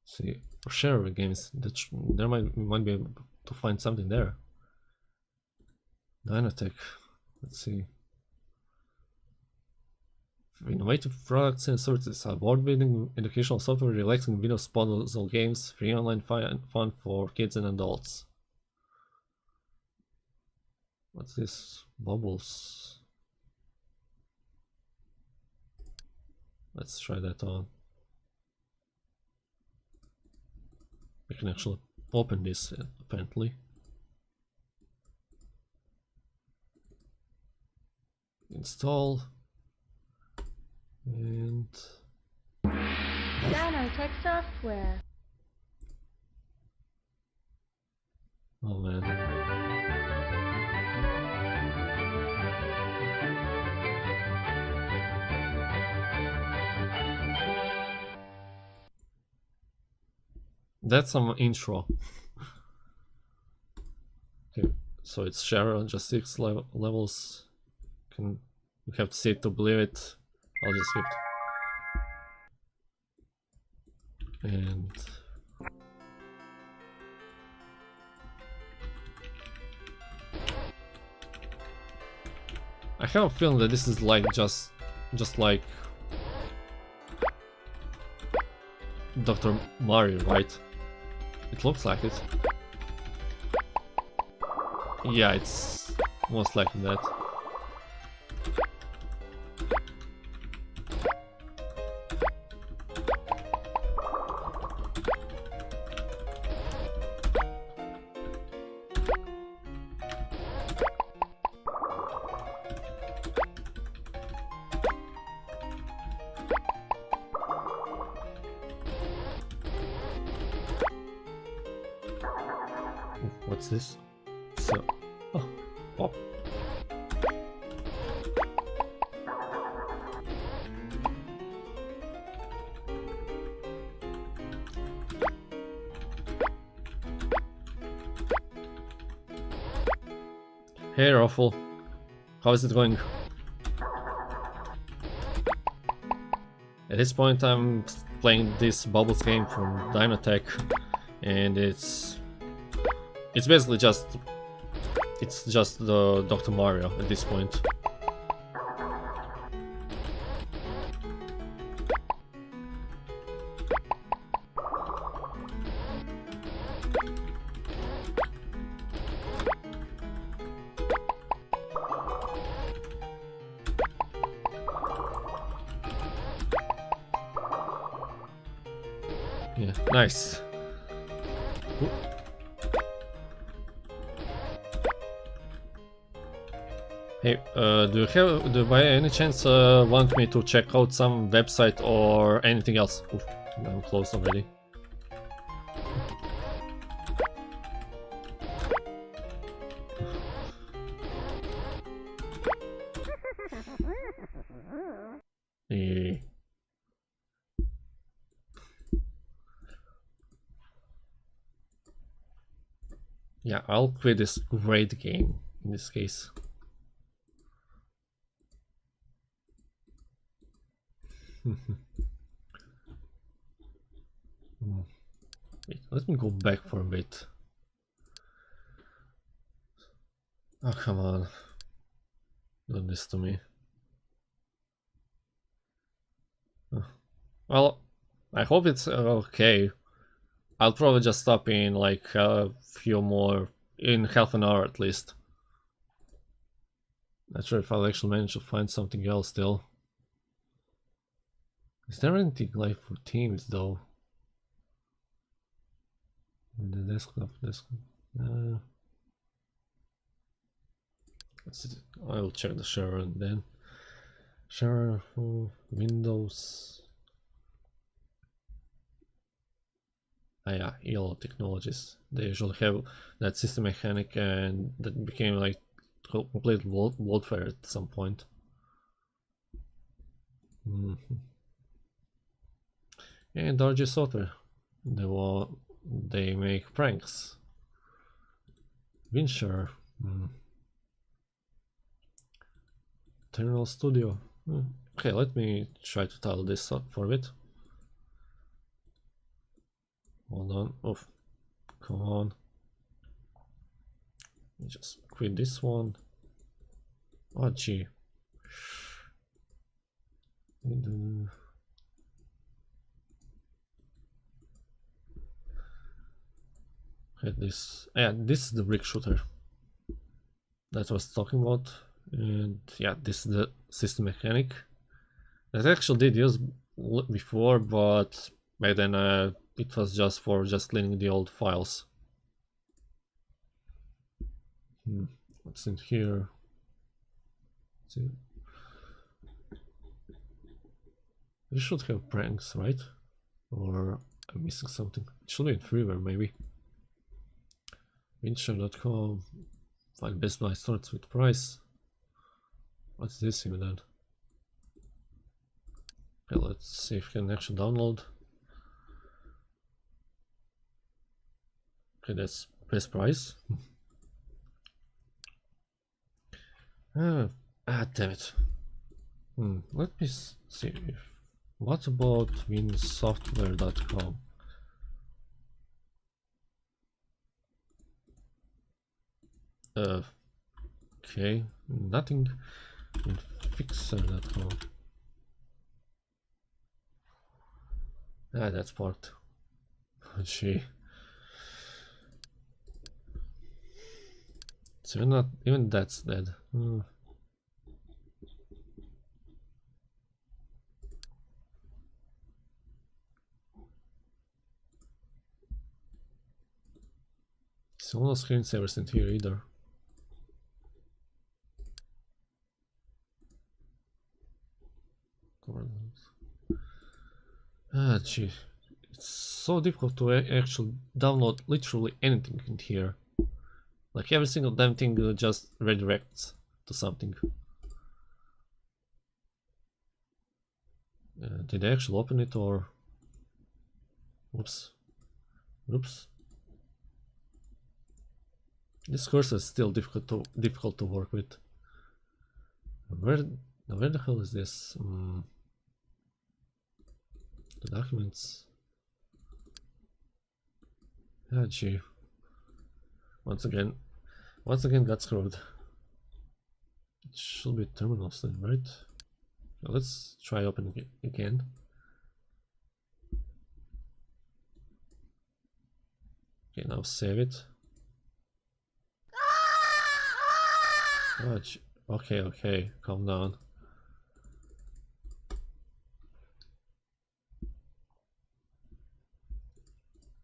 See, for share games, there might be able to find something there. Dynatech, let's see. Innovative products and services, award-winning educational software, relaxing video puzzle games, free online fun for kids and adults. What's this? Bubbles. Let's try that on. We can actually open this apparently. Install. And Nanotech software. oh man. That's some intro. Okay, so it's share on just 6 levels. You have to see it to believe it. I'll just skip. And I have a feeling that this is like just like Dr. Mario, right? It looks like it. Yeah, it's most likely that. What's this? So, oh. Hey Ruffle, how is it going? At this point I'm playing this Bubbles game from Dynatech, and it's basically just the Dr. Mario at this point. Yeah, nice. Hey, do you by any chance want me to check out some website or anything else? Oof, I'm close already. Yeah, I'll quit this great game in this case. Wait, let me go back for a bit. Oh, come on. Do this to me. Oh. Well, I hope it's okay. I'll probably just stop in like a few more, in half an hour at least. Not sure if I'll actually manage to find something else still. Is there anything like for Teams though? The desktop. Let's see. I will check the share and then share for Windows. Yeah, ELO Technologies. They usually have that system mechanic, and that became like complete warfare at some point. And RG Software, they make pranks. Winshare. Terminal Studio. Okay, let me try to title this up for a bit. Hold on. Oh, come on. Let me just quit this one. Oh, gee. This. Yeah, this is the brick shooter that I was talking about. And yeah, this is the system mechanic that I actually did use before, but back then it was just for cleaning the old files. What's in here? Let's see. We should have pranks, right? Or I'm missing something. It should be in freeware, maybe. Winshare.com. Find Best Buy starts with price. What's this even then? Okay, let's see if we can actually download. Okay, that's best price. Damn it. Let me see if. What about winsoftware.com? Okay, nothing. Fixer.com. That's part. Gee. So not even that's dead. So no screensavers in here either. Gee. It's so difficult to actually download literally anything in here. Like every single damn thing just redirects to something. Did I actually open it or? Oops. Oops. This cursor is still difficult to work with. Where the hell is this? The documents. Ah, gee. Once again got screwed. It should be terminals then, right? Now let's try opening it again. Okay, now save it. Oh, okay, calm down.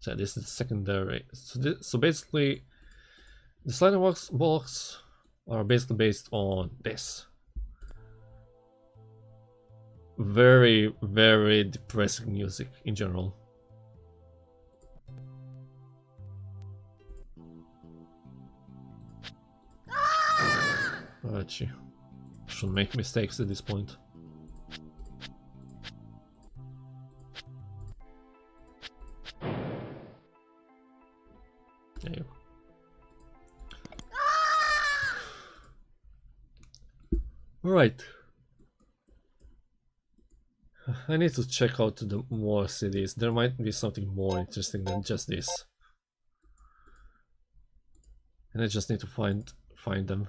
So this is secondary. So basically, the sliding box are basically based on this. Very, very depressing music in general. Gee, shouldn't make mistakes at this point. There you go. Alright. I need to check out the more cities. There might be something more interesting than just this. And I just need to find them.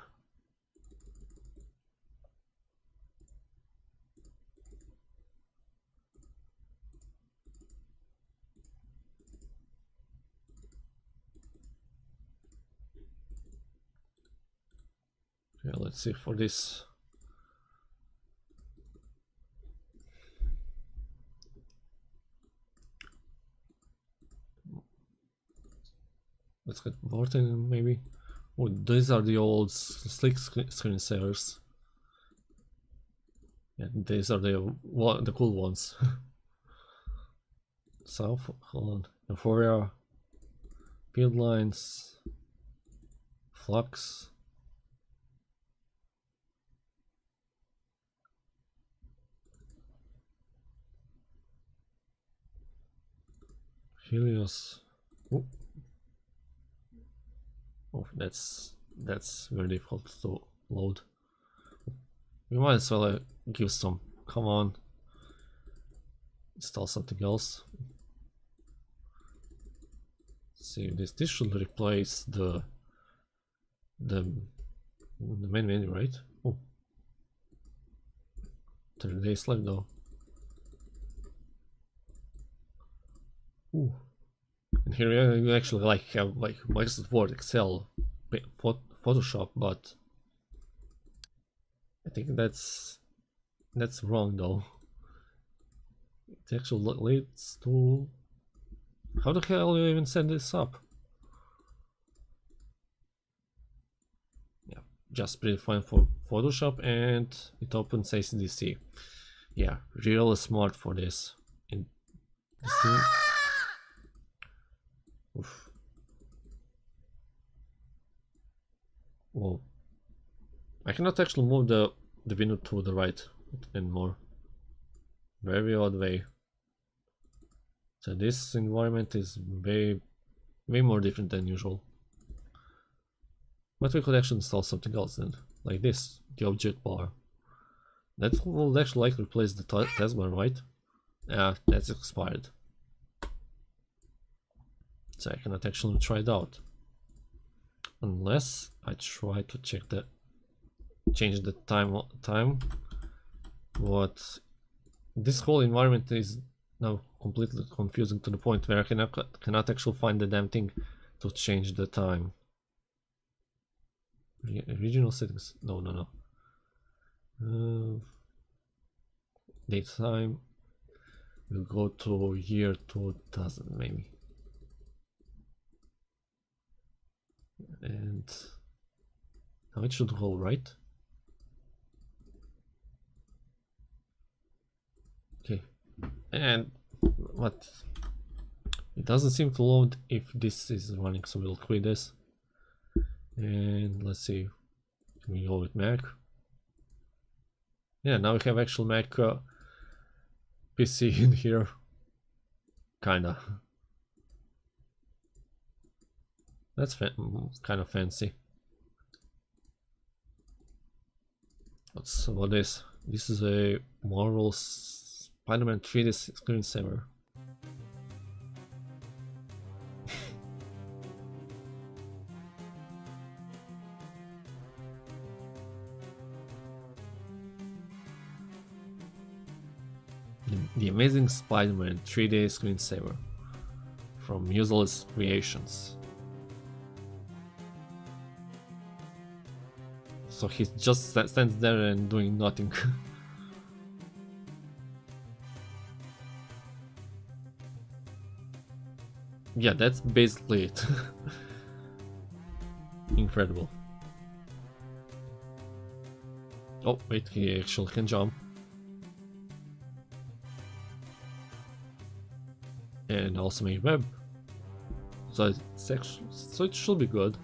Yeah, let's see for this. Let's get Morton maybe. Oh, these are the old slick screensavers. Yeah, these are the cool ones. South, hold on. Euphoria, field lines, flux. Helios. Oh. Oh, that's very difficult to load. We might as well give some. Come on, install something else. Let's see, this should replace the main menu, right? Oh, 30 days left though. Ooh. And here you actually have Microsoft Word, Excel, Photoshop, but I think that's wrong though. It actually leads to, how the hell you even set this up? Yeah, just predefine for Photoshop and it opens ACDC. Yeah, really smart for this. In this oof. Whoa. I cannot actually move the window to the right anymore. Very odd way. So this environment is way more different than usual. But we could actually install something else then, like this, the object bar. That will actually replace the taskbar, right? Yeah, that's expired. So I cannot actually try it out. Unless I try to change the time. What this whole environment is now completely confusing to the point where I cannot actually find the damn thing to change the time. Regional settings, no. Date time. We'll go to year 2000 maybe. And now it should go right. Okay, and what? It doesn't seem to load if this is running, so we'll quit this. And let's see, can we go with Mac? Yeah, now we have actual Mac PC in here, kinda. That's kind of fancy. What is? This is a Marvel Spider-Man 3D screensaver. The Amazing Spider-Man 3D screensaver from Useless Creations. So he just stands there and doing nothing. Yeah, that's basically it. Incredible. Oh, wait, he actually can jump. And also make web. So it should be good.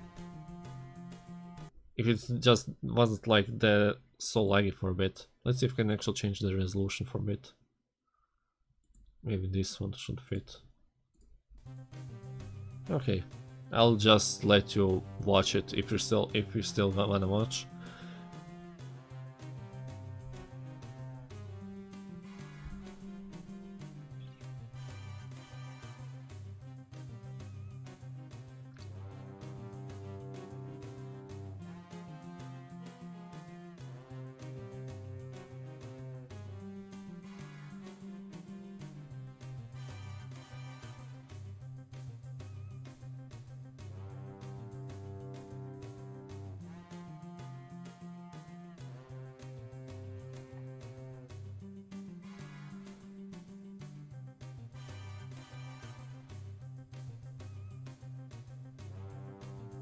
If it just wasn't like the so laggy for a bit. Let's see if we can actually change the resolution for a bit. Maybe this one should fit. Okay, I'll just let you watch it if you still wanna watch.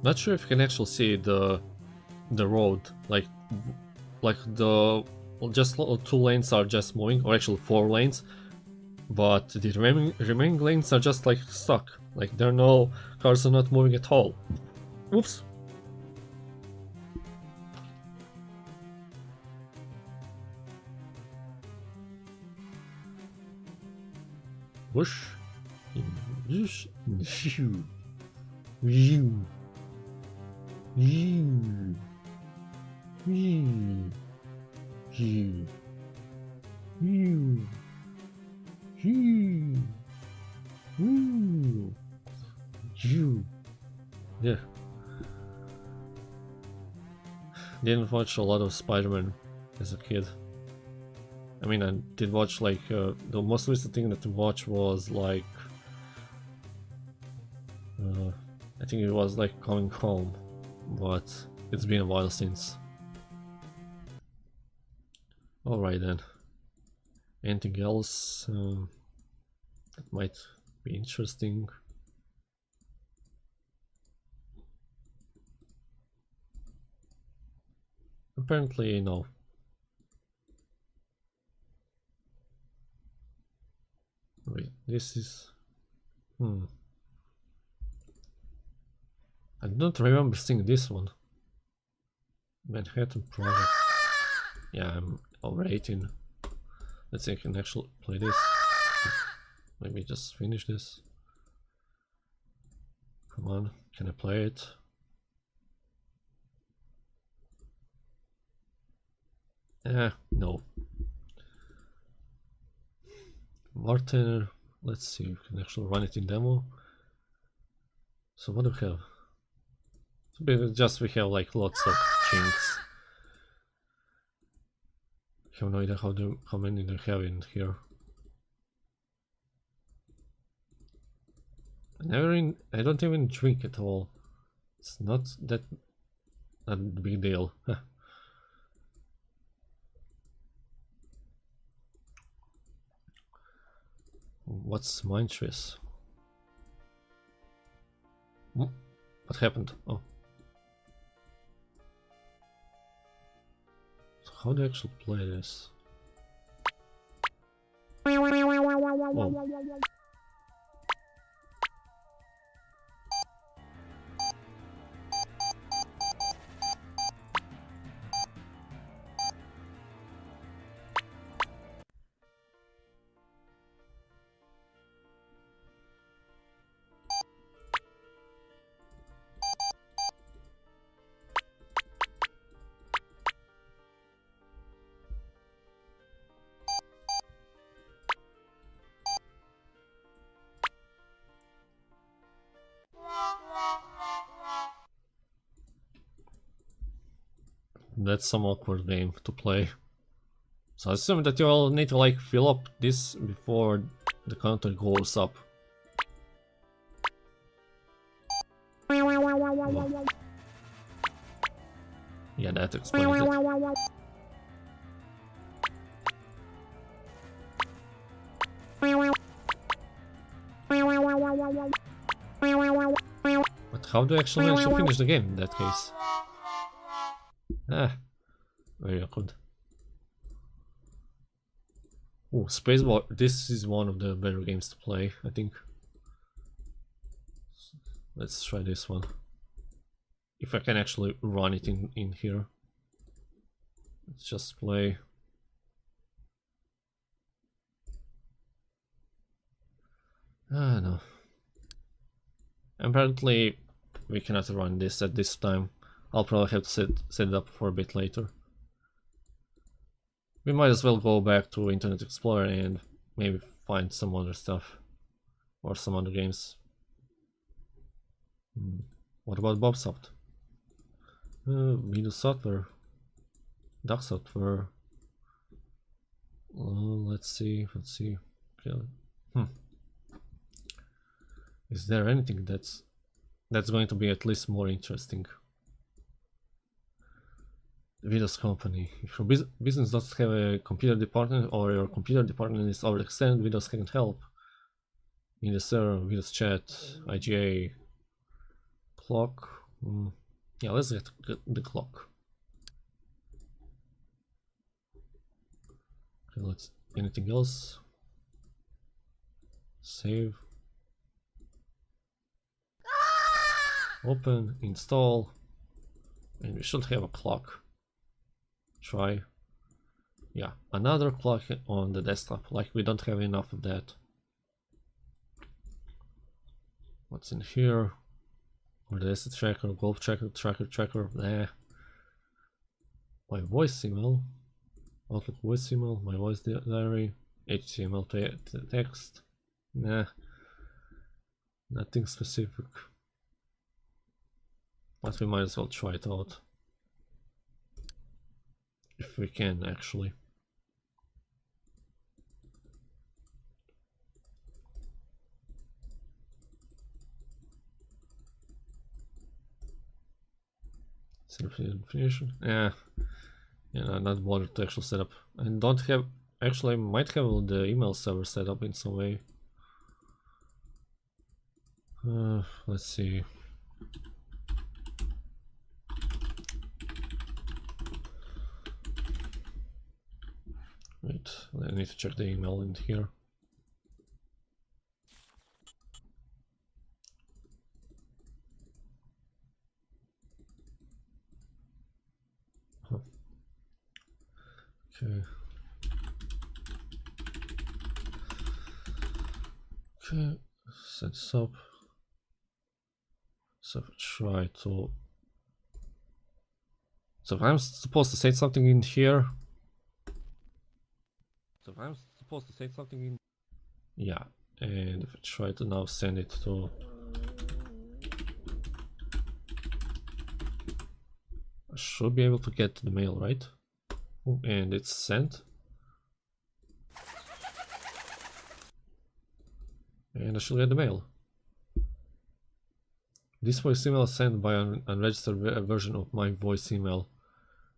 Not sure if you can actually see the road, like the just 2 lanes are just moving, or actually 4 lanes, but the remaining lanes are just like stuck. Like there are no cars are not moving at all. Oops. Whoosh. Whoosh. Phew. Phew. Phew. Phew. Phew. Phew. Phew. Phew. Phew. Yeah. Didn't watch a lot of Spider-Man as a kid. I mean, I did watch like the most recent thing that I watched was like I think it was like Coming Home, but it's been a while since. Alright then. Anything else that might be interesting? Apparently no. Wait, this is... I don't remember seeing this one. Manhattan Project. Yeah, I'm over 18. Let's see if I can actually play this. Maybe just finish this. Come on, can I play it? No. Martin, let's see if we can actually run it in demo. So what do we have? Just we have like lots of chinks. I have no idea how many they have in here. I don't even drink at all. It's not that a big deal. What's my interest? What happened? Oh. So how do I actually play this? Oh. That's some awkward game to play. So I assume that you all need to like fill up this before the counter goes up. Well, yeah, that explains it. But how do I actually manage to finish the game in that case? Ah, very awkward. Ooh, Spacebar. This is one of the better games to play, I think. Let's try this one. If I can actually run it in here. Let's just play. Ah, no. Apparently, we cannot run this at this time. I'll probably have to set it up for a bit later. We might as well go back to Internet Explorer and maybe find some other stuff. Or some other games. What about Bobsoft? Windows Software. Duck Software. Let's see. Okay. Is there anything that's going to be at least more interesting? Windows Company. If your business doesn't have a computer department or your computer department is overextended, Windows can help. Windows Server, Windows Chat, IGA, Clock. Yeah, let's get the Clock. Okay, let's. Anything else? Save. Open, install, and we should have a clock. Try. Yeah, another clock on the desktop, like we don't have enough of that. What's in here? Or the asset tracker, golf tracker, tracker, nah. My voice email, Outlook voice email, my voice diary, HTML text, nah. Nothing specific. But we might as well try it out. If we can, actually. Definition. Yeah, not bothered to actually set up. And don't have. Actually, I might have the email server set up in some way. Let's see. Wait, I need to check the email in here. Huh. Okay. Okay, set this up. So try to. So if I'm supposed to say something in here. Yeah, and if I try to now send it to. I should be able to get the mail, right? And it's sent. And I should get the mail. This voice email is sent by an unregistered version of my voice email.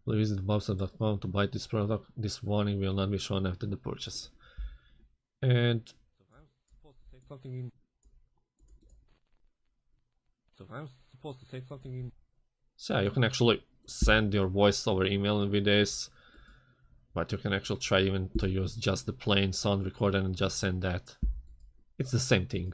Please visit bobsoft.com to buy this product. This warning will not be shown after the purchase. And so I'm supposed to say something in. So yeah, you can actually send your voice over email with this, but you can actually try even to use just the plain sound recorder and just send that. It's the same thing.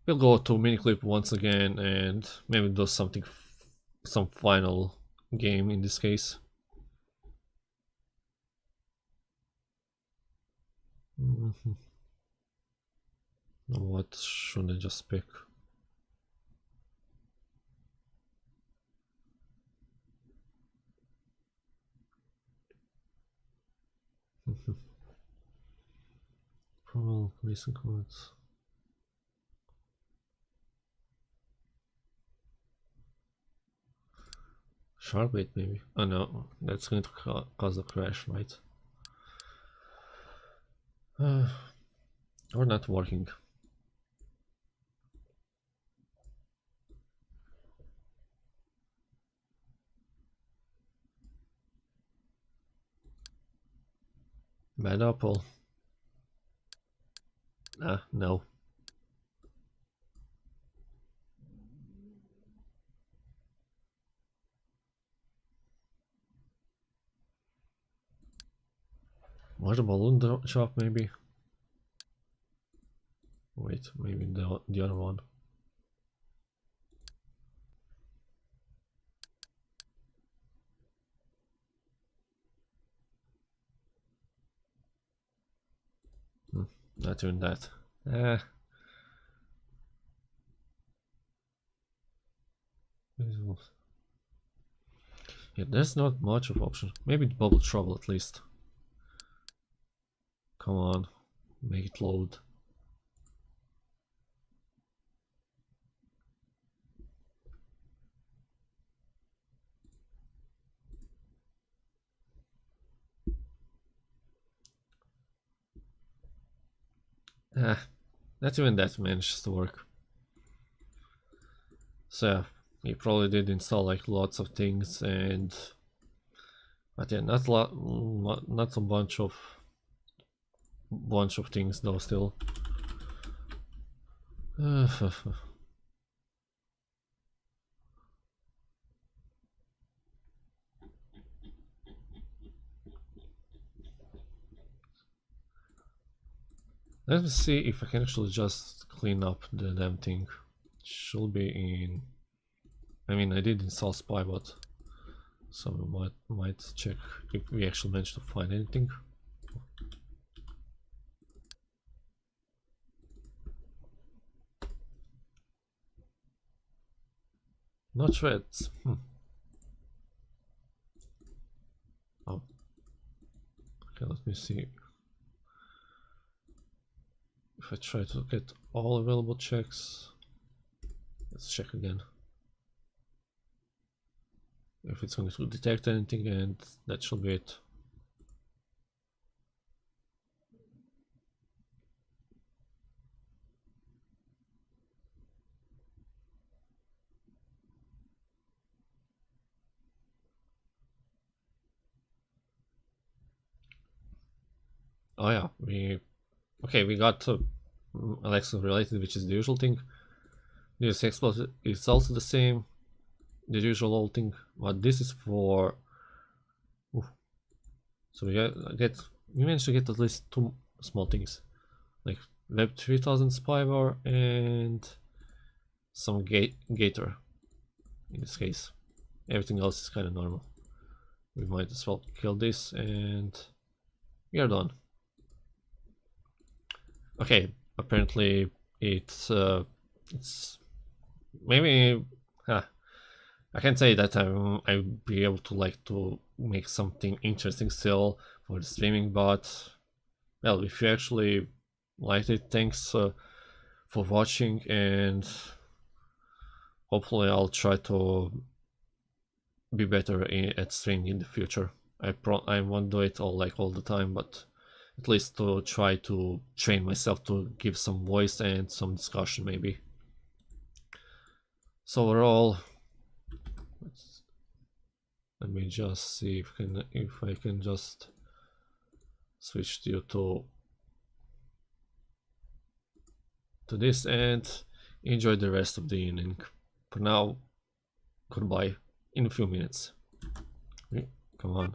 We'll go to miniclip once again and maybe do something, some final game in this case. What should I just pick? Probably recent comments. Sharpbait maybe. Oh no, that's going to cause a crash, right? Or not working. Bad apple. No. Was a balloon shop maybe? Wait, maybe the other one. Not even that. Yeah, there's not much of option. Maybe the bubble trouble at least. Come on, make it load. Not even that manages to work. So yeah, you probably did install like lots of things, but yeah, not a bunch of things though still. Let me see if I can actually just clean up the damn thing. Should be in. I mean, I did install Spybot, so we might check if we actually managed to find anything. Not threads. Oh. Okay, let me see. If I try to get all available checks, let's check again. If it's going to detect anything, and that should be it. Oh yeah, we got Alexa related, which is the usual thing. This exploit is also the same, the usual old thing, but this is for. So we managed to get at least two small things, like Web 3000 spyware and some gator. In this case, everything else is kind of normal. We might as well kill this, and we are done. Okay, apparently it's maybe I can say that I'll be able to make something interesting still for the streaming, but well, if you actually liked it, thanks for watching, and hopefully I'll try to be better at streaming in the future. I won't do it all the time, but at least to try to train myself to give some voice and some discussion maybe. So overall, let me just see if I can just switch you to this and enjoy the rest of the evening. For now, goodbye in a few minutes. Come on.